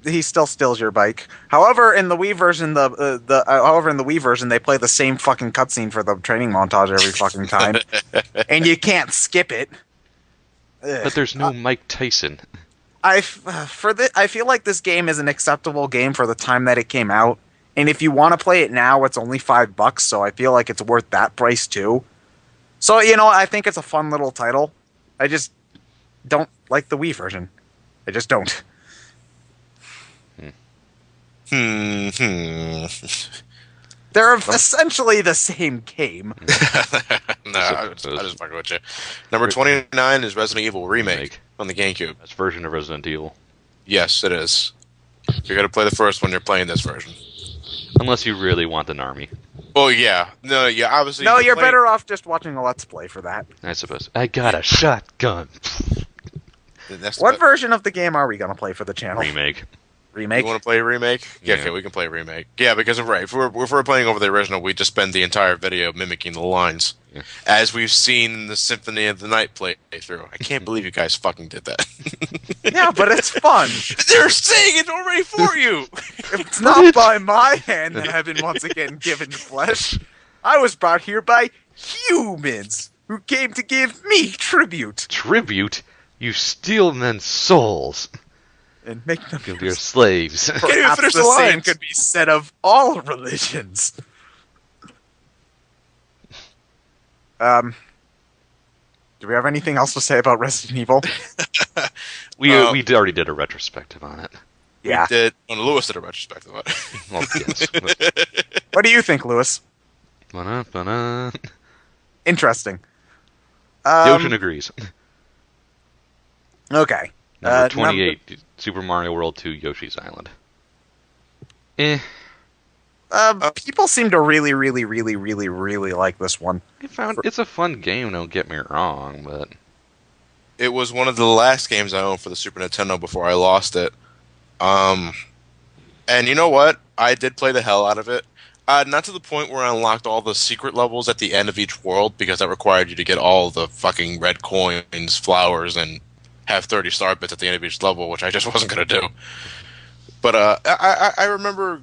he still steals your bike. However, in the Wii version, they play the same fucking cutscene for the training montage every fucking time, and you can't skip it. But there's no Mike Tyson. I feel like this game is an acceptable game for the time that it came out, and if you want to play it now, it's only $5, so I feel like it's worth that price too. So I think it's a fun little title. I just don't like the Wii version. I just don't. Hmm. They're essentially the same game. No, I just fucking with you. Number 29 is Resident Evil Remake on the GameCube. That's version of Resident Evil. Yes, it is. If you're gonna play the first one, you're playing this version. Unless you really want an army, Oh yeah, no, yeah, obviously. No, you can you're play- better off just watching a Let's Play for that. I suppose. I got a shotgun. That's What version of the game are we going to play for the channel? Remake. Remake? You want to play a remake? Yeah, Yeah. okay, we can play a remake. Yeah, because right, if we're playing over the original, we just spend the entire video mimicking the lines, Yeah. as we've seen in the Symphony of the Night playthrough. I can't believe you guys fucking did that. Yeah, but it's fun. They're saying it already for you. It's not by my hand that I've been once again given flesh. I was brought here by humans who came to give me tribute Tribute? You steal men's souls. and make them You're your slaves. Can't even perhaps finish the the same lines. could be said of all religions. Do we have anything else to say about Resident Evil? We already did a retrospective on it. We Yeah. did. On Lewis did a retrospective. Well, yes. What do you think, Lewis? Ba-na-ba-na. Interesting. The ocean Um, agrees. okay. Number Number 28, Super Mario World 2 Yoshi's Island. Eh, people seem to really, really, really, really, really like this one. it's a fun game, don't get me wrong, but It was one of the last games I owned for the Super Nintendo before I lost it. And you know what? I did play the hell out of it. Not to the point where I unlocked all the secret levels at the end of each world, because that required you to get all the fucking red coins, flowers, and have 30 star bits at the end of each level, which I just wasn't going to do. But I remember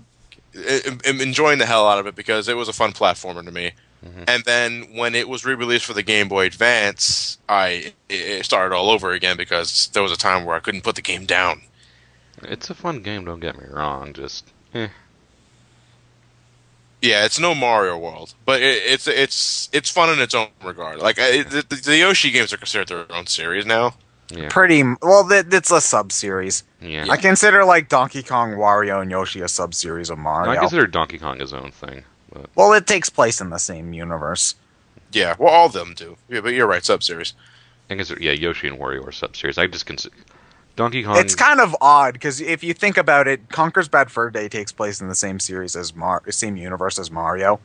enjoying the hell out of it because it was a fun platformer to me. Mhm. And then when it was re-released for the Game Boy Advance, it started all over again because there was a time where I couldn't put the game down. it's a fun game, don't get me wrong, just eh. Yeah, it's no Mario World, but it's fun in its own regard. Like the Yoshi games are considered their own series now. Yeah. Well, it's a sub-series. Yeah. I consider like Donkey Kong, Wario, and Yoshi a sub-series of No, Mario. I consider Donkey Kong his own thing. But Well, it takes place in the same universe. Yeah, well, all of them do. Yeah, but you're right, sub-series. I consider, yeah, Yoshi and Wario are sub-series. I just consider Donkey Kong. It's kind of odd because if you think about it, Conker's Bad Fur Day takes place in the same series as same universe as Mario.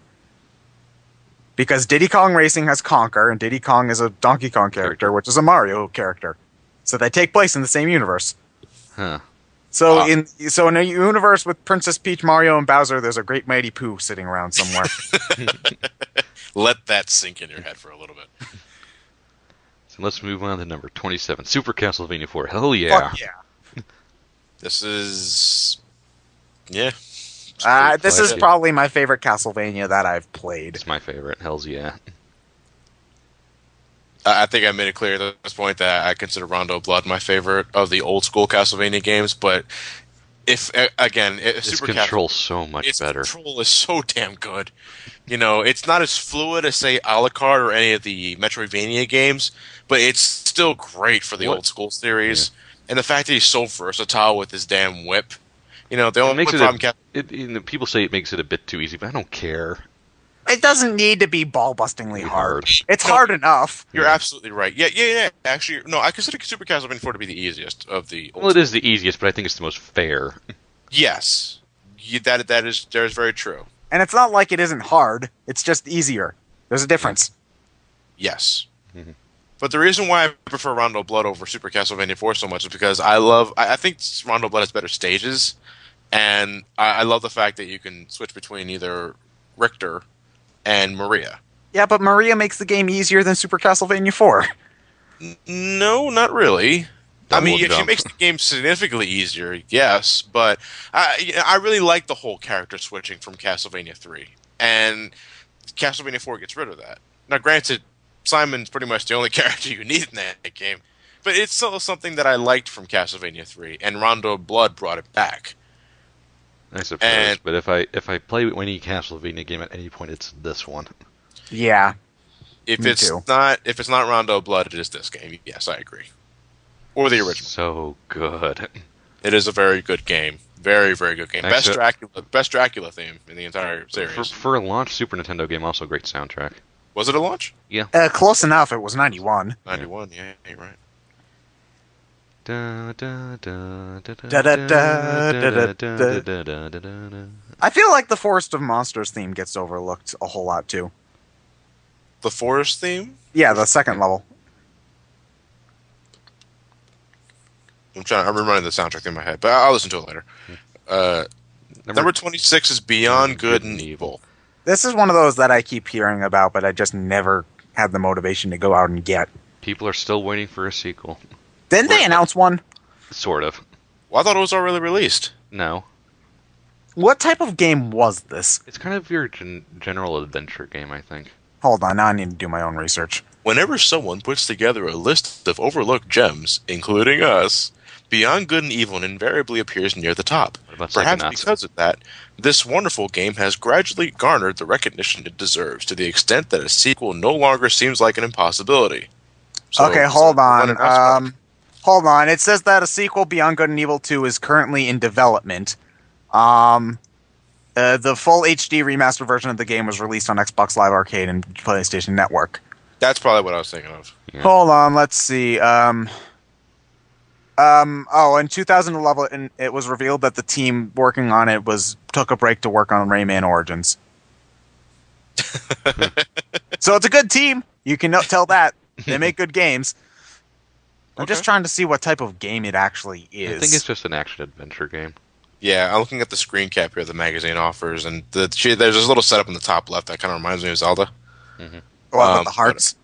Because Diddy Kong Racing has Conker, and Diddy Kong is a Donkey Kong character, which is a Mario character. So they take place in the same universe. Huh. So in a universe with Princess Peach, Mario, and Bowser, there's a Great Mighty Pooh sitting around somewhere. Let that sink in your head for a little bit. So let's move on to number 27, Super Castlevania 4. Hell yeah. Fuck yeah. This is, yeah. This is classic. probably my favorite Castlevania that I've played. It's my favorite. Hell's yeah. I think I made it clear at this point that I consider Rondo of Blood my favorite of the old school Castlevania games. But if Its Super control's so much its better. control is so damn good. You know, it's not as fluid as say a la carte or any of the Metroidvania games, but it's still great for the What? old school series. And the fact that he's so versatile with his damn whip. You know, the It only makes problem. people say it makes it a bit too easy, but I don't care. It doesn't need to be ball-bustingly Be hard. hard. It's No. hard enough. You're Yeah. absolutely right. Yeah. Actually, no, I consider Super Castlevania 4 to be the easiest of the old Well, it is the easiest, but I think it's the most fair. Yes. That is very true. And it's not like it isn't hard. It's just easier. There's a difference. Yes. Mhm. But the reason why I prefer Rondo of Blood over Super Castlevania 4 so much is because I think Rondo of Blood has better stages, and I love the fact that you can switch between either Richter and Maria. Yeah, but Maria makes the game easier than Super Castlevania 4. No, not really. Double she jump. makes the game significantly easier, yes, but I really like the whole character switching from Castlevania 3, and Castlevania 4 gets rid of that. Now, granted, Simon's pretty much the only character you need in that game, but it's still something that I liked from Castlevania 3, and Rondo of Blood brought it back. I suppose. And- But if I play any Castlevania game at any point, it's this one. Yeah. If Me it's too. not Rondo of Blood, it is this game. Yes, I agree. Or the original. So good. It is a very good game. Very, very good game. Thanks, Best Dracula theme in the entire series. For a launch Super Nintendo game, also a great soundtrack. Was it a launch? Close enough. It was 91. 91, yeah, you're right. Da, da, da, da, Da, da, da, da, da, da, da, da, da, da. I feel like the Forest of Monsters theme gets overlooked a whole lot, too. The Forest theme? Yeah, the second level. I'm remembering the soundtrack in my head, but I'll listen to it later. Number 26 is Beyond Good and Evil. This is one of those that I keep hearing about, but I just never had the motivation to go out and get. People are still waiting for a sequel. Didn't they announce one? Sort of. Well, I thought it was already released. No. What type of game was this? It's kind of your general adventure game, I think. Hold on, now I need to do my own research. Whenever someone puts together a list of overlooked gems, including us, Beyond Good and Evil invariably appears near the top. What about Perhaps Psychonauts? because of that, this wonderful game has gradually garnered the recognition it deserves, to the extent that a sequel no longer seems like an impossibility. So, Okay, hold what an announcement. on. Hold on. It says that a sequel Beyond Good and Evil 2 is currently in development. The full HD remastered version of the game was released on Xbox Live Arcade and PlayStation Network. That's probably what I was thinking of. Yeah. Hold on, let's see. In 2011, it was revealed that the team working on it took a break to work on Rayman Origins. So it's a good team. You can tell that. They make good games. I'm just trying to see what type of game it actually is. I think it's just an action-adventure game. Yeah, I'm looking at the screen cap here the magazine offers, and there's this little setup in the top left that kind of reminds me of Zelda. Mm-hmm. With the hearts?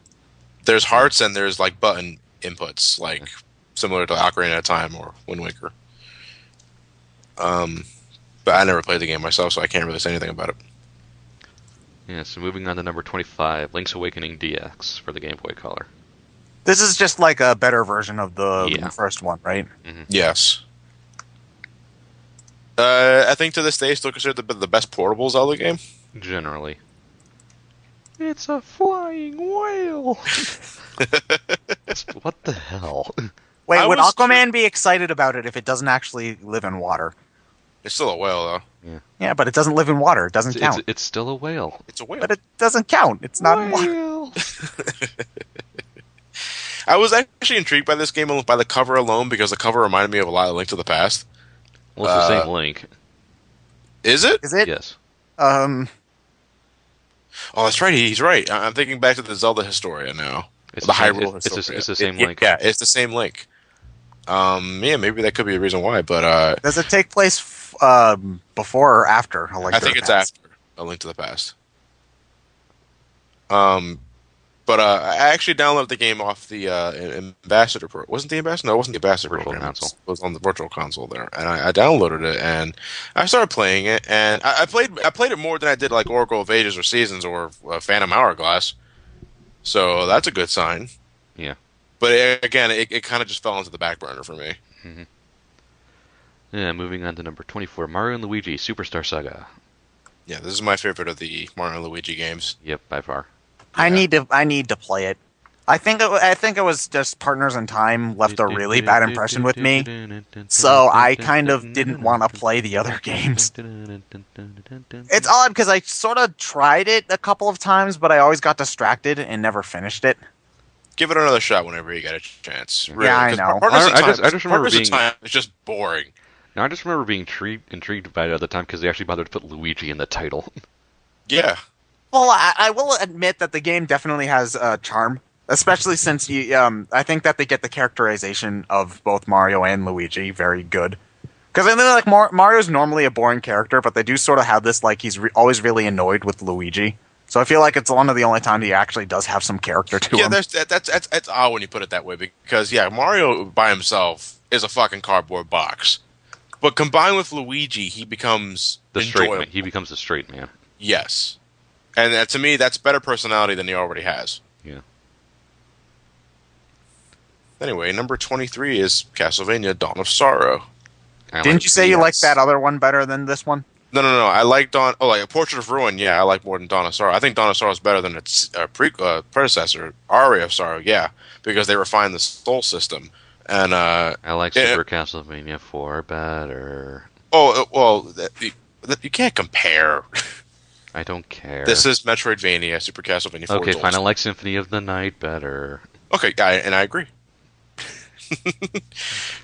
There's hearts and there's like button inputs, like similar to Ocarina of Time or Wind Waker. But I never played the game myself, so I can't really say anything about it. Yeah, so moving on to number 25, Link's Awakening DX for the Game Boy Color. This is just like a better version of the first one, right? Mm-hmm. Yes. I think to this day, still considered the best portable Zelda game. Generally. It's a flying whale! What the hell? Wait, would Aquaman be excited about it if it doesn't actually live in water? It's still a whale, though. Yeah, but it doesn't live in water. It doesn't count. It's still a whale. It's a whale. But it doesn't count. It's not in water. I was actually intrigued by this game by the cover alone, because the cover reminded me of a lot of Link to the Past. Well, it's the same Link. Is it? Is it? Yes. Oh, that's right. He's right. I'm thinking back to the Zelda Historia now. It's the the same- Hyrule it's the- Historia. it's the same Link. Yeah, it's the same Link. Yeah, maybe that could be a reason why, but Does it take place before or after? I think it's after A Link to the Past. But I actually downloaded the game off the Ambassador Pro. Wasn't the Ambassador? No, it wasn't the Ambassador Virtual program. Console. It was on the Virtual Console there, and I downloaded it and I started playing it, and I played it more than I did like Oracle of Ages or Seasons or Phantom Hourglass. So that's a good sign. Yeah. But it kind of just fell into the back burner for me. Mm-hmm. Yeah, moving on to number 24, Mario & Luigi Superstar Saga. Yeah, this is my favorite of the Mario and Luigi games. Yep, by far. I need to play it. I think it was just Partners in Time left a really bad impression with me, so I kind of didn't want to play the other games. It's odd because I sort of tried it a couple of times, but I always got distracted and never finished it. Give it another shot whenever you get a chance. Really, Yeah, I 'cause know. I just remember Partners in being. Time is just boring. Now, I just remember being intrigued by it at the time because they actually bothered to put Luigi in the title. Yeah. Well, I will admit that the game definitely has charm, especially since I think that they get the characterization of both Mario and Luigi very good. Because I think like Mario's normally a boring character, but they do sort of have this like he's always really annoyed with Luigi. So I feel like it's one of the only times he actually does have some character to him. Yeah, that's odd when you put it that way because Mario by himself is a fucking cardboard box, but combined with Luigi, he becomes The straight enjoyable. man. He becomes the straight man. Yes, and to me, that's better personality than he already has. Yeah. Anyway, number 23 is Castlevania: Dawn of Sorrow. Didn't you say you liked that other one better than this one? No. I like Dawn. Oh, like A Portrait of Ruin. Yeah, I like more than Dawn of Sorrow. I think Dawn of Sorrow is better than its predecessor, Aria of Sorrow. Yeah, because they refined the soul system. And I like Super Castlevania 4 better. Oh well, you can't compare. I don't care. This is Metroidvania, Super Castlevania 4. Okay, fine. I like Symphony of the Night better. Okay, and I agree.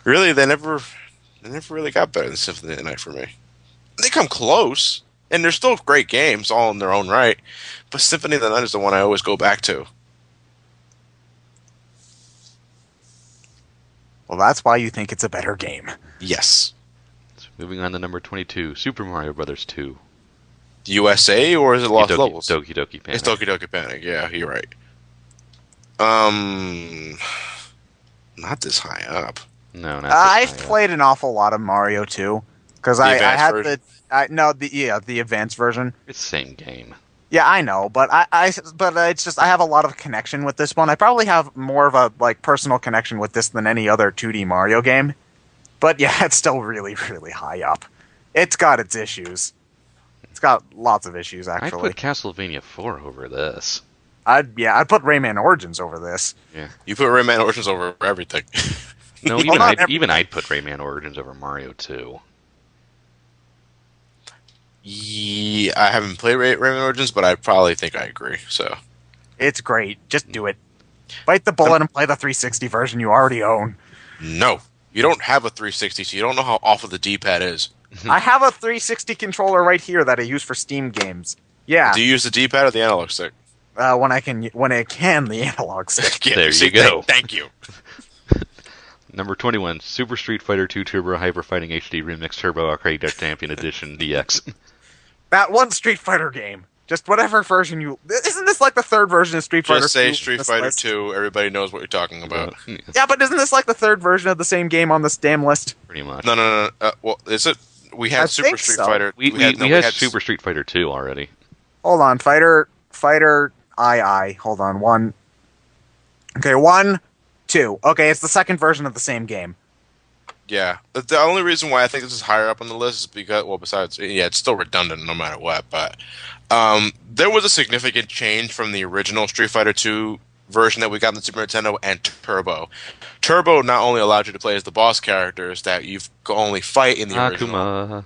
Really, they never really got better than Symphony of the Night for me. They come close, and they're still great games, all in their own right. But Symphony of the Night is the one I always go back to. Well, that's why you think it's a better game. Yes. So moving on to number 22, Super Mario Brothers 2. USA or is it Lost Levels? Doki Doki Panic. It's Doki Doki Panic. Yeah, you're right. Not this high up. No, not I've played an awful lot of Mario 2 because I had version? the advanced version. It's the same game. Yeah, I know, but it's just I have a lot of connection with this one. I probably have more of a like personal connection with this than any other 2D Mario game. But yeah, it's still really, really high up. It's got its issues. It's got lots of issues I'd actually. put Castlevania 4 over this. I'd put Rayman Origins over this. Yeah. You put Rayman Origins over everything. No, Well, not every- even I'd put Rayman Origins over Mario 2. Yeah, I haven't played Rayman Origins, but I probably think I agree. So It's great. Just do it. Bite the bullet and play the 360 version you already own. no, you don't have a 360, so you don't know how awful the D-pad is. I have a 360 controller right here that I use for Steam games. Yeah, Do you use the D-pad or the analog stick? when I can the analog stick. Yeah, There see, you go. Thank you. Number 21, Super Street Fighter 2 Turbo Hyper Fighting HD Remix Turbo Arcade Champion Edition DX. That one Street Fighter game. Just whatever version you. Isn't this like the third version of Street Fighter? Just say 2 Street this Fighter list? 2. Everybody knows what you're talking about. Yeah, but isn't this like the third version of the same game on this damn list? Pretty much. No. Well, is it? We had I Super think Street so. Fighter. We had Super Street Fighter 2 already. Hold on, Fighter II. Hold on, one. Okay, 1, 2. Okay, it's the second version of the same game. Yeah, the only reason why I think this is higher up on the list is because, well, besides, yeah, it's still redundant no matter what, but there was a significant change from the original Street Fighter 2 version that we got in the Super Nintendo and Turbo. Turbo not only allowed you to play as the boss characters that you could only fight in the original, Akuma.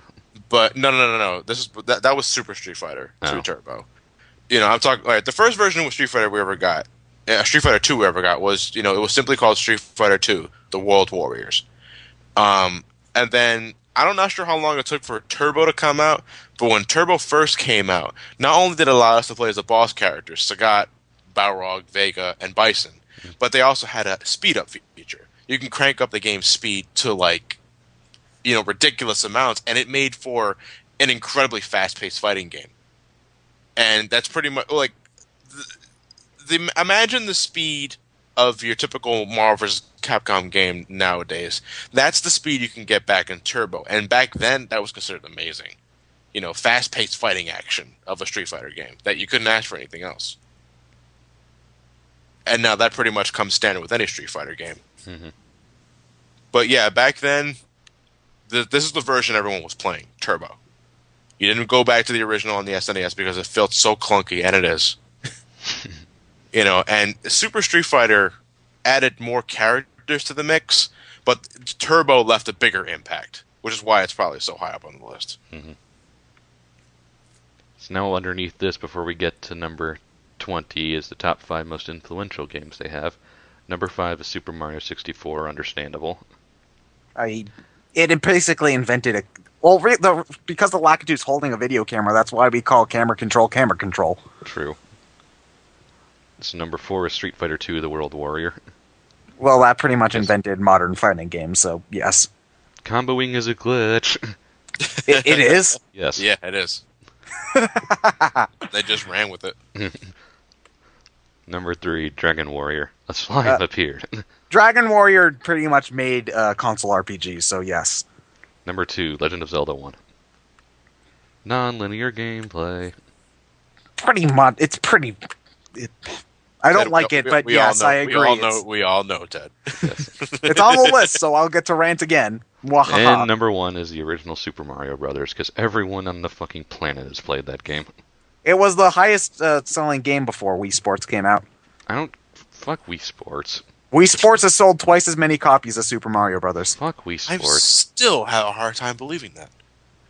but no. That was Super Street Fighter 2 Oh. Turbo. I'm talking. All right, the first version of Street Fighter we ever got, Street Fighter 2 we ever got was, it was simply called Street Fighter 2: The World Warriors. And then I'm not sure how long it took for Turbo to come out, but when Turbo first came out, not only did it allow us to play as the boss characters, Sagat, Balrog, Vega, and Bison, but they also had a speed up feature. You can crank up the game's speed to ridiculous amounts, and it made for an incredibly fast-paced fighting game. And that's pretty much like imagine the speed of your typical Marvel vs. Capcom game nowadays. That's the speed you can get back in Turbo, and back then that was considered amazing. Fast-paced fighting action of a Street Fighter game that you couldn't ask for anything else. And now that pretty much comes standard with any Street Fighter game. Mm-hmm. But yeah, back then, this is the version everyone was playing, Turbo. You didn't go back to the original on the SNES because it felt so clunky, and it is. And Super Street Fighter added more characters to the mix, but Turbo left a bigger impact, which is why it's probably so high up on the list. Mm-hmm. So now underneath this, before we get to number 20, is the top 5 most influential games they have. Number 5 is Super Mario 64, understandable. It basically invented a. Well, because the Lakitu's holding a video camera, that's why we call camera control. True. So number 4 is Street Fighter 2, The World Warrior. Well, that pretty much Yes. invented modern fighting games, so yes. Comboing is a glitch. It is? Yes. Yeah, it is. They just ran with it. Number 3, Dragon Warrior. A slime appeared. Dragon Warrior pretty much made console RPGs, so yes. Number 2, Legend of Zelda 1. Non-linear gameplay. It's pretty. I don't Ted, like it, but yes, I agree. We all know, Ted. Yes. It's on the list, so I'll get to rant again. And number 1 is the original Super Mario Brothers, because everyone on the fucking planet has played that game. It was the highest selling game before Wii Sports came out. Fuck Wii Sports. Wii Sports has sold twice as many copies as Super Mario Brothers. Fuck Wii I Sports. still have a hard time believing that.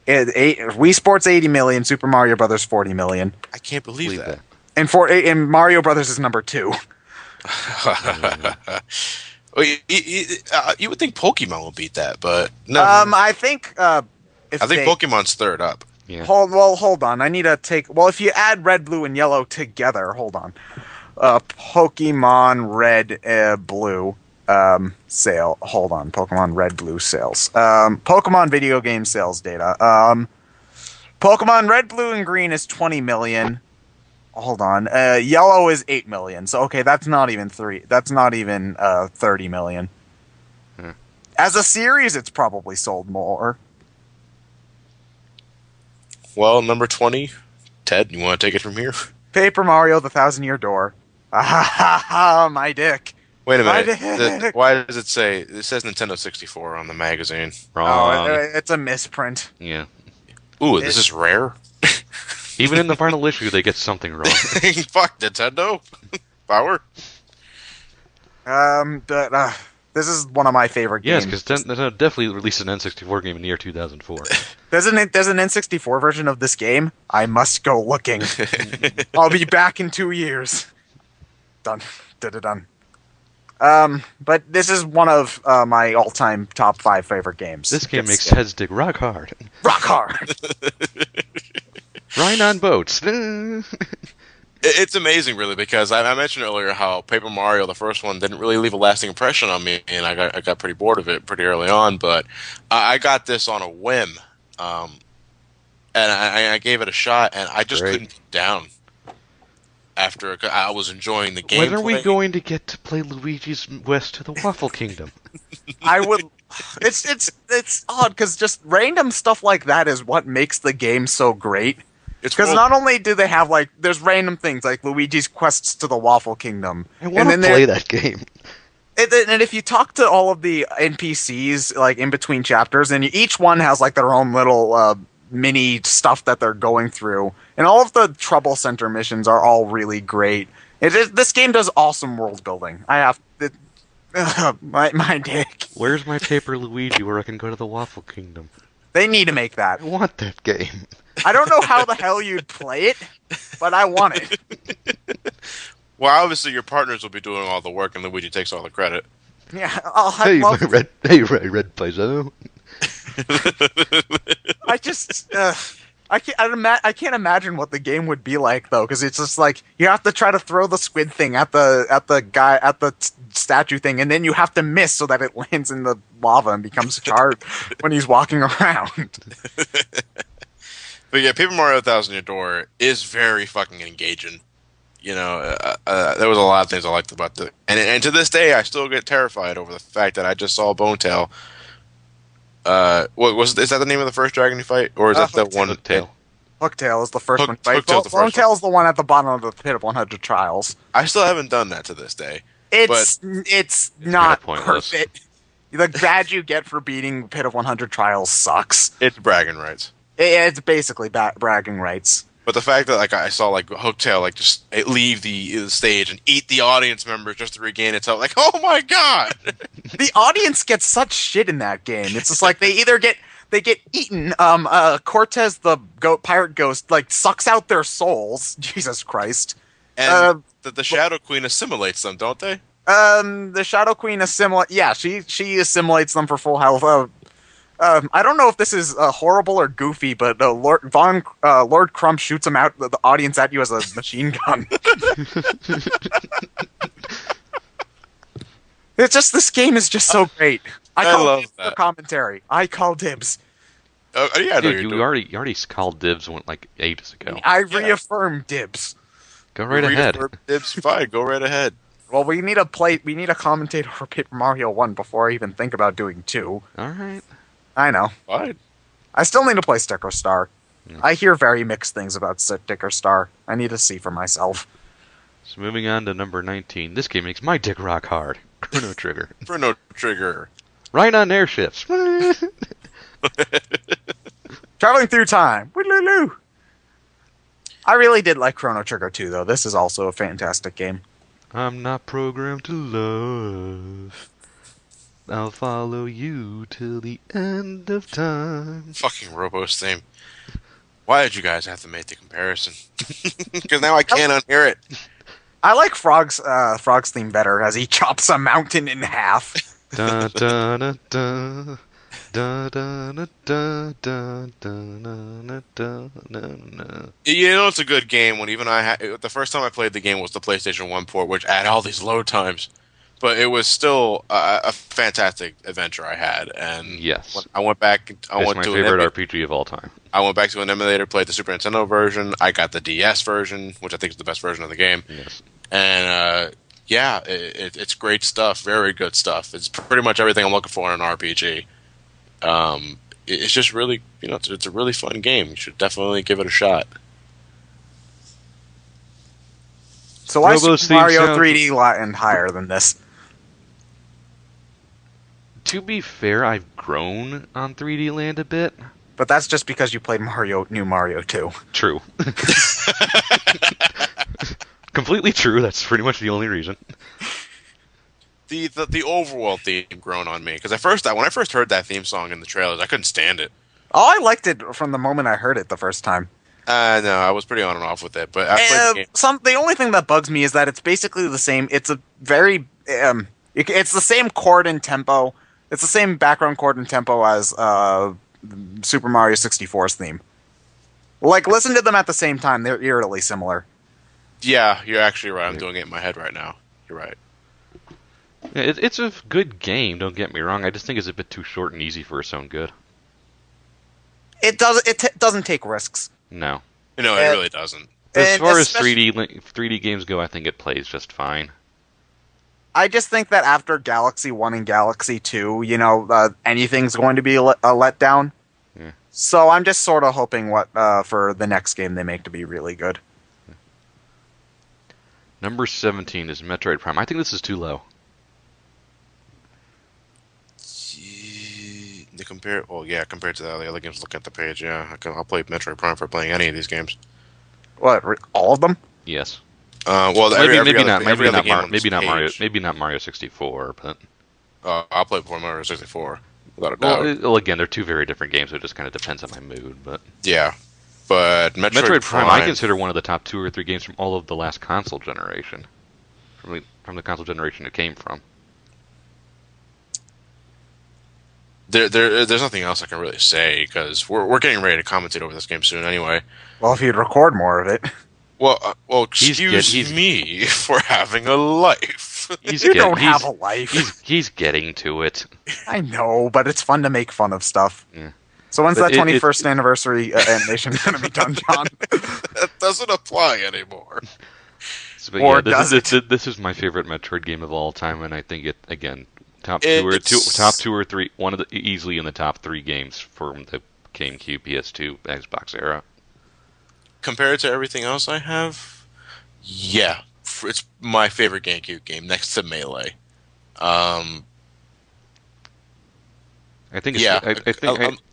Wii Sports 80 million, Super Mario Brothers 40 million, I can't believe that. and Mario Brothers is number 2. Well, you would think Pokemon would beat that, but no. I think I think Pokemon's third up. Yeah. Hold on. I need to take. Well, if you add red, blue, and yellow together, hold on. Pokemon Red, Blue sale. Hold on. Pokemon Red, Blue sales. Pokemon video game sales data. Pokemon Red, Blue, and Green is 20 million. Hold on. Yellow is 8 million. So okay, that's not even 30 million. As a series, it's probably sold more. Well, number 20, Ted, you want to take it from here? Paper Mario: The Thousand Year Door. Ah ha ha! My dick. Wait a My minute. dick. Why does it say? It says Nintendo 64 on the magazine. Wrong. It's a misprint. Yeah. Ooh, this is rare. Even in the final issue, they get something wrong. Fuck Nintendo. Power. This is one of my favorite Yes, games. because Nintendo definitely released an N64 game in the year 2004. There's an N64 version of this game. I must go looking. I'll be back in 2 years. Done. Did it done. But this is one of my all-time top 5 favorite games. This game makes heads dig rock hard. Rock hard. Riding on boats. It's amazing, really, because I mentioned earlier how Paper Mario, the first one, didn't really leave a lasting impression on me, and I got pretty bored of it pretty early on. But I got this on a whim, and I gave it a shot, and I just couldn't put it down. After I was enjoying the game. When are we going to get to play Luigi's West to the Waffle Kingdom? I would. It's odd because just random stuff like that is what makes the game so great. Because not only do they have, like, there's random things like Luigi's Quests to the Waffle Kingdom. I want to play that game. And if you talk to all of the NPCs, like, in between chapters, and each one has, like, their own little mini stuff that they're going through. And all of the Trouble Center missions are all really great. This game does awesome world building. My dick. Where's my Paper Luigi where I can go to the Waffle Kingdom? They need to make that. I want that game. I don't know how the hell you'd play it, but I want it. Well, obviously your partners will be doing all the work, and Luigi takes all the credit. Yeah. Red Plazo. I can't imagine what the game would be like though, because it's just like you have to try to throw the squid thing at the statue thing, and then you have to miss so that it lands in the lava and becomes charred when he's walking around. But yeah, Paper Mario Thousand Year Door is very fucking engaging. You know, there was a lot of things I liked about it, and to this day, I still get terrified over the fact that I just saw Bonetail. Is that the name of the first dragon you fight, or is that the one? Hooktail. Hooktail is the first one. Bonetail is the one at the bottom of the pit of 100 trials. I still haven't done that to this day. It's not pointless. perfect. The badge you get for beating Pit of 100 Trials sucks. It's bragging rights. It's basically bragging rights. But the fact that I saw Hooktail just leave the stage and eat the audience members just to regain itself, oh my god! The audience gets such shit in that game. It's just like they either get eaten. Cortez the pirate ghost sucks out their souls. Jesus Christ! And the Shadow Queen assimilates them, don't they? The Shadow Queen assimilates. Yeah, she assimilates them for full health. I don't know if this is horrible or goofy, but Lord Crump shoots him out the audience at you as a machine gun. It's just this game is just so great. I love dibs that. For commentary. I call dibs. Yeah, dude, you already called dibs ages ago. I reaffirm dibs. Go right ahead. Dibs, fine. Go right ahead. Well, we need a commentator for Paper Mario 1 before I even think about doing 2. All right. I know. Fine. I still need to play Sticker Star. Yeah. I hear very mixed things about Sticker Star. I need to see for myself. So moving on to number 19. This game makes my dick rock hard. Chrono Trigger. Chrono Trigger. Right on airships. Traveling through time. Woo-loo-loo. I really did like Chrono Trigger 2, though. This is also a fantastic game. I'm not programmed to love. I'll follow you till the end of time. Fucking Robo's theme. Why did you guys have to make the comparison? Because now I can't unhear it. I like Frog's theme better, as he chops a mountain in half. Da, da, da, da. Da, da, da, da, da, da, da, da. You know it's a good game when even the first time I played the game was the PlayStation 1 port, which had all these load times. But it was still a fantastic adventure I had, and yes, I went back. It's my favorite RPG of all time. I went back to an emulator, played the Super Nintendo version. I got the DS version, which I think is the best version of the game. Yes, and it's great stuff, very good stuff. It's pretty much everything I'm looking for in an RPG. It's just really, it's a really fun game. You should definitely give it a shot. So why is Mario 3D land higher than this? To be fair, I've grown on 3D Land a bit. But that's just because you played New Mario 2. True. Completely true. That's pretty much the only reason. the overworld theme grown on me because when I first heard that theme song in the trailers, I couldn't stand it. Oh, I liked it from the moment I heard it the first time. No, I was pretty on and off with it, but I played the game. The only thing that bugs me is that it's basically the same. It's a very it's the same chord and tempo. It's the same background chord and tempo as Super Mario 64's theme. Like, listen to them at the same time; they're eerily similar. Yeah, you're actually right. I'm doing it in my head right now. You're right. Yeah, it's a good game. Don't get me wrong. I just think it's a bit too short and easy for its own good. It doesn't take risks. No. No, it really doesn't. As far as 3D games go, I think it plays just fine. I just think that after Galaxy 1 and Galaxy 2, anything's going to be a letdown. Yeah. So I'm just sort of hoping for the next game they make to be really good. Number 17 is Metroid Prime. I think this is too low. Compared to the other games, look at the page. Yeah, I'll play Metroid Prime for playing any of these games. What? All of them? Yes. Well, maybe not Mario 64, but I'll play before Mario 64 without a doubt. Well, again, they're two very different games, so it just kind of depends on my mood. But yeah, but Metroid Prime, I consider one of the top 2 or 3 games from all of the last console generation, from the console generation it came from. There's nothing else I can really say because we're getting ready to commentate over this game soon anyway. Well, if you'd record more of it. Well, excuse me for having a life. You don't have a life. He's getting to it. I know, but it's fun to make fun of stuff. Yeah. So when's that 21st anniversary animation going to be done, John? That doesn't apply anymore. Or does it? This is my favorite Metroid game of all time, and I think it again. Top two or three, easily in the top 3 games from the GameCube, PS2, Xbox era. Compared to everything else I have, yeah, it's my favorite GameCube game next to Melee. I think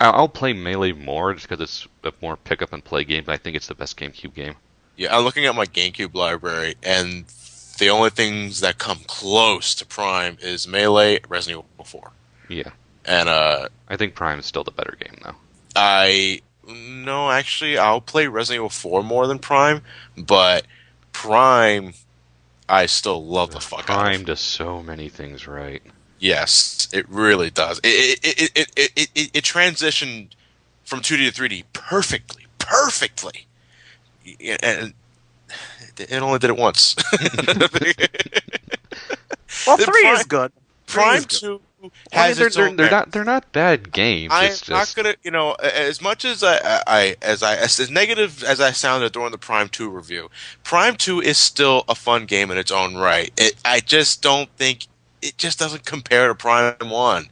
I'll play Melee more just because it's a more pick up and play game. But I think it's the best GameCube game. Yeah, I'm looking at my GameCube library, and the only things that come close to Prime is Melee, Resident Evil 4. Yeah. And I think Prime is still the better game though. No, actually I'll play Resident Evil 4 more than Prime, but Prime I still love the fuck out of. Prime does so many things right. Yes, it really does. It transitioned from 2D to 3D perfectly. And it only did it once. Well, 3 is good. Prime 2 has its own. They're not bad games. I'm not gonna, as much as as negative as I sounded during the Prime 2 review, Prime 2 is still a fun game in its own right. I just don't think it just doesn't compare to Prime 1.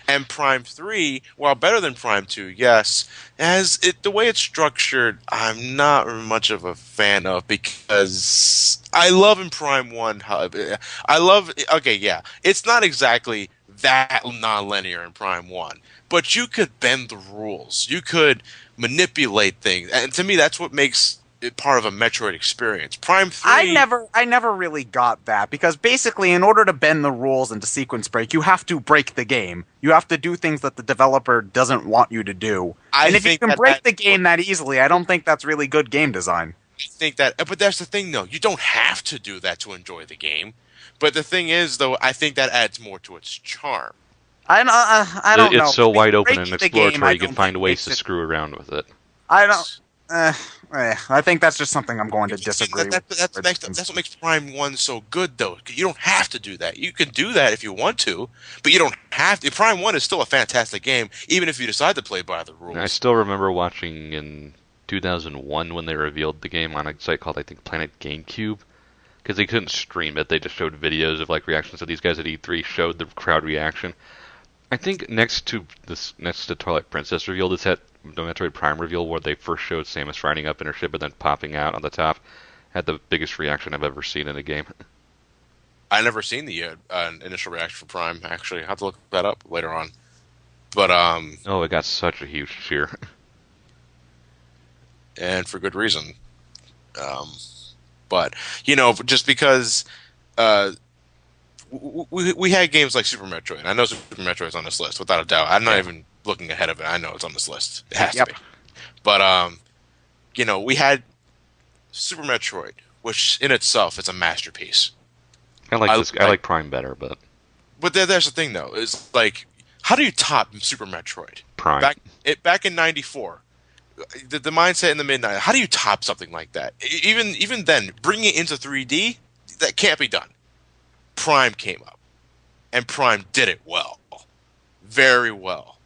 And Prime 3, while better than Prime 2, yes, the way it's structured, I'm not much of a fan of because I love in Prime 1 it's not exactly that non-linear in Prime 1, but you could bend the rules. You could manipulate things. And to me, that's what makes it part of a Metroid experience. Prime 3... I never really got that, because basically in order to bend the rules and to sequence break, you have to break the game. You have to do things that the developer doesn't want you to do. And if you can break the game that easily, I don't think that's really good game design. I think that... But that's the thing, though. You don't have to do that to enjoy the game. But the thing is, though, I think that adds more to its charm. I don't know. It's so wide open and exploratory, you can find think ways to screw around with it. I don't... I think that's just something I'm going to disagree with. That's what makes Prime 1 so good, though. You don't have to do that. You can do that if you want to, but you don't have to. Prime 1 is still a fantastic game, even if you decide to play by the rules. I still remember watching in 2001 when they revealed the game on a site called, I think, Planet GameCube, because they couldn't stream it. They just showed videos of reactions. So these guys at E3 showed the crowd reaction. I think next to Twilight Princess reveal, this had the Metroid Prime reveal where they first showed Samus riding up in her ship and then popping out on the top, had the biggest reaction I've ever seen in a game. I never seen the initial reaction for Prime. Actually, I have to look that up later on. But oh, it got such a huge cheer, and for good reason. But just because we had games like Super Metroid. I know Super Metroid's on this list without a doubt. I'm not even looking ahead of it. I know it's on this list. It has to be. But we had Super Metroid, which in itself is a masterpiece. I like Prime better, but there's the thing though, is like, how do you top Super Metroid? Prime. Back in '94, the mindset in the mid '90s. How do you top something like that? Even then, bringing it into 3D, that can't be done. Prime came up, and Prime did it well, very well.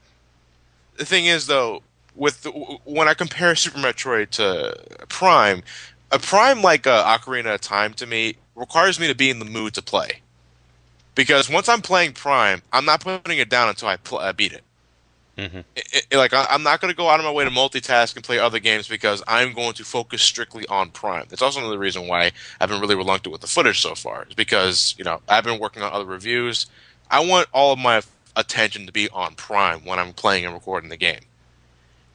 The thing is, though, when I compare Super Metroid to Prime, a Prime like Ocarina of Time to me requires me to be in the mood to play. Because once I'm playing Prime, I'm not putting it down until I beat it. I'm not going to go out of my way to multitask and play other games because I'm going to focus strictly on Prime. That's also another reason why I've been really reluctant with the footage so far. Is because I've been working on other reviews. I want all of my attention to be on Prime when I'm playing and recording the game.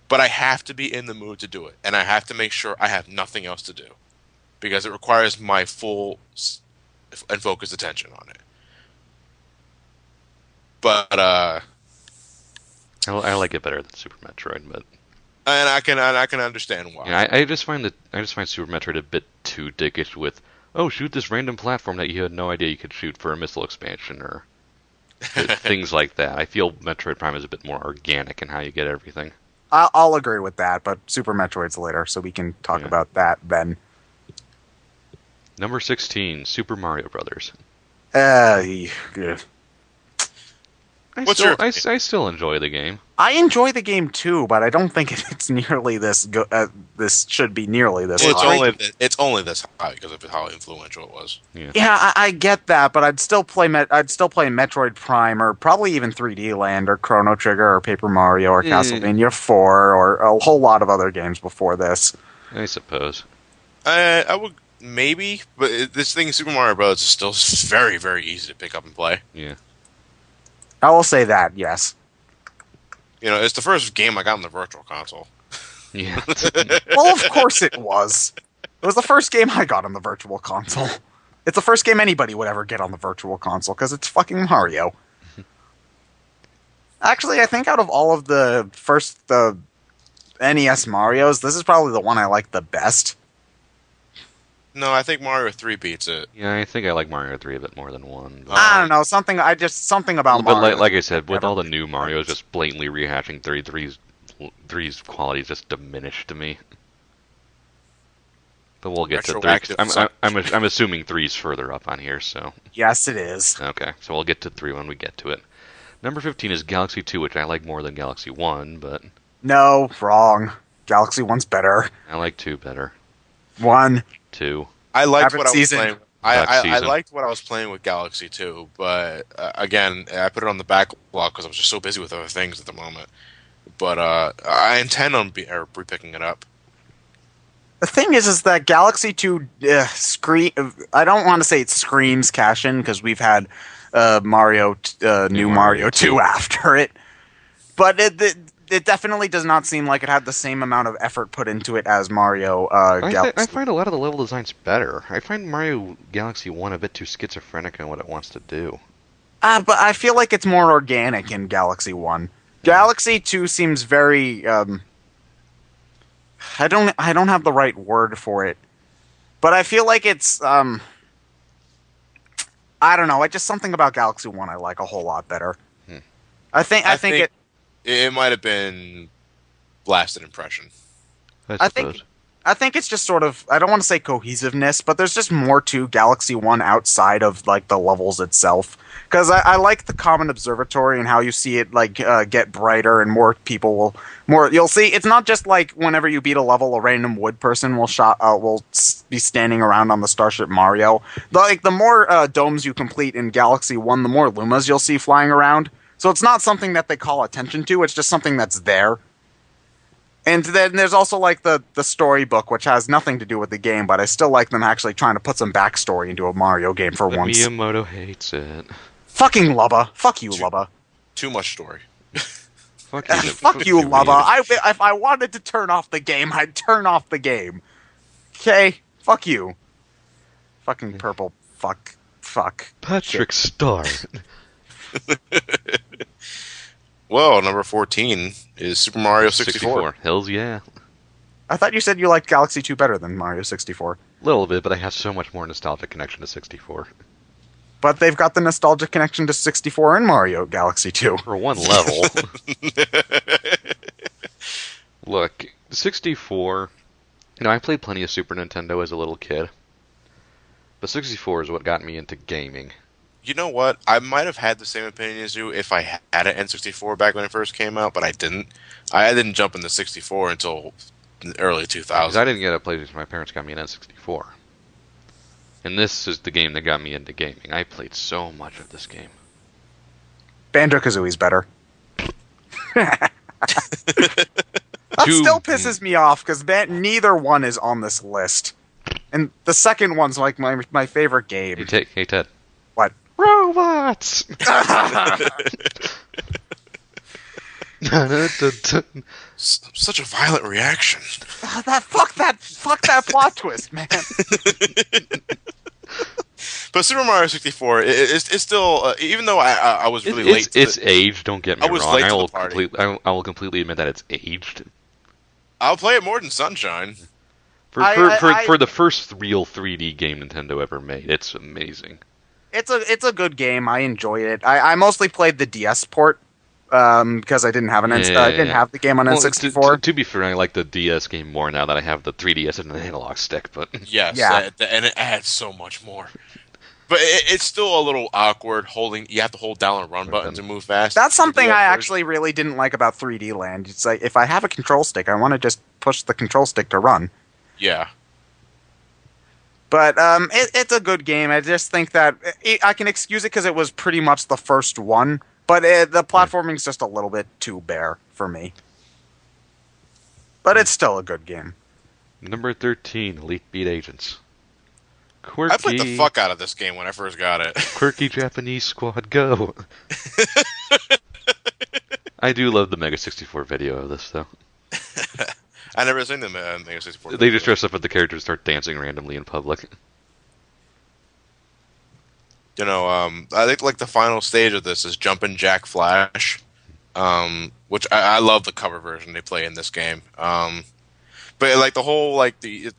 But I have to be in the mood to do it, and I have to make sure I have nothing else to do because it requires my full and focused attention on it. But I like it better than Super Metroid, but and I can understand why. yeah, I just find Super Metroid a bit too dickish with shoot this random platform that you had no idea you could shoot for a missile expansion or things like that. I feel Metroid Prime is a bit more organic in how you get everything. I'll agree with that, but Super Metroid's later, so we can talk about that then. Number 16, Super Mario Brothers. Yeah. I still enjoy the game. I enjoy the game too, but I don't think it's nearly this. This should be nearly this. It's only this high because of how influential it was. Yeah, I get that, but I'd still play Metroid Prime or probably even 3D Land or Chrono Trigger or Paper Mario or Castlevania 4 or a whole lot of other games before this. I suppose. I would maybe, but this thing, Super Mario Bros. Is still very, very easy to pick up and play. Yeah. I will say that, yes. It's the first game I got on the Virtual Console. Yeah. Well, of course it was. It was the first game I got on the Virtual Console. It's the first game anybody would ever get on the Virtual Console, because it's fucking Mario. Actually, I think out of all of the NES Marios, this is probably the one I like the best. No, I think Mario 3 beats it. Yeah, I think I like Mario 3 a bit more than 1. But I don't know, something about Mario. But like I said, with all the new Marios just blatantly rehashing 3's quality is just diminished to me. But we'll get to 3. I'm assuming 3's further up on here, so... Yes, it is. Okay, so we'll get to 3 when we get to it. Number 15 is Galaxy 2, which I like more than Galaxy 1, but... No, wrong. Galaxy 1's better. I like 2 better. 1. 2. I liked what I was playing. I season. liked what I was playing with Galaxy 2, but again, I put it on the backlog because I was just so busy with other things at the moment. But I intend on repicking it up. The thing is that Galaxy 2 I don't want to say it screams cash in because we've had New Mario 2 after it, but it definitely does not seem like it had the same amount of effort put into it as Mario Galaxy. I find a lot of the level designs better. I find Mario Galaxy 1 a bit too schizophrenic in what it wants to do. But I feel like it's more organic in Galaxy 1. Galaxy 2 seems very I don't have the right word for it. But I feel like it's I don't know, just something about Galaxy 1 I like a whole lot better. I think it might have been blasted impression. I think it's just sort of, I don't want to say cohesiveness, but there's just more to Galaxy 1 outside of like the levels itself. Because I like the common observatory and how you see it like get brighter and more people you'll see. It's not just like whenever you beat a level, a random wood person will be standing around on the Starship Mario. The more domes you complete in Galaxy 1, the more Lumas you'll see flying around. So it's not something that they call attention to, it's just something that's there. And then there's also like the storybook, which has nothing to do with the game, but I still like them actually trying to put some backstory into a Mario game for once. Miyamoto hates it. Fucking Lubba. Fuck you, Lubba. Too much story. Fuck you, Fuck you, Lubba. If I wanted to turn off the game, I'd turn off the game. Okay? Fuck you. Fucking purple fuck. Fuck. Patrick Star. Well, number 14 is Super Mario 64. Hells yeah. I thought you said you liked Galaxy 2 better than Mario 64. A little bit, but I have so much more nostalgic connection to 64. But they've got the nostalgic connection to 64 in Mario Galaxy 2. For one level. Look, 64... I played plenty of Super Nintendo as a little kid. But 64 is what got me into gaming. You know what? I might have had the same opinion as you if I had an N64 back when it first came out, but I didn't. I didn't jump into 64 until the early 2000s. Because I didn't get a PlayStation, my parents got me an N64. And this is the game that got me into gaming. I played so much of this game. Banjo-Kazooie's better. That still pisses me off, because neither one is on this list. And the second one's like my favorite game. Hey, Ted. What? Robots! Such a violent reaction. Fuck that plot twist, man. But Super Mario 64 it's still even though I was really late. It's aged. Don't get me I was wrong. late to the party. I will completely admit that it's aged. I'll play it more than Sunshine. For the first real 3D game Nintendo ever made, it's amazing. It's a good game. I enjoy it. I mostly played the DS port because I didn't have I didn't have the game on N64. To be fair, I like the DS game more now that I have the 3DS and the analog stick. But yes, yeah. And it adds so much more. But it's still a little awkward holding. You have to hold down and run button to move fast. That's something I actually really didn't like about 3D Land. It's like if I have a control stick, I want to just push the control stick to run. Yeah. But it's a good game. I just think that I can excuse it because it was pretty much the first one. But the platforming's just a little bit too bare for me. But it's still a good game. Number 13, Elite Beat Agents. Quirky, I played the fuck out of this game when I first got it. Quirky Japanese Squad Go. I do love the Mega 64 video of this, though. I never seen the Mega 64. They just dress up as the characters and start dancing randomly in public. I think like the final stage of this is Jumpin' Jack Flash, which I love the cover version they play in this game. But like the whole you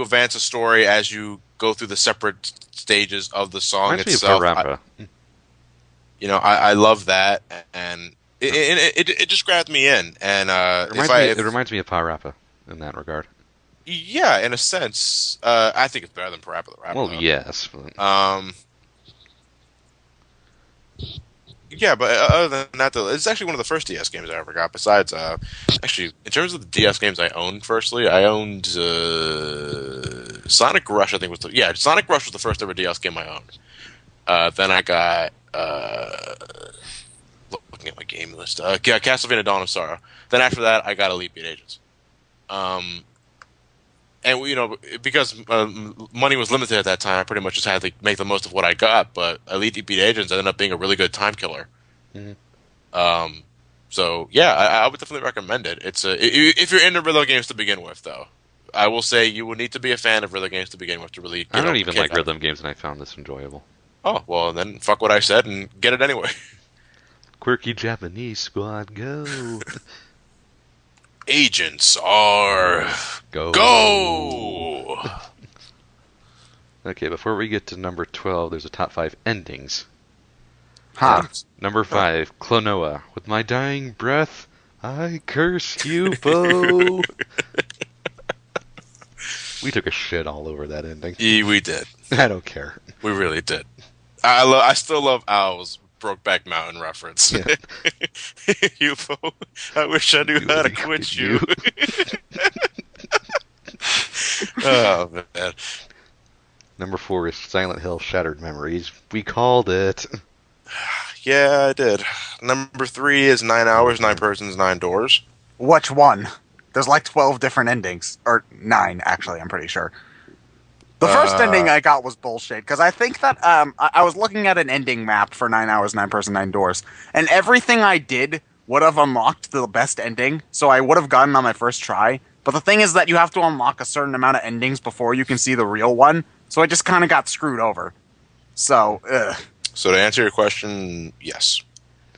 advance a story as you go through the separate stages of the song itself. I love that, and it just grabbed me in. And it reminds me of Parappa in that regard. Yeah, in a sense, I think it's better than Parappa. Well, yes. But... Yeah, but other than that, though, it's actually one of the first DS games I ever got. Besides, actually, in terms of the DS games I owned, firstly, I owned Sonic Rush. I think Sonic Rush was the first ever DS game I owned. Then I got looking at my game list. Castlevania: Dawn of Sorrow. Then after that, I got Elite Beat Agents. And because money was limited at that time, I pretty much just had to make the most of what I got. But Elite Beat Agents ended up being a really good time killer. Mm-hmm. So yeah, I would definitely recommend it. It's if you're into rhythm games to begin with, though, I will say you will need to be a fan of rhythm games to begin with to really. I don't even like rhythm games, and I found this enjoyable. Oh well, then fuck what I said and get it anyway. Quirky Japanese Squad Go. Agents are go. Okay, before we get to number 12, there's a top 5 endings. Number 5, Klonoa. With my dying breath, I curse you, foe. We took a shit all over that ending. Yeah, we did. I don't care. We really did. I still love Owl's Brokeback Mountain reference. Yeah. UFO, I wish I knew how to quit you. Oh, man. Number 4 is Silent Hill Shattered Memories. We called it. Yeah, I did. Number 3 is 9 Hours, 9 Persons, 9 Doors. Which one? There's like 12 different endings. Or 9, actually, I'm pretty sure. The first ending I got was bullshit, because I think that I was looking at an ending map for 9 Hours, 9 Person, 9 Doors, and everything I did would have unlocked the best ending, so I would have gotten on my first try. But the thing is that you have to unlock a certain amount of endings before you can see the real one, so I just kind of got screwed over. So, So to answer your question, yes.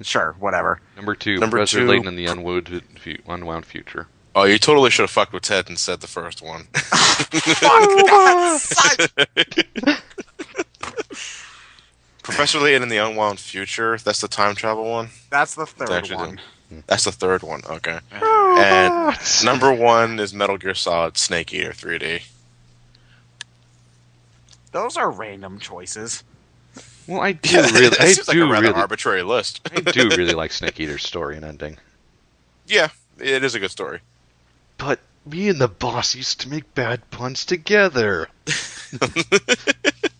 sure, whatever. Number 2, Number Professor 2. Layton and the Unwound Future. Oh, you totally should have fucked with Ted and said the first one. Professor Layton in the Unwound Future. That's the time travel one. That's the third Actually, one. That's the third one. Okay. And number 1 is Metal Gear Solid Snake Eater 3D. Those are random choices. Well, I do really, That seems like a rather arbitrary list. I do really like Snake Eater's story and ending. Yeah, it is a good story. But me and the boss used to make bad puns together.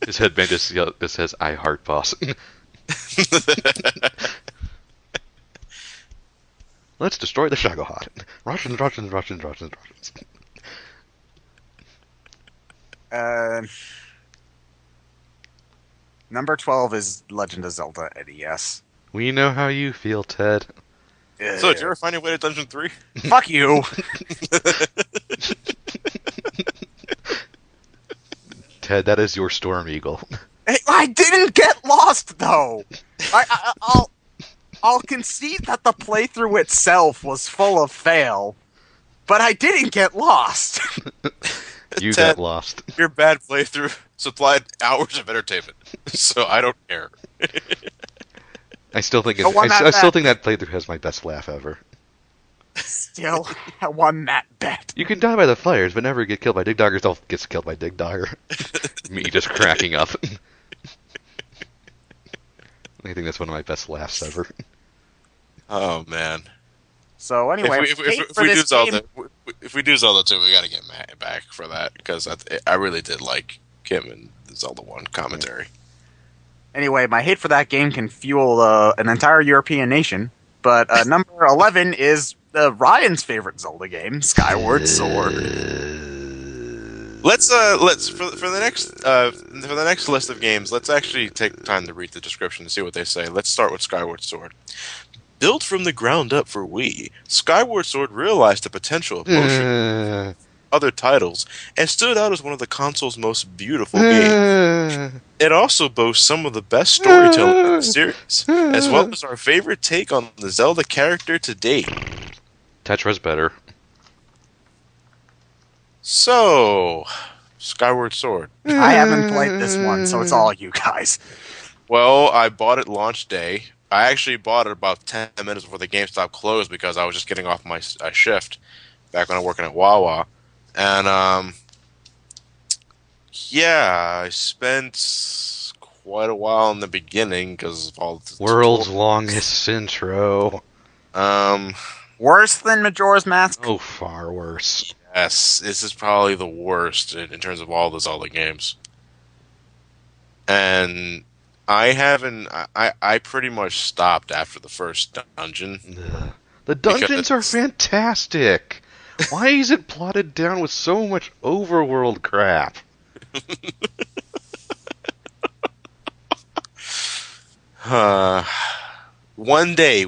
His headband just says, "I heart boss." Let's destroy the Shagohod. Russians. Number 12 is Legend of Zelda NES. We know how you feel, Ted. So, did you ever find your way to Dungeon 3? Fuck you! Ted, that is your Storm Eagle. I didn't get lost, though! I'll concede that the playthrough itself was full of fail, but I didn't get lost! You Ted, got lost. Your bad playthrough supplied hours of entertainment, so I don't care. I still think I still think that playthrough has my best laugh ever. Still, I won that bet. You can die by the fires, but never get killed by Dig Doggers. Don't get killed by Dig Dogger. Me just cracking up. I think that's one of my best laughs ever. Oh man! So anyway, if we do Zelda 2, we got to get Matt back for that because I really did like him in the Zelda 1 commentary. Anyway, my hate for that game can fuel an entire European nation. But number 11 is Ryan's favorite Zelda game, Skyward Sword. Let's for the next list of games, let's actually take time to read the description and see what they say. Let's start with Skyward Sword. Built from the ground up for Wii, Skyward Sword realized the potential of motion other titles and stood out as one of the console's most beautiful games. It also boasts some of the best storytelling in the series, as well as our favorite take on the Zelda character to date. Tetra's better. So, Skyward Sword. I haven't played this one, so it's all you guys. Well, I bought it launch day. I actually bought it about 10 minutes before the GameStop closed because I was just getting off my shift back when I was working at Wawa. And, yeah, I spent quite a while in the beginning because of all the World's longest intro. Worse than Majora's Mask? Oh, far worse. Yes, this is probably the worst in terms of all the Zelda games. And I pretty much stopped after the first dungeon. Ugh. The dungeons are fantastic. Why is it plotted down with so much overworld crap? One day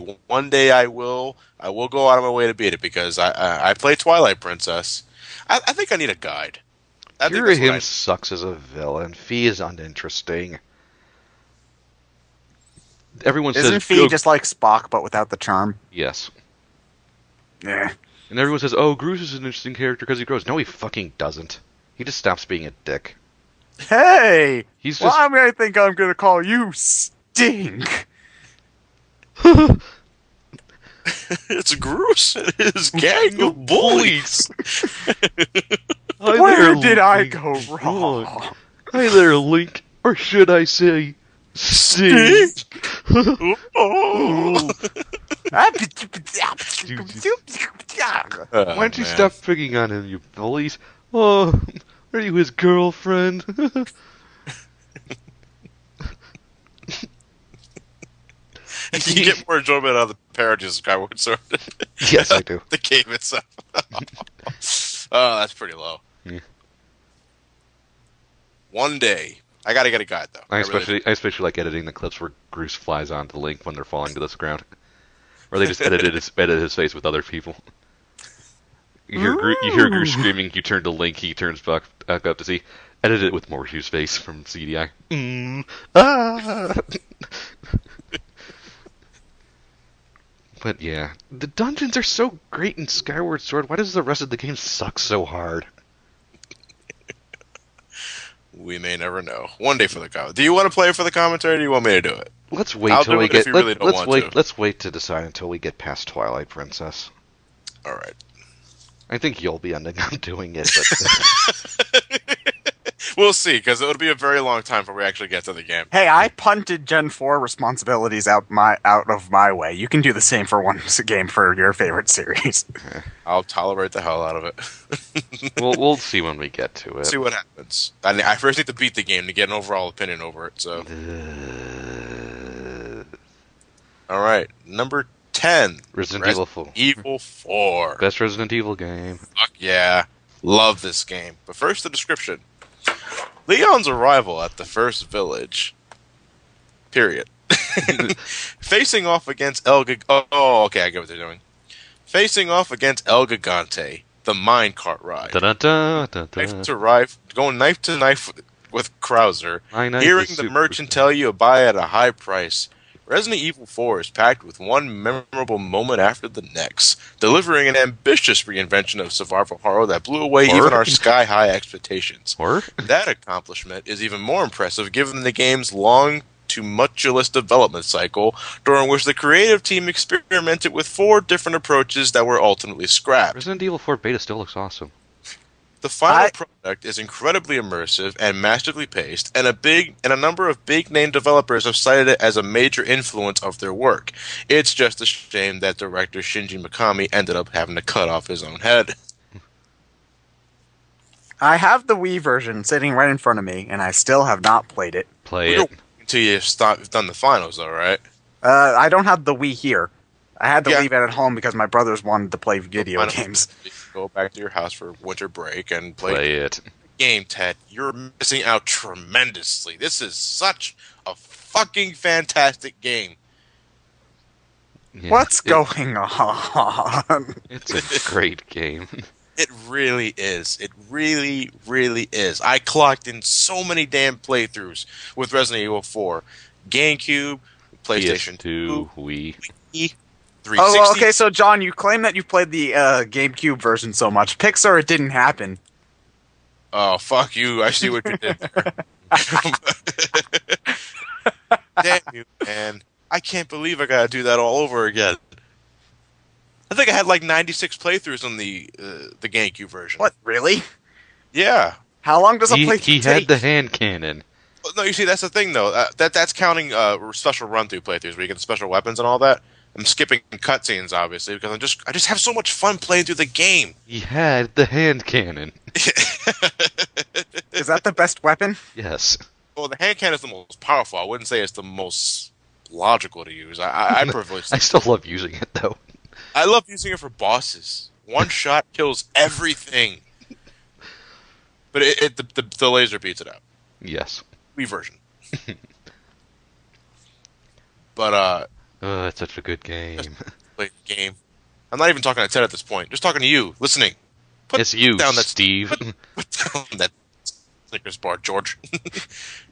I will go out of my way to beat it because I play Twilight Princess. I think I need a guide. Him sucks as a villain. Fee is uninteresting. Everyone Isn't says Fee just like Spock but without the charm? yes. Yeah. And everyone says, "Oh, Groose is an interesting character because he grows." No, he fucking doesn't. He just stops being a dick. Hey! He's just I think I'm gonna call you Stink. It's Groose and his gang of bullies. Where did I go wrong? Hi there, Link. Or should I say, Stink? Oh. Why don't you stop picking on him, you bullies? Oh, are you his girlfriend? You get more enjoyment out of the parodies of Skyward Sword. Yes, I do. The game itself. Oh, that's pretty low. Yeah. One day. I gotta get a guide, though. I especially like editing the clips where Groose flies onto Link when they're falling to the ground. Or they just edit his face with other people. You hear Groose screaming, you turn to Link, he turns back up to see, Edit it with Morshu's face from CDI. Ah! But yeah, the dungeons are so great in Skyward Sword. Why does the rest of the game suck so hard? We may never know. One day for the comment. Do you want to play it for the commentary, or do you want me to do it? Let's wait I'll till do we it get. if you really don't want to. Let's wait to decide until we get past Twilight Princess. All right. I think you'll be ending up doing it, but We'll see, because it'll be a very long time before we actually get to the game. Hey, I punted Gen 4 responsibilities out of my way. You can do the same for one game for your favorite series. I'll tolerate the hell out of it. we'll see when we get to it. See what happens. I first need to beat the game to get an overall opinion over it. So, all right, number 10, Resident Evil 4. Evil 4. Best Resident Evil game. Fuck yeah, love this game. But first, the description. Leon's arrival at the first village. Period. Facing off against Oh, okay, I get what they're doing. Facing off against El Gigante, the minecart ride. Going knife to knife with Krauser, hearing the merchant tell you to buy at a high price. Resident Evil 4 is packed with one memorable moment after the next, delivering an ambitious reinvention of survival horror that blew away even our sky-high expectations. That accomplishment is even more impressive given the game's long, tumultuous development cycle, during which the creative team experimented with 4 different approaches that were ultimately scrapped. Resident Evil 4 beta still looks awesome. The final product is incredibly immersive and masterfully paced, and a number of big-name developers have cited it as a major influence of their work. It's just a shame that director Shinji Mikami ended up having to cut off his own head. I have the Wii version sitting right in front of me, and I still have not played it. Play it. Until you've done the finals, though, right? I don't have the Wii here. I had to leave it at home because my brothers wanted to play video games. Go back to your house for winter break and play it. Game, Ted. You're missing out tremendously. This is such a fucking fantastic game. Yeah, What's going on? It's a great game. It really is. It really, really is. I clocked in so many damn playthroughs with Resident Evil 4. GameCube, PlayStation 2, Wii. 360. Oh, okay, so John, you claim that you played the GameCube version so much. Pixar, it didn't happen. Oh, fuck you. I see what you did there. Damn you, man. I can't believe I gotta do that all over again. I think I had like 96 playthroughs on the GameCube version. What, really? Yeah. How long does a playthrough take? He had the hand cannon. No, you see, that's the thing, though. That's counting special run-through playthroughs where you get the special weapons and all that. I'm skipping cutscenes, obviously, because I just have so much fun playing through the game. He had the hand cannon. Is that the best weapon? Yes. Well, the hand cannon is the most powerful. I wouldn't say it's the most logical to use. I prefer. I still love using it, though. I love using it for bosses. One shot kills everything. But the laser beats it out. Yes. Wii version. But it's such a good game. play the game. I'm not even talking to Ted at this point. Just talking to you, listening. It's you, down that, Steve. Put down that Snickers bar, George.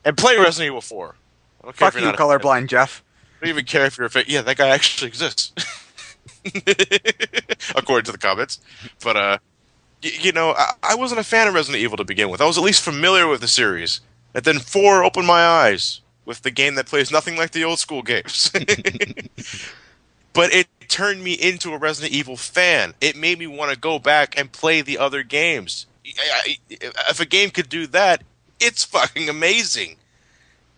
And play Resident Evil 4. I don't care Fuck you, colorblind Jeff. I don't even care if you're a yeah, that guy actually exists. According to the comments. But, you know, I wasn't a fan of Resident Evil to begin with. I was at least familiar with the series. And then 4 opened my eyes with the game that plays nothing like the old school games. But it turned me into a Resident Evil fan. It made me want to go back and play the other games. If a game could do that, it's fucking amazing.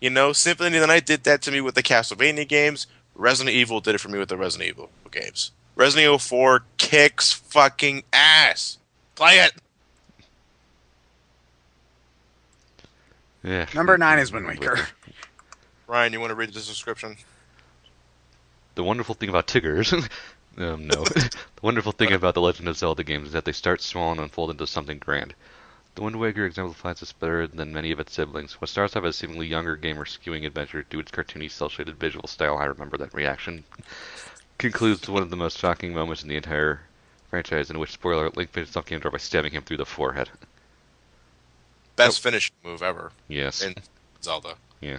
You know, Symphony of the Night did that to me with the Castlevania games. Resident Evil did it for me with the Resident Evil games. Resident Evil 4 kicks fucking ass. Play it! Yeah. Number 9 is Wind Waker. Ryan, you want to read the description? The wonderful thing about Tiggers... no. The wonderful thing about the Legend of Zelda games is that they start small and unfold into something grand. The Wind Waker exemplifies this better than many of its siblings. What starts off as a seemingly younger gamer skewing adventure due to its cartoony, cel-shaded visual style, I remember that reaction, concludes one of the most shocking moments in the entire franchise, in which, spoiler alert, Link finishes off Ganondorf by stabbing him through the forehead. Best finishing move ever Yes. in Zelda. Yeah.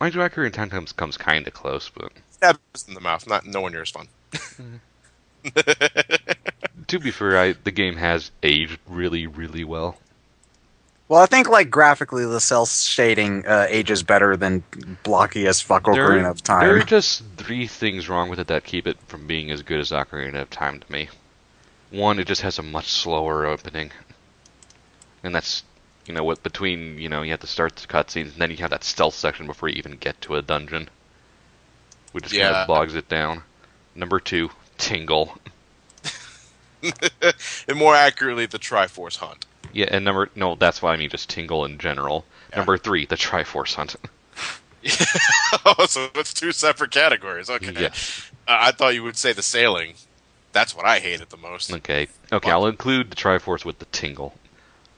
Mind you, Ocarina of Time comes kind of close, but Stabs in the mouth, not nowhere near as fun. to be fair, the game has aged really, really well. Well, I think like graphically, the cell shading ages better than blocky as fuck Ocarina of Time. There are just 3 things wrong with it that keep it from being as good as Ocarina of Time to me. One, it just has a much slower opening, and that's what between you have to start the cutscenes and then you have that stealth section before you even get to a dungeon, which just kind of bogs it down. Number 2, tingle. And more accurately, the Triforce Hunt. Yeah, and no, that's what I mean, just tingle in general. Yeah. Number 3, the Triforce Hunt. Oh, so it's 2 separate categories. Okay. Yeah. I thought you would say the sailing. That's what I hated the most. Okay, I'll include the Triforce with the tingle.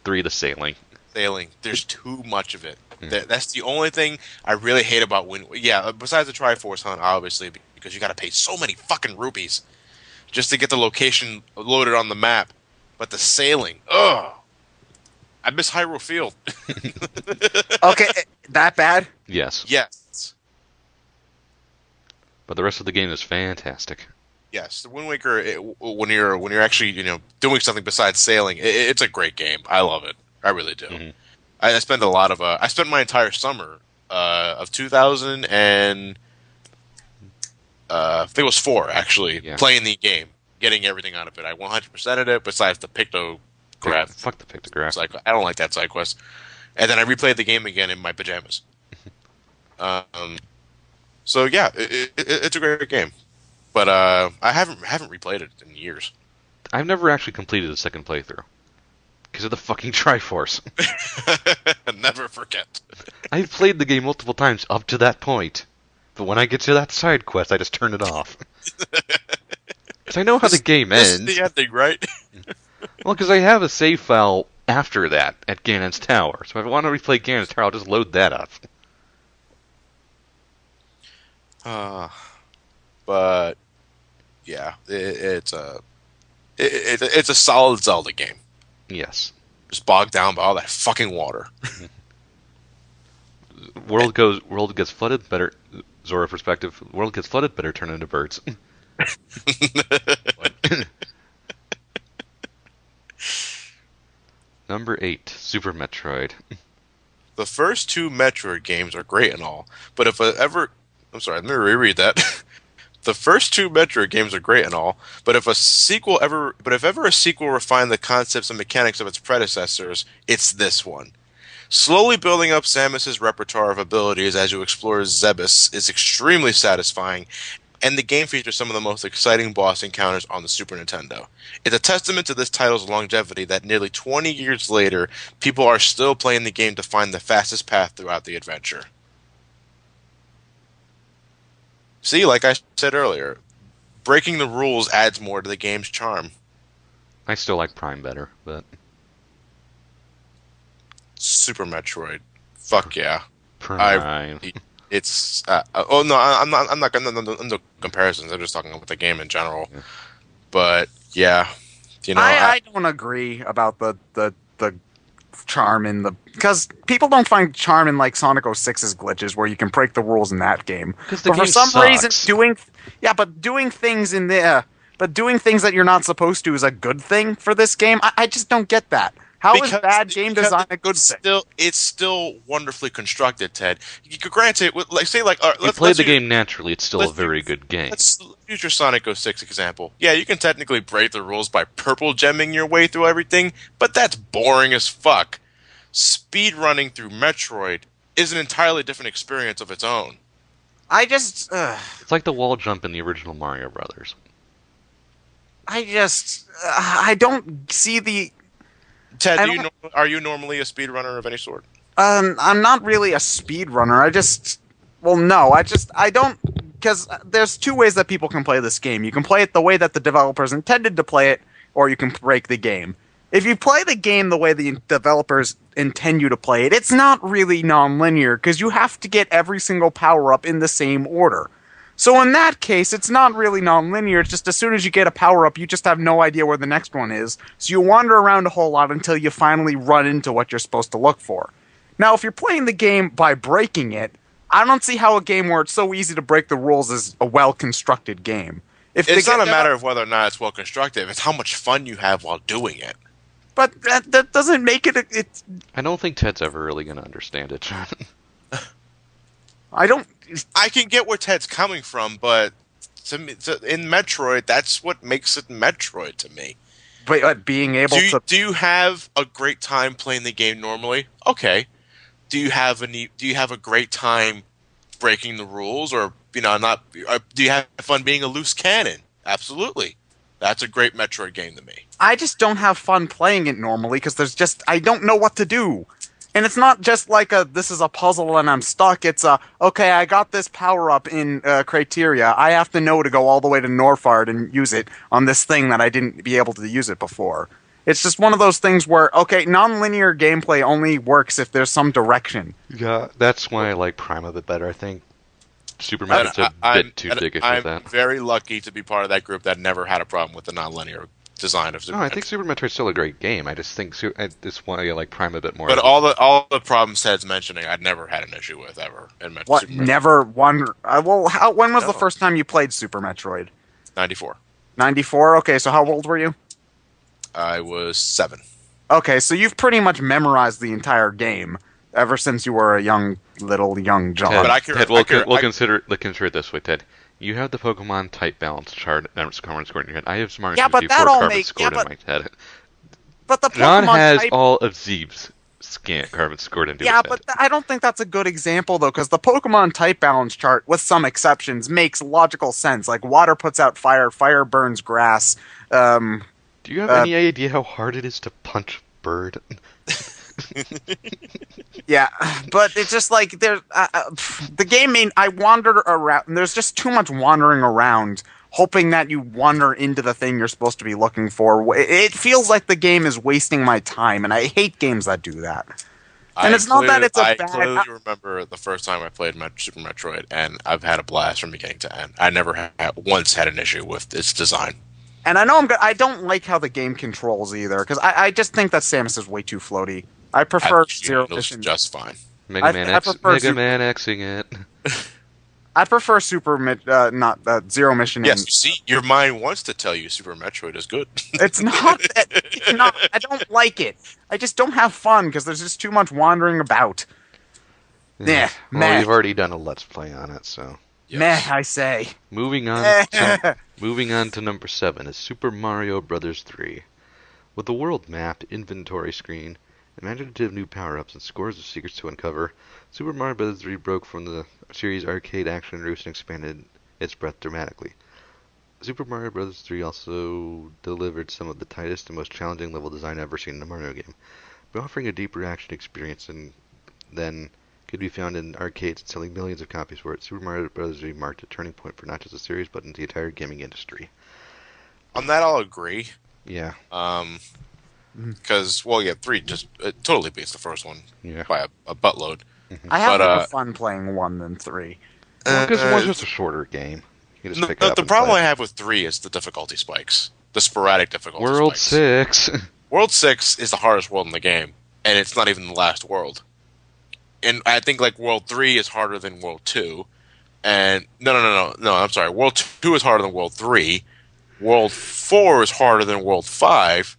3, the sailing. Sailing. There's too much of it. That's the only thing I really hate about Wind. Yeah, besides the Triforce Hunt, obviously, because you got to pay so many fucking rupees just to get the location loaded on the map. But the sailing, ugh. I miss Hyrule Field. Okay, that bad? Yes. Yes. But the rest of the game is fantastic. Yes, the Wind Waker. When you're actually doing something besides sailing, it's a great game. I love it. I really do. Mm-hmm. I spent a lot of. I spent my entire summer of 2000 and I think it was 4 actually playing the game, getting everything out of it. I 100%ed it besides the pictograph. Fuck the pictograph. I don't like that side quest. And then I replayed the game again in my pajamas. So yeah, it's a great game. But I haven't replayed it in years. I've never actually completed a second playthrough because of the fucking Triforce. Never forget. I've played the game multiple times up to that point, but when I get to that side quest, I just turn it off. Because I know how the game ends. This is the ending, right? Well, because I have a save file after that at Ganon's Tower, so if I want to replay Ganon's Tower, I'll just load that up. But yeah, it's a solid Zelda game. Yes. Just bogged down by all that fucking water. World gets flooded, better Zora perspective. World gets flooded, better turn into birds. Number 8, Super Metroid. The first 2 Metroid games are great and all, but if ever, I'm sorry, let me reread that. The first 2 Metroid games are great and all, but if ever a sequel refined the concepts and mechanics of its predecessors, it's this one. Slowly building up Samus's repertoire of abilities as you explore Zebes is extremely satisfying, and the game features some of the most exciting boss encounters on the Super Nintendo. It's a testament to this title's longevity that nearly 20 years later, people are still playing the game to find the fastest path throughout the adventure. See, like I said earlier, breaking the rules adds more to the game's charm. I still like Prime better, but Super Metroid, fuck yeah. Prime. It's oh no, I'm not gonna no comparisons. I'm just talking about the game in general. Yeah. But yeah, I don't agree about the charm in the, because people don't find charm in like Sonic 06's glitches where you can break the rules in that game. But for some reason, doing things that you're not supposed to is a good thing for this game. I just don't get that. How is bad game design a good thing? It's still wonderfully constructed, Ted. Granted, let's play the game naturally. It's still a very good game. Let's use your Sonic 06 example. Yeah, you can technically break the rules by purple gemming your way through everything, but that's boring as fuck. Speed running through Metroid is an entirely different experience of its own. It's like the wall jump in the original Mario Brothers. I don't see the. Ted, are you normally a speedrunner of any sort? I'm not really a speedrunner. I don't, because there's 2 ways that people can play this game. You can play it the way that the developers intended to play it, or you can break the game. If you play the game the way the developers intend you to play it, it's not really non-linear, because you have to get every single power-up in the same order. So in that case, it's not really non-linear. It's just as soon as you get a power-up, you just have no idea where the next one is. So you wander around a whole lot until you finally run into what you're supposed to look for. Now, if you're playing the game by breaking it, I don't see how a game where it's so easy to break the rules is a well-constructed game. If It's the not ga- a matter of whether or not it's well constructed. It's how much fun you have while doing it. But that doesn't make it. It's. I don't think Ted's ever really going to understand it, John. I don't. I can get where Ted's coming from, but in Metroid, that's what makes it Metroid to me. But being able to. Do you have a great time playing the game normally? Okay. Do you have a great time breaking the rules, or do you have fun being a loose cannon? Absolutely. That's a great Metroid game to me. I just don't have fun playing it normally because I don't know what to do. And it's not just like this is a puzzle and I'm stuck. It's okay, I got this power up in Criteria. I have to know to go all the way to Norfard and use it on this thing that I didn't be able to use it before. It's just one of those things where, okay, non-linear gameplay only works if there's some direction. Yeah, that's why I like Prime a bit better. I think Super Metroid's a bit too dickish with that. I'm very lucky to be part of that group that never had a problem with the non-linear design of Super No, I think Super Metroid's still a great game. I just think that's why I like Prime a bit more. But all the problems Ted's mentioning, I'd never had an issue with ever in Metroid. What? Never one. When was the first time you played Super Metroid? 94. 94? Okay, so how old were you? I was 7. Okay, so you've pretty much memorized the entire game ever since you were a young John. Ted, But we'll consider it this way, Ted. You have the Pokemon type balance chart and Carbon scored in your head. I have Smart Yeah, but 54 that all Carbon makes scored in my head. But the John Pokemon has type, all of Zeeb's Carbon scored into his yeah, head. but I don't think that's a good example though, because the Pokemon type balance chart, with some exceptions, makes logical sense. Like water puts out fire, fire burns grass. Do you have any idea how hard it is to punch a bird? Yeah, but it's just like the game. I wandered around. And there's just too much wandering around, hoping that you wander into the thing you're supposed to be looking for. It feels like the game is wasting my time, and I hate games that do that. And it's not that it's a bad. I clearly remember the first time I played Super Metroid, and I've had a blast from beginning to end. I never once had an issue with its design. And I know I don't like how the game controls either, because I just think that Samus is way too floaty. I prefer Zero Mission. Just fine. Mega Man Xing it. I prefer not Zero Mission. Yes, you see, your mind wants to tell you Super Metroid is good. It's not. It's not. I don't like it. I just don't have fun because there's just too much wandering about. Yeah. Well, we've already done a Let's Play on it, so. Yes. Meh, I say. Moving on to number 7 is Super Mario Bros. 3. With the world map, inventory screen, imaginative new power-ups, and scores of secrets to uncover, Super Mario Bros. 3 broke from the series' arcade action roots and expanded its breadth dramatically. Super Mario Bros. 3 also delivered some of the tightest and most challenging level design ever seen in a Mario game, by offering a deeper action experience than could be found in arcades and selling millions of copies for it. Super Mario Bros. 3 marked a turning point for not just the series, but in the entire gaming industry. On that, I'll agree. Yeah. Because, 3 just totally beats the first one by a buttload. I have more fun playing 1 than 3. Because one's just a shorter game. You just pick it up the problem I have with 3 is the difficulty spikes. The sporadic difficulty World spikes. 6. World 6 is the hardest world in the game, and it's not even the last world. And I think World 3 is harder than World 2. And no, I'm sorry. World 2 is harder than World 3. World 4 is harder than World 5.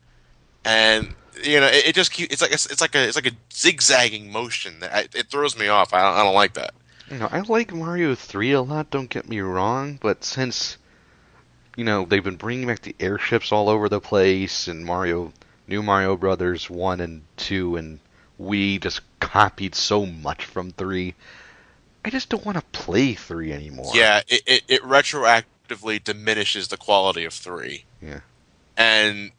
And it just keeps it's like a zigzagging motion that it throws me off. I don't like that. I like Mario 3 a lot, don't get me wrong, but since they've been bringing back the airships all over the place, and New Mario Brothers 1 and 2 and Wii just copied so much from 3, I just don't want to play 3 anymore. Yeah, it retroactively diminishes the quality of 3. Yeah. And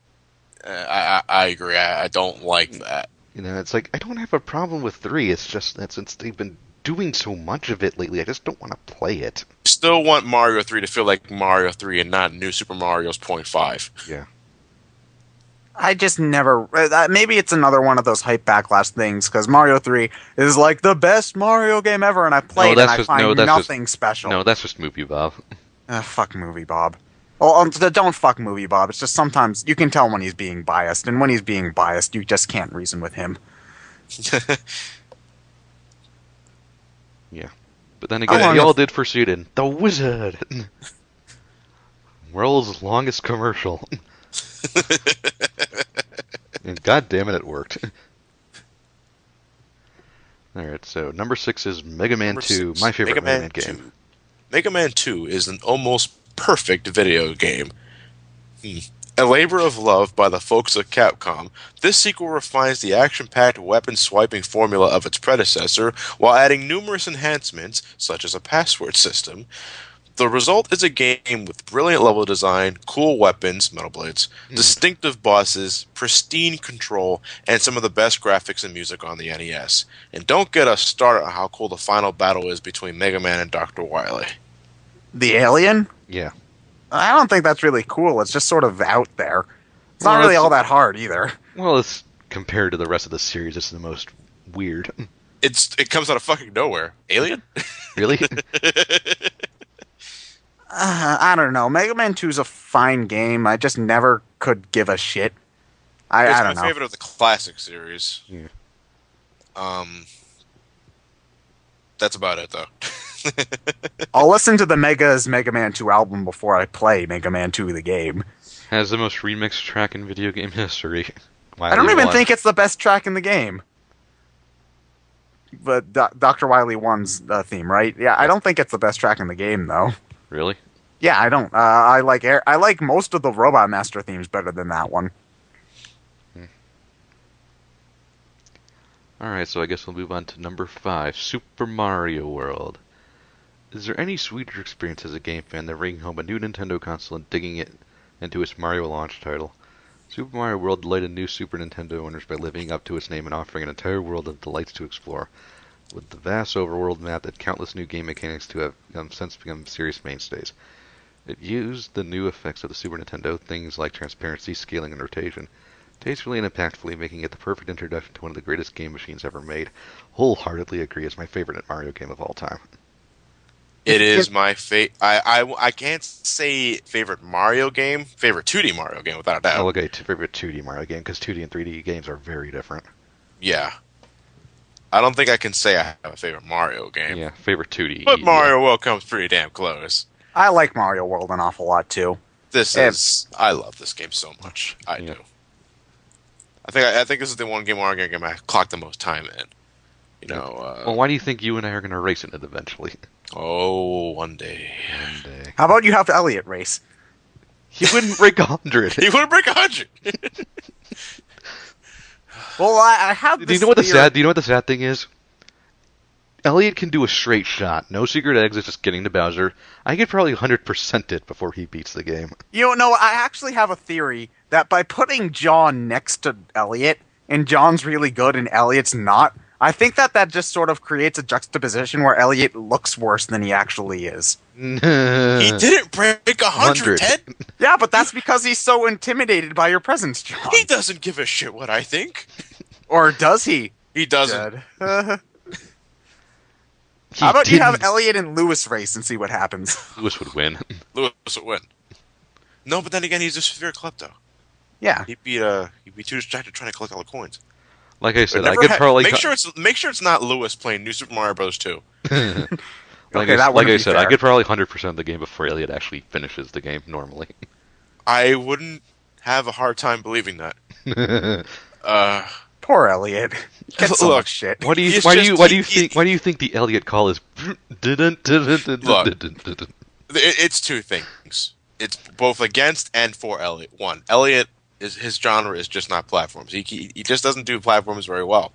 I agree. I don't like that. It's like, I don't have a problem with 3, it's just that since they've been doing so much of it lately, I just don't want to play it. Still want Mario 3 to feel like Mario 3 and not New Super Mario's 0.5. Yeah. I just never. Maybe it's another one of those hype backlash things because Mario 3 is like the best Mario game ever, and I No, played and that's I just find no, that's just nothing special. no, that's just movie Bob. Fuck Movie Bob. Well, don't fuck Movie Bob. It's just sometimes you can tell when he's being biased, and when he's being biased, you just can't reason with him. Yeah, but then How again, long y'all is- did for Sweden. The Wizard, world's longest commercial, and god damn it, it worked. All right, so number 6 is Mega Man Number 2, 6, my favorite Mega Mega Man Man game. 2. Mega Man 2 is an almost perfect video game. A labor of love by the folks at Capcom, this sequel refines the action-packed weapon-swiping formula of its predecessor while adding numerous enhancements, such as a password system. The result is a game with brilliant level design, cool weapons, metal blades, distinctive bosses, pristine control, and some of the best graphics and music on the NES. And don't get us started on how cool the final battle is between Mega Man and Dr. Wily. The alien? Yeah. I don't think that's really cool. It's just sort of out there. It's not Well, really it's- all that hard either. Well, it's compared to the rest of the series, it's the most weird. It comes out of fucking nowhere. Alien? Really? I don't know. Mega Man 2 is a fine game. I just never could give a shit. I It's don't my know. favorite of the classic series. Yeah. That's about it, though. I'll listen to the Mega Man 2 album before I play Mega Man 2 the game. Has the most remixed track in video game history. I don't even think it's the best track in the game. But Dr. Wily 1's theme, right? Yeah, I don't think it's the best track in the game, though. Really? Yeah, I don't. I like most of the Robot Master themes better than that one. Alright, so I guess we'll move on to number 5, Super Mario World. Is there any sweeter experience as a game fan than bringing home a new Nintendo console and digging it into its Mario launch title? Super Mario World delighted new Super Nintendo owners by living up to its name and offering an entire world of delights to explore, with the vast overworld map and countless new game mechanics to have since become serious mainstays. It used the new effects of the Super Nintendo, things like transparency, scaling, and rotation, tastefully and impactfully, making it the perfect introduction to one of the greatest game machines ever made. Wholeheartedly agree, it's my favorite Mario game of all time. It is my I can't say favorite Mario game, favorite 2D Mario game without a doubt. I'll go to favorite 2D Mario game, because 2D and 3D games are very different. Yeah. I don't think I can say I have a favorite Mario game. Yeah, favorite 2D. But Mario World comes pretty damn close. I like Mario World an awful lot, too. I love this game so much. I do. I think this is the one game Mario game I clocked the most time in. You know. Well, why do you think you and I are going to race in it eventually? Oh, one day. One day. How about you have Elliot race? He wouldn't break 100. He wouldn't break 100. Well, I have Do this you know what the theory- sad? Do you know what the sad thing is? Elliot can do a straight shot, no secret exits, just getting to Bowser. I could probably 100% it before he beats the game. You know, I actually have a theory that by putting John next to Elliot, and John's really good and Elliot's not, I think that just sort of creates a juxtaposition where Elliot looks worse than he actually is. He didn't break 100, Ted. Yeah, but that's because he's so intimidated by your presence, John. He doesn't give a shit what I think. Or does he? He doesn't. Jed? He How about you have didn't. Elliot and Lewis race and see what happens? Lewis would win. Lewis would win. No, but then again, he's a severe klepto. Yeah. He'd be too distracted trying to collect all the coins. Like I said, I Never could ha- probably make sure it's not Lewis playing New Super Mario Bros. 2. like Okay, that I wouldn't be said, I fair. could probably 100% the game before Elliot actually finishes the game normally. I wouldn't have a hard time believing that. Poor Elliot. Gets so Look, much shit. Why do you He's why do just- you why do you he- think why do you think the Elliot call is It's two things. It's both against and for Elliot. One, Elliot his genre is just not platforms. He just doesn't do platforms very well.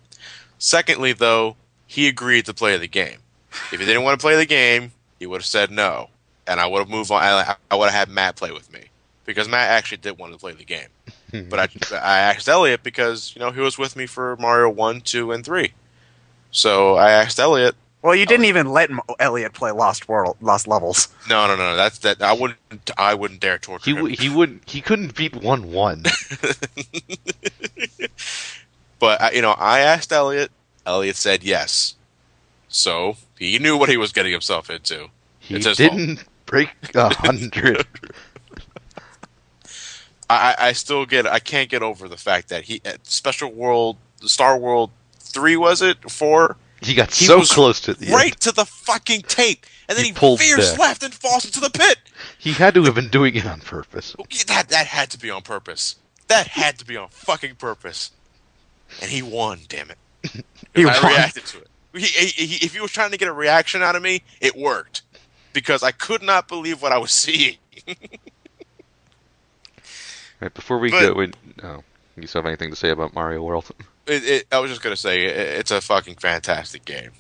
Secondly, though, he agreed to play the game. If he didn't want to play the game, he would have said no, and I would have moved on. I would have had Matt play with me because Matt actually did want to play the game. But I asked Elliot because he was with me for Mario 1, 2, and 3. So I asked Elliot, Well, you didn't even let Elliot play Lost Levels. No. That's that. I wouldn't dare torture him. He couldn't beat 1-1. But I asked Elliot. Elliot said yes. So he knew what he was getting himself into. He It's his didn't break 100. I still I can't get over the fact that he at Special World, Star World 3, was it 4? He got He so was close to the right end. to the fucking tape, and then He he pulled veers back. left and falls into the pit. He had to have been doing it on purpose. That had to be on purpose. That had to be on fucking purpose. And he won. Damn it! He I won. reacted to it. If he was trying to get a reaction out of me, it worked because I could not believe what I was seeing. Right, before we But- go in, you still have anything to say about Mario World? I was just gonna say it's a fucking fantastic game.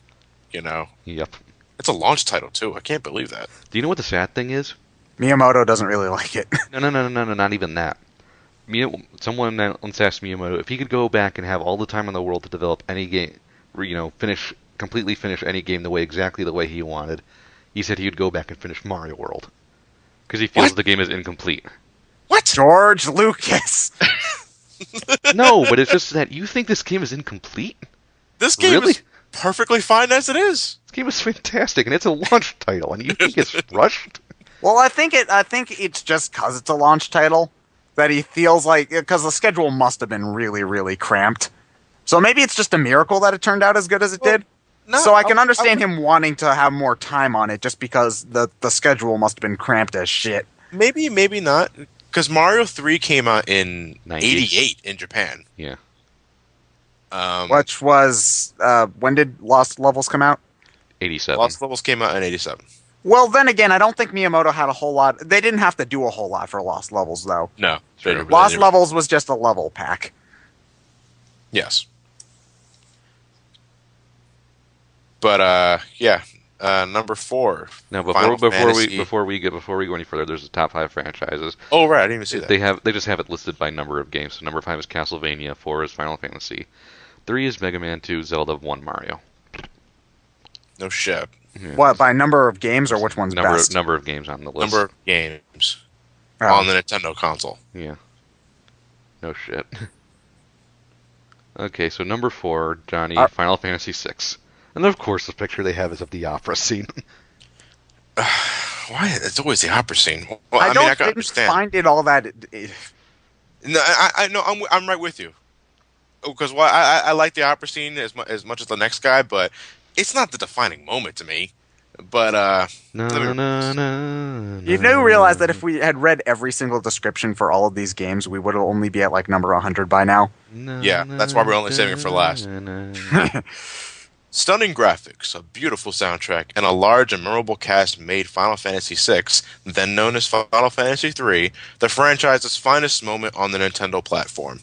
Yep. It's a launch title too. I can't believe that. Do you know what the sad thing is? Miyamoto doesn't really like it. No, not even that. Someone once asked Miyamoto if he could go back and have all the time in the world to develop any game, completely finish any game exactly the way he wanted. He said he would go back and finish Mario World because he feels What? the game is incomplete. What? George Lucas. No, but it's just that you think this game is incomplete. This game Really? is perfectly fine as it is. This game is fantastic, and it's a launch title, and you think it's rushed? Well, I think it's just because it's a launch title that he feels like, because the schedule must have been really, really cramped. So maybe it's just a miracle that it turned out as good as it did. No, So I can understand him wanting to have more time on it just because the schedule must have been cramped as shit. Maybe not. Because Mario 3 came out in 90. 88 in Japan. Yeah. Which was, when did Lost Levels come out? 87. Lost Levels came out in 87. Well, then again, I don't think Miyamoto had a whole lot. They didn't have to do a whole lot for Lost Levels, though. No. Sure. they didn't- Lost they- Levels was just a level pack. Yes. But, yeah. Number 4. Now, Final Fantasy. before we go any further, there's the top 5 franchises. Oh, right. I didn't even see that. They just have it listed by number of games. So number 5 is Castlevania, 4 is Final Fantasy, 3 is Mega Man 2, Zelda, 1 Mario. No shit. Yeah. What, by number of games, or which one's best? Number of games on the list. Number of games Oh. on the Nintendo console. Yeah. No shit. Okay, so number 4, Johnny, Final Fantasy 6. And of course, the picture they have is of the opera scene. Why? It's always the opera scene. Well, I can didn't understand. find it all that. No, I know. I'm right with you. Because I like the opera scene as much as the next guy, but it's not the defining moment to me. But No, let me- no, no. You do realize that if we had read every single description for all of these games, we would only be at like number 100 by now. Yeah, that's why we're only saving it for last. Stunning graphics, a beautiful soundtrack, and a large and memorable cast made Final Fantasy VI, then known as Final Fantasy III, the franchise's finest moment on the Nintendo platform.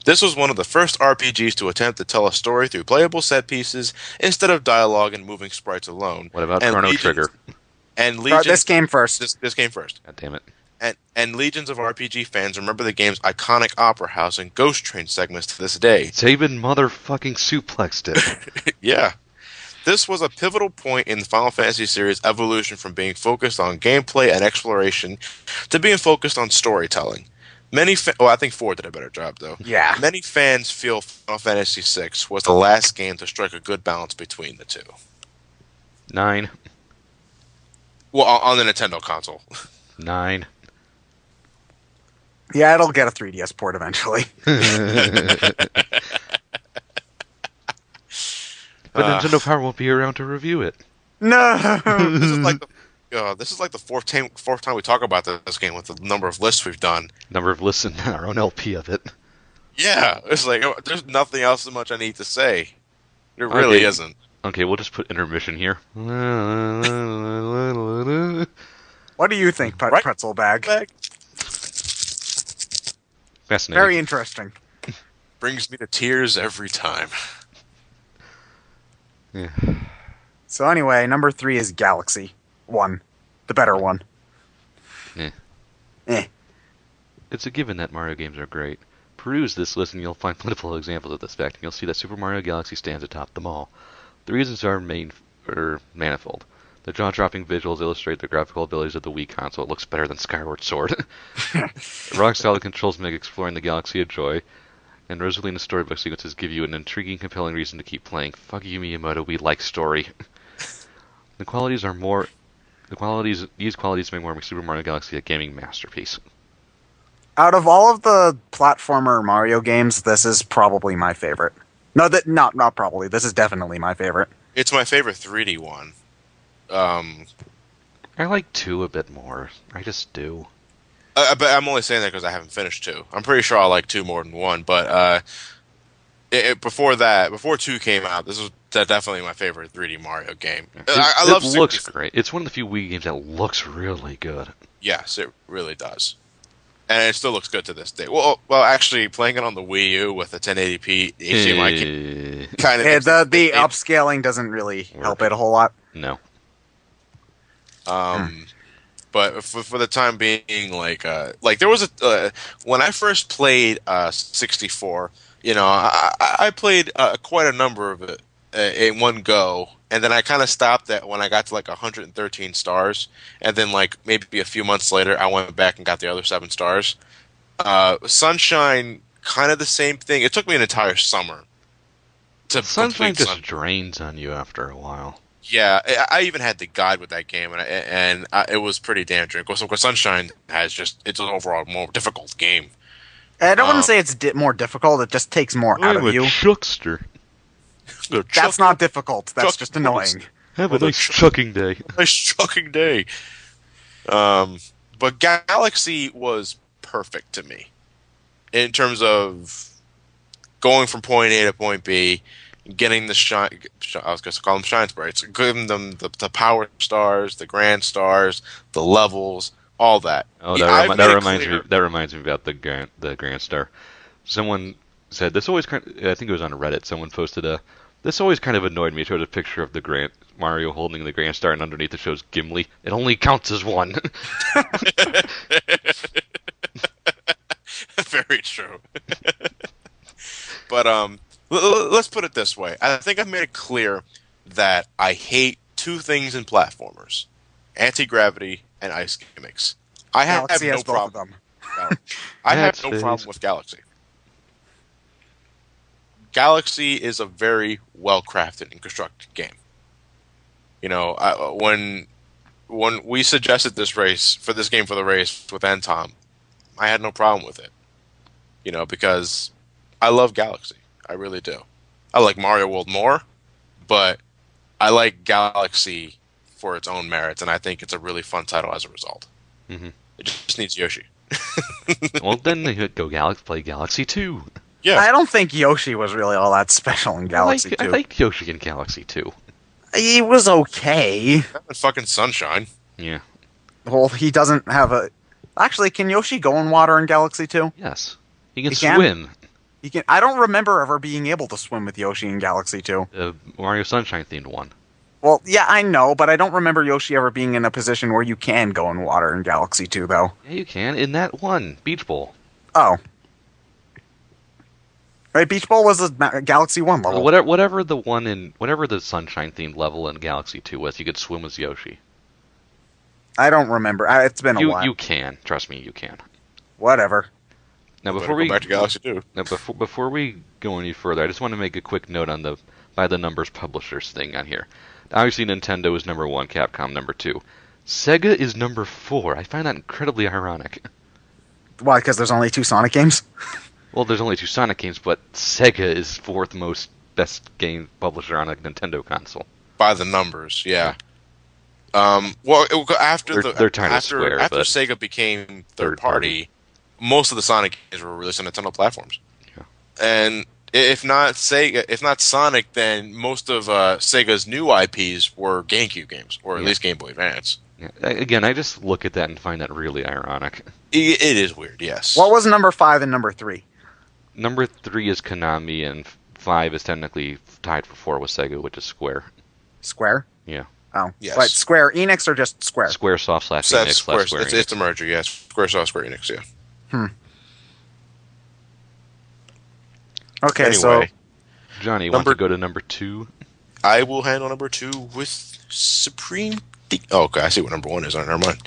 This was one of the first RPGs to attempt to tell a story through playable set pieces instead of dialogue and moving sprites alone. What about And Chrono Legions- Trigger? And Legions, This came first. this came first. God damn it. And legions of RPG fans remember the game's iconic opera house and ghost train segments to this day. Saban motherfucking suplexed it. Yeah. This was a pivotal point in the Final Fantasy series' evolution from being focused on gameplay and exploration to being focused on storytelling. I think 4 did a better job, though. Yeah. Many fans feel Final Fantasy VI was the last game to strike a good balance between the two. 9. Well, on the Nintendo console. 9. Yeah, it'll get a 3DS port eventually. But Nintendo Power won't be around to review it. No. This is like the fourth time we talk about this game with the number of lists we've done. Number of listeners, our own LP of it. Yeah, it's like there's nothing else much I need to say. There really Okay. isn't. Okay, we'll just put intermission here. What do you think, Right. Pretzel Bag? Fascinating. Very interesting. Brings me to tears every time. Yeah. So anyway, number 3 is Galaxy 1. The better one. Eh. Eh. It's a given that Mario games are great. Peruse this list and you'll find plentiful examples of this fact, and you'll see that Super Mario Galaxy stands atop them all. The reasons Manifold. The jaw-dropping visuals illustrate the graphical abilities of the Wii console. It looks better than Skyward Sword. Rock-style controls make exploring the Galaxy a joy, and Rosalina's storybook sequences give you an intriguing, compelling reason to keep playing. Fuck you, Miyamoto. We like story. These qualities make Super Mario Galaxy a gaming masterpiece. Out of all of the platformer Mario games, this is probably my favorite. No, not probably. This is definitely my favorite. It's my favorite 3D one. I like 2 a bit more. I just do. But I'm only saying that because I haven't finished 2. I'm pretty sure I like 2 more than 1. But before 2 came out, this was definitely my favorite 3D Mario game. I love. It looks great. It's one of the few Wii games that looks really good. Yes, it really does, and it still looks good to this day. Well, actually, playing it on the Wii U with a 1080p HDMI kind of the upscaling doesn't really help it a whole lot. No. But for the time being, like there was when I first played 64, I played quite a number of it in one go, and then I kind of stopped that when I got to like 113 stars, and then like maybe a few months later, I went back and got the other 7 stars. Sunshine, kind of the same thing. It took me an entire summer to Sunshine complete just drains on you after a while. Yeah, I even had the guide with that game, and it was pretty damn draining. Of course, Sunshine it's an overall more difficult game. I don't want to say it's more difficult. It just takes more out of you. Chuckster. That's not difficult. That's just annoying. Have a nice chucking day. Nice chucking day. But Galaxy was perfect to me in terms of going from point A to point B, getting the shine. I was going to call them shine sprites, giving them the power stars, the grand stars, the levels, all that. Oh, that reminds me about the grand star. Someone said this always. I think it was on Reddit. Someone posted this always kind of annoyed me. It showed a picture of the Grand Mario holding the Grand Star, and underneath it shows Gimli. It only counts as one. Very true. But let's put it this way. I think I've made it clear that I hate 2 things in platformers: anti-gravity and ice gimmicks. I have Galaxy no has both of problem. them. I have no problem with Galaxy. Galaxy is a very well-crafted and constructed game. When we suggested this race for the race with Antom, I had no problem with it. Because I love Galaxy. I really do. I like Mario World more, but I like Galaxy for its own merits, and I think it's a really fun title as a result. Mm-hmm. It just needs Yoshi. Well, then they could go play Galaxy 2. Yeah. I don't think Yoshi was really all that special in Galaxy 2. I like Yoshi in Galaxy 2. He was okay. And fucking Sunshine. Yeah. Well, he doesn't have a... Actually, can Yoshi go in water in Galaxy 2? Yes. He can He can? swim. He can. I don't remember ever being able to swim with Yoshi in Galaxy 2. Mario Sunshine themed one. Well, yeah, I know, but I don't remember Yoshi ever being in a position where you can go in water in Galaxy 2, though. Yeah, you can. In that one, Beach Bowl. Oh. Right, Beach Bowl was a Galaxy 1 level. Whatever the Sunshine themed level in Galaxy 2 was, you could swim as Yoshi. I don't remember. It's been a while. You can. Trust me, you can. Whatever. Now, Before we go back to Galaxy 2. Now, before we go any further, I just want to make a quick note on the by the numbers publishers thing on here. Obviously, Nintendo is number 1, Capcom number 2. Sega is number 4. I find that incredibly ironic. Why? Because there's only 2 Sonic games? Well, there's only 2 Sonic games, but Sega is 4th most best game publisher on a Nintendo console. By the numbers, yeah. Well, after they're tied to Square, after but Sega became third party, most of the Sonic games were released on Nintendo platforms. Yeah. And if not Sonic, then most of Sega's new IPs were GameCube games, or at least Game Boy Advance. Yeah. Again, I just look at that and find that really ironic. It is weird, yes. What was number 5 and number 3? Number 3 is Konami, and 5 is technically tied for 4 with Sega, which is Square. Square? Yeah. Oh, yes. But Square Enix or just Square? Squaresoft / So Enix / Square Square, Enix. it's a merger, yes. Squaresoft, Square Enix, yeah. Okay, Anyway, so Johnny, want to go to number 2? I will handle number 2 with Supreme. Oh, okay, I see what number 1 is. Never mind.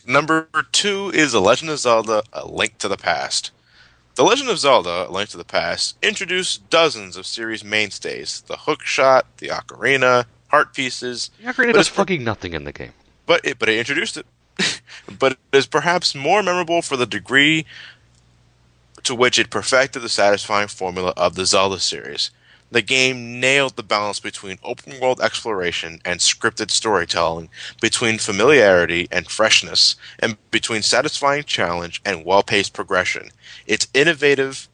Number 2 is The Legend of Zelda: A Link to the Past. The Legend of Zelda: A Link to the Past introduced dozens of series mainstays: the hookshot, the ocarina, heart pieces. The ocarina does fucking nothing in the game. But it introduced it. But it is perhaps more memorable for the degree to which it perfected the satisfying formula of the Zelda series. The game nailed the balance between open-world exploration and scripted storytelling, between familiarity and freshness, and between satisfying challenge and well-paced progression. Its innovative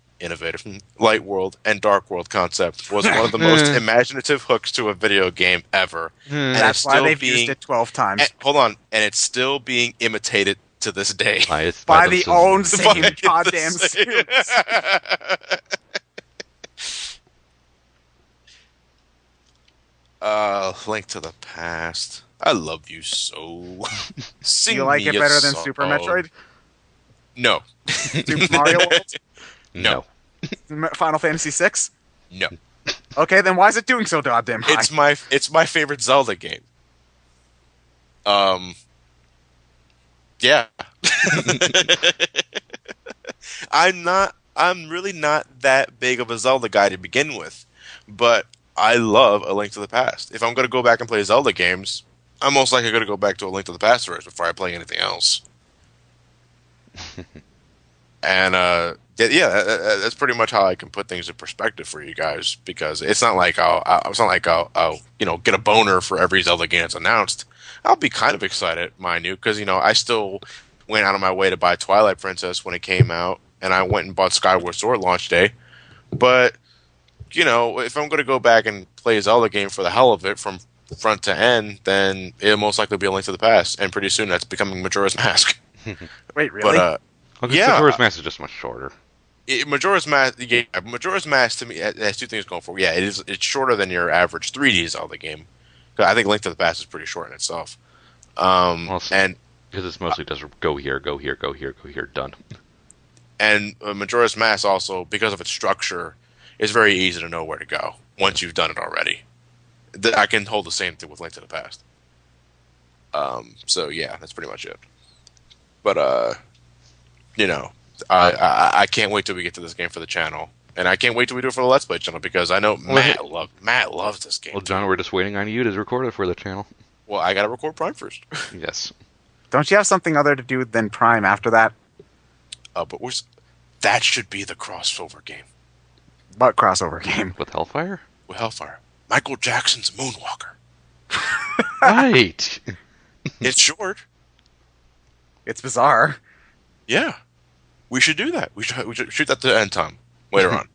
light world and dark world concept was one of the most imaginative hooks to a video game ever. And That's why they've used it 12 times. And it's still being imitated to this day. By the own same goddamn suits. Link to the Past. I love you so. Do you like it better than Super Metroid? No. Super Mario World? No. Final Fantasy VI? No. Okay, then why is it doing so goddamn high? It's my favorite Zelda game. Yeah. I'm really not that big of a Zelda guy to begin with, but I love A Link to the Past. If I'm going to go back and play Zelda games, I'm most likely going to go back to A Link to the Past first before I play anything else. And that's pretty much how I can put things in perspective for you guys, because it's not like I'll get a boner for every Zelda game that's announced. I'll be kind of excited, mind you, because I still went out of my way to buy Twilight Princess when it came out, and I went and bought Skyward Sword launch day. But if I'm going to go back and play a Zelda game for the hell of it from front to end, then it'll most likely be A Link to the Past, and pretty soon that's becoming Majora's Mask. Wait, really? But yeah, Majora's Mask is just much shorter. Majora's Mask to me has two things going for it. Yeah, it's shorter than your average 3D Zelda game. I think Link to the Past is pretty short in itself. And because it's mostly just go here, go here, go here, go here, done. And Majora's Mask also, because of its structure, is very easy to know where to go once you've done it already. I can hold the same thing with Link to the Past. So yeah, that's pretty much it. But I can't wait till we get to this game for the channel, and I can't wait till we do it for the Let's Play channel, because I know Matt loves this game. Well, John, we're just waiting on you to record it for the channel. Well, I gotta record Prime first. Yes. Don't you have something other to do than Prime after that? But that should be the crossover game. What crossover game? With Hellfire? With Hellfire. Michael Jackson's Moonwalker. Right. It's short. It's bizarre. Yeah. We should do that. We should shoot that to end time later on.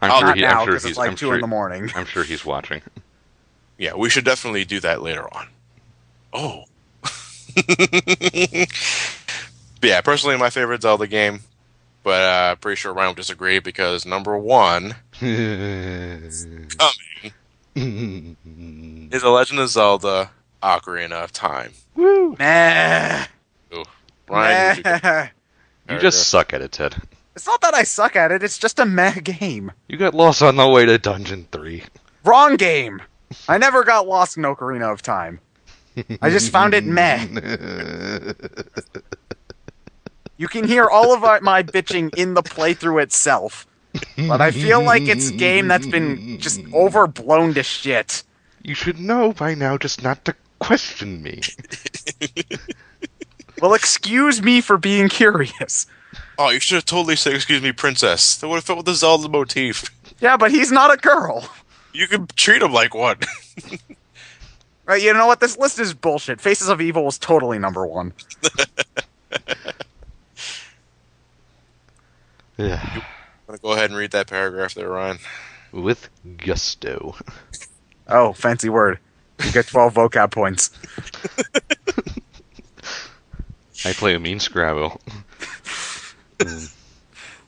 Not now, because it's like 2 in the morning. I'm sure he's watching. Yeah, we should definitely do that later on. Oh. But yeah, personally my favorite Zelda game, but pretty sure Ryan will disagree, because number 1 coming is The Legend of Zelda: Ocarina of Time. Woo! Nah. Ooh. Ryan, Nah. You just suck at it, Ted. It's not that I suck at it, it's just a meh game. You got lost on the way to Dungeon 3. Wrong game! I never got lost in Ocarina of Time. I just found it meh. You can hear all of my bitching in the playthrough itself. But I feel like it's a game that's been just overblown to shit. You should know by now just not to question me. Well, excuse me for being curious. Oh, you should have totally said, "Excuse me, princess." That would have fit with the Zelda motif. Yeah, but he's not a girl. You could treat him like one. Right, you know what? This list is bullshit. Faces of Evil was totally number 1. Yeah. I'm going to go ahead and read that paragraph there, Ryan. With gusto. Oh, fancy word. You get 12 vocab points. I play a mean Scrabble.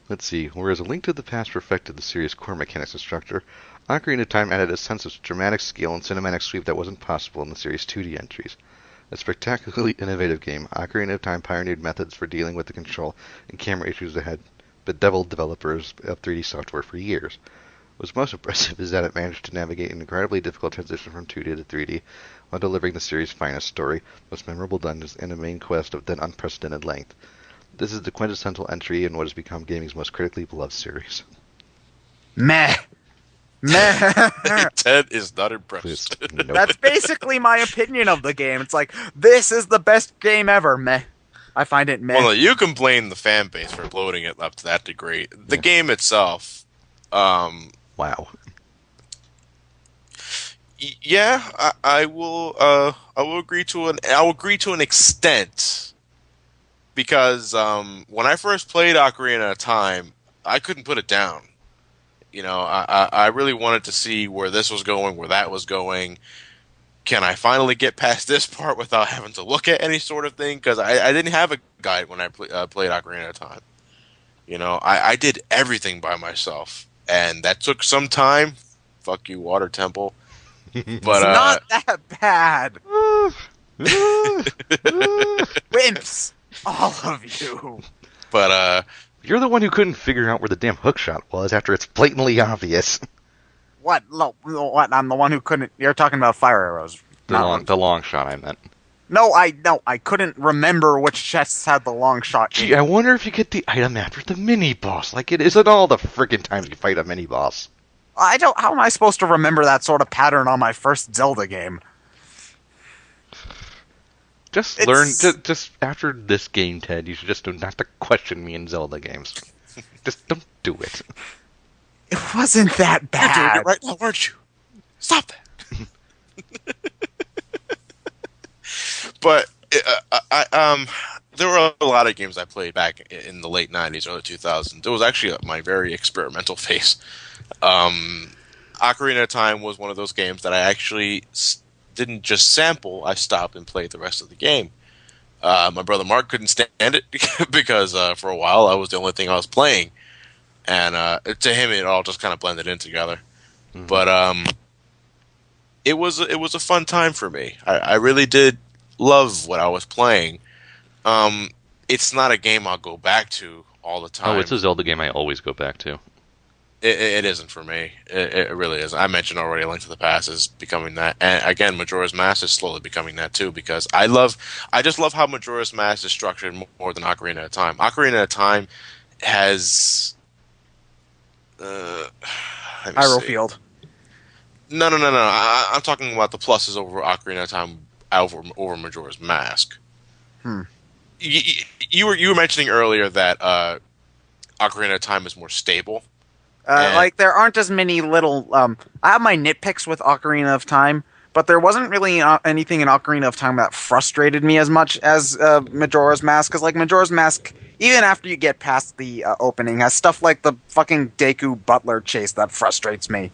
Let's see. Whereas A Link to the Past perfected the series' core mechanics and structure, Ocarina of Time added a sense of dramatic scale and cinematic sweep that wasn't possible in the series' 2D entries. A spectacularly innovative game, Ocarina of Time pioneered methods for dealing with the control and camera issues that had bedeviled developers of 3D software for years. What's most impressive is that it managed to navigate an incredibly difficult transition from 2D to 3D while delivering the series' finest story, most memorable dungeons, and a main quest of then unprecedented length. This is the quintessential entry in what has become gaming's most critically beloved series. Meh. Meh. Ted is not Please, impressed. nope. That's basically my opinion of the game. It's like, this is the best game ever. Meh. I find it meh. Well, you can blame the fan base for bloating it up to that degree. The game itself, Wow. yeah, I will. I will agree to an extent because when I first played Ocarina of Time, I couldn't put it down. You know, I really wanted to see where this was going, where that was going. Can I finally get past this part without having to look at any sort of thing? Because I didn't have a guide when I played Ocarina of Time. You know, I did everything by myself, and that took some time. Fuck you, Water Temple. But It's not that bad. Wimps. All of you. but You're the one who couldn't figure out where the damn hookshot was after it's blatantly obvious. What? What? I'm the one who couldn't. You're talking about fire arrows. The long shot, I meant. No, I couldn't remember which chests had the long shot. Gee, I wonder if you get the item after the mini-boss, like it isn't all the friggin' times you fight a mini-boss. I don't. How am I supposed to remember that sort of pattern on my first Zelda game? Just It's- learn, just after this game, Ted, you should just don't have to question me in Zelda games. Just don't do it. It wasn't that you're doing bad. it right now, aren't you? Stop that. But there were a lot of games I played back in the late '90s, early 2000s. It was actually my very experimental phase. Ocarina of Time was one of those games that I actually didn't just sample. I stopped and played the rest of the game. My brother Mark couldn't stand it because for a while I was the only thing I was playing, and to him it all just kind of blended in together. Mhm. But it was a fun time for me. I really did love what I was playing. It's not a game I'll go back to all the time. Oh, it's a Zelda game I always go back to. It isn't for me. It really isn't. I mentioned already, Link to the Past is becoming that, and again, Majora's Mask is slowly becoming that too. Because I just love how Majora's Mask is structured more than Ocarina of Time. Ocarina of Time has, let me Hyrule see. Field. No. I'm talking about the pluses over Ocarina of Time over Majora's Mask. Hmm. You were mentioning earlier that Ocarina of Time is more stable. Yeah. Like there aren't as many little. I have my nitpicks with Ocarina of Time, but there wasn't really anything in Ocarina of Time that frustrated me as much as Majora's Mask. Because like Majora's Mask, even after you get past the opening, has stuff like the fucking Deku Butler chase that frustrates me.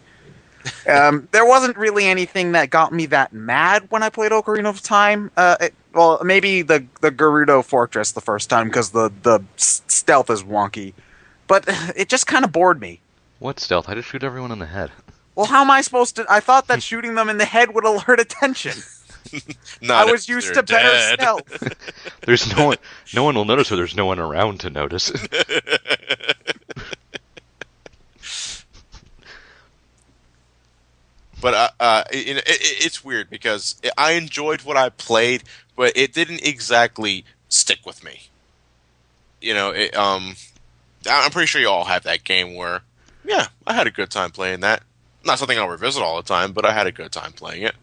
There wasn't really anything that got me that mad when I played Ocarina of Time. Well, maybe the Gerudo Fortress the first time because the stealth is wonky, but it just kind of bored me. What stealth? I just shoot everyone in the head. Well, how am I supposed to? I thought that shooting them in the head would alert attention. Not I was if used they're to better dead. stealth. There's no one. No one will notice, or there's no one around to notice. But it's weird because I enjoyed what I played, but it didn't exactly stick with me. You know, I'm pretty sure you all have that game where, yeah, I had a good time playing that. Not something I'll revisit all the time, but I had a good time playing it.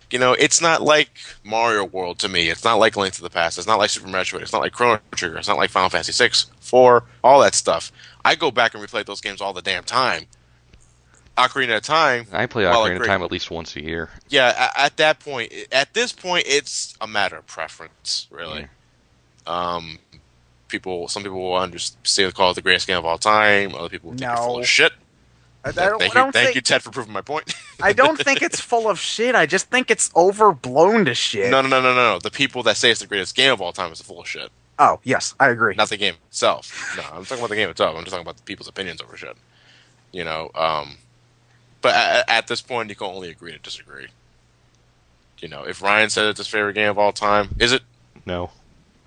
You know, it's not like Mario World to me. It's not like Link to the Past. It's not like Super Metroid. It's not like Chrono Trigger. It's not like Final Fantasy 6, 4, all that stuff. I go back and replay those games all the damn time. Ocarina of Time. I play while Ocarina of great- Time at least once a year. Yeah, at this point, it's a matter of preference, really. Some people will say call it the greatest game of all time. Other people think you're full No. of shit. Thank Thank you, Ted, for proving my point. I don't think it's full of shit. I just think it's overblown to shit. No. The people that say it's the greatest game of all time is full of shit. Oh, yes, I agree. Not the game itself. No, I'm talking about the game itself. I'm just talking about the people's opinions over shit. You know, but at this point, you can only agree to disagree. You know, if Ryan said it's his favorite game of all time, is it? No,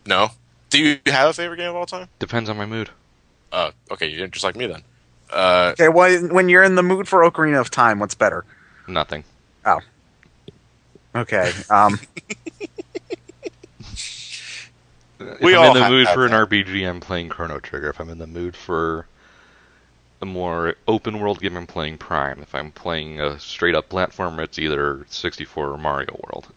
No. Do you have a favorite game of all time? depends on my mood. Okay, you're just like me then. Okay, when you're in the mood for Ocarina of Time, what's better? Nothing. Oh. Okay. If We I'm all in the have mood for an that. RPG, I'm playing Chrono Trigger. If I'm in the mood for a more open world game, I'm playing Prime. If I'm playing a straight up platformer, it's either 64 or Mario World.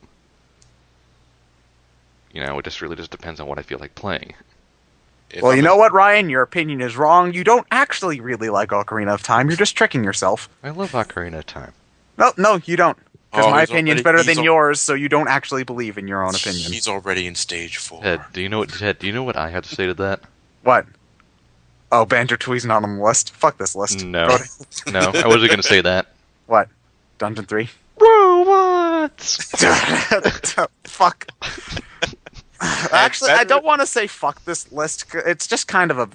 You know, it just really just depends on what I feel like playing. If Well, I'm you in- know what, Ryan? Your opinion is wrong. You don't actually really like Ocarina of Time. You're just tricking yourself. I love Ocarina of Time. No, you don't. Because Oh, my he's opinion's already- better he's than al- yours, so you don't actually believe in your own opinion. He's already in stage 4. Ted, do you know what I had to say to that? What? Oh, Banjo-Tooie's not on the list. Fuck this list. No. Go to- No, I wasn't gonna say that. What? Dungeon 3? Robots! Fuck. Actually, I don't want to say fuck this list. It's just kind of a...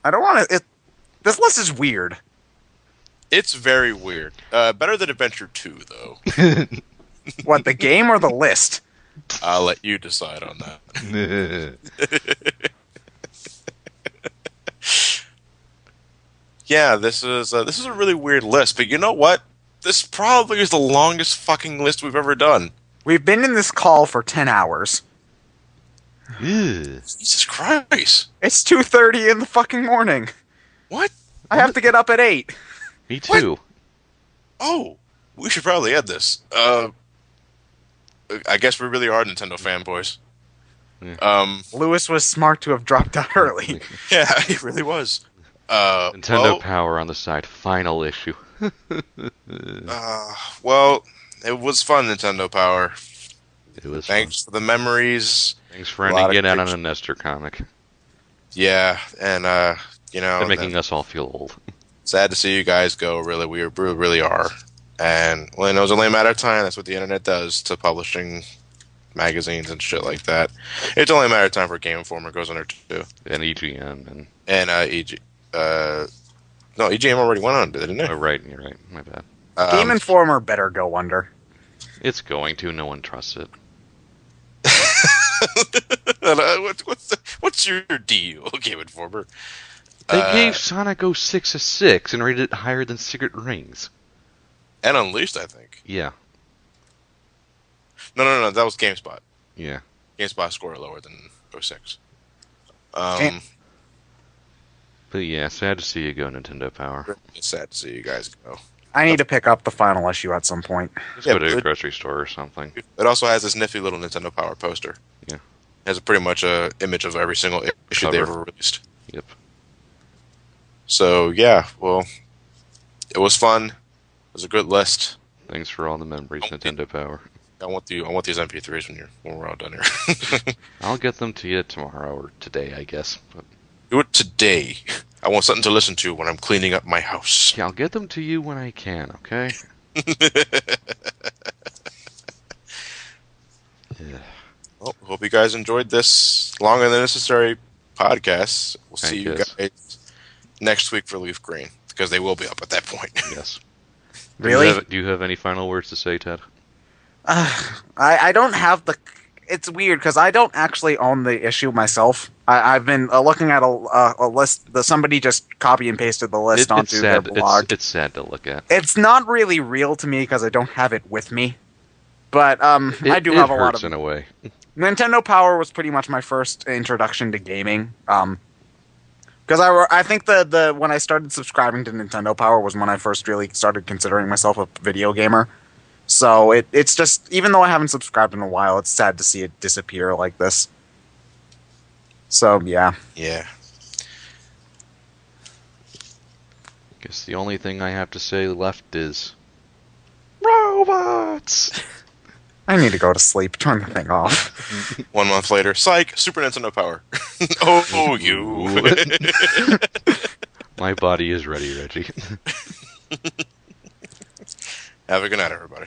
I don't want to... This list is weird. It's very weird. Better than Adventure 2, though. What, the game or the list? I'll let you decide on that. Yeah, this is a really weird list, but you know what? This probably is the longest fucking list we've ever done. We've been in this call for 10 hours. Ew. Jesus Christ! It's 2:30 in the fucking morning. What? I have to get up at 8. Me too. Oh, we should probably add this. I guess we really are Nintendo fanboys. Yeah. Lewis was smart to have dropped out early. Yeah, it really was. Nintendo Power on the side, final issue. Well, it was fun, Nintendo Power. It was Thanks for the memories. fun. Thanks for a lot ending of it out on pictures. a Nestor comic. Yeah, and you know, And making us all feel old. sad to see you guys go. Really, we really are. And well, it was only a matter of time. That's what the internet does to publishing magazines and shit like that. It's only a matter of time for Game Informer goes under too. And EGM And no, EGM already went on, didn't it? oh right, you're right. My bad. Game Informer better go under. It's going to. No one trusts it. What's your deal, Game Informer? They gave Sonic 06 a 6 and rated it higher than Secret Rings. And Unleashed, I think. Yeah. No. That was GameSpot. Yeah. GameSpot scored lower than 06. Damn. But yeah, sad to see you go, Nintendo Power. It's sad to see you guys go. I need to pick up the final issue at some point. Just Yeah, go to a but- grocery store or something. It also has this nifty little Nintendo Power poster. Yeah. It has pretty much a image of every single issue they Cover. ever released. Yep. So yeah, well, it was fun. It was a good list. Thanks for all the memories, Nintendo Power. I want these MP3s when we're all done here. I'll get them to you tomorrow or today, I guess. But Do it today. I want something to listen to when I'm cleaning up my house. yeah, I'll get them to you when I can, okay? Yeah. Well, hope you guys enjoyed this longer than necessary podcast. We'll see you Yes. guys next week for Leaf Green because they will be up at that point. Yes. Really? Do you have any final words to say, Ted? I don't have the... It's weird, because I don't actually own the issue myself. I've been looking at a list that somebody just copy and pasted the list It's onto their sad. blog. It's sad to look at. It's not really real to me because I don't have it with me. But I do It have a lot hurts of... in a way. Nintendo Power was pretty much my first introduction to gaming. Because I think the when I started subscribing to Nintendo Power was when I first really started considering myself a video gamer. So it's just, even though I haven't subscribed in a while, it's sad to see it disappear like this. So yeah. Yeah. Guess the only thing I have to say left is robots. I need to go to sleep. Turn the thing off. 1 month later, psych, Super Nintendo Power. Oh, you. My body is ready, Reggie. Have a good night, everybody.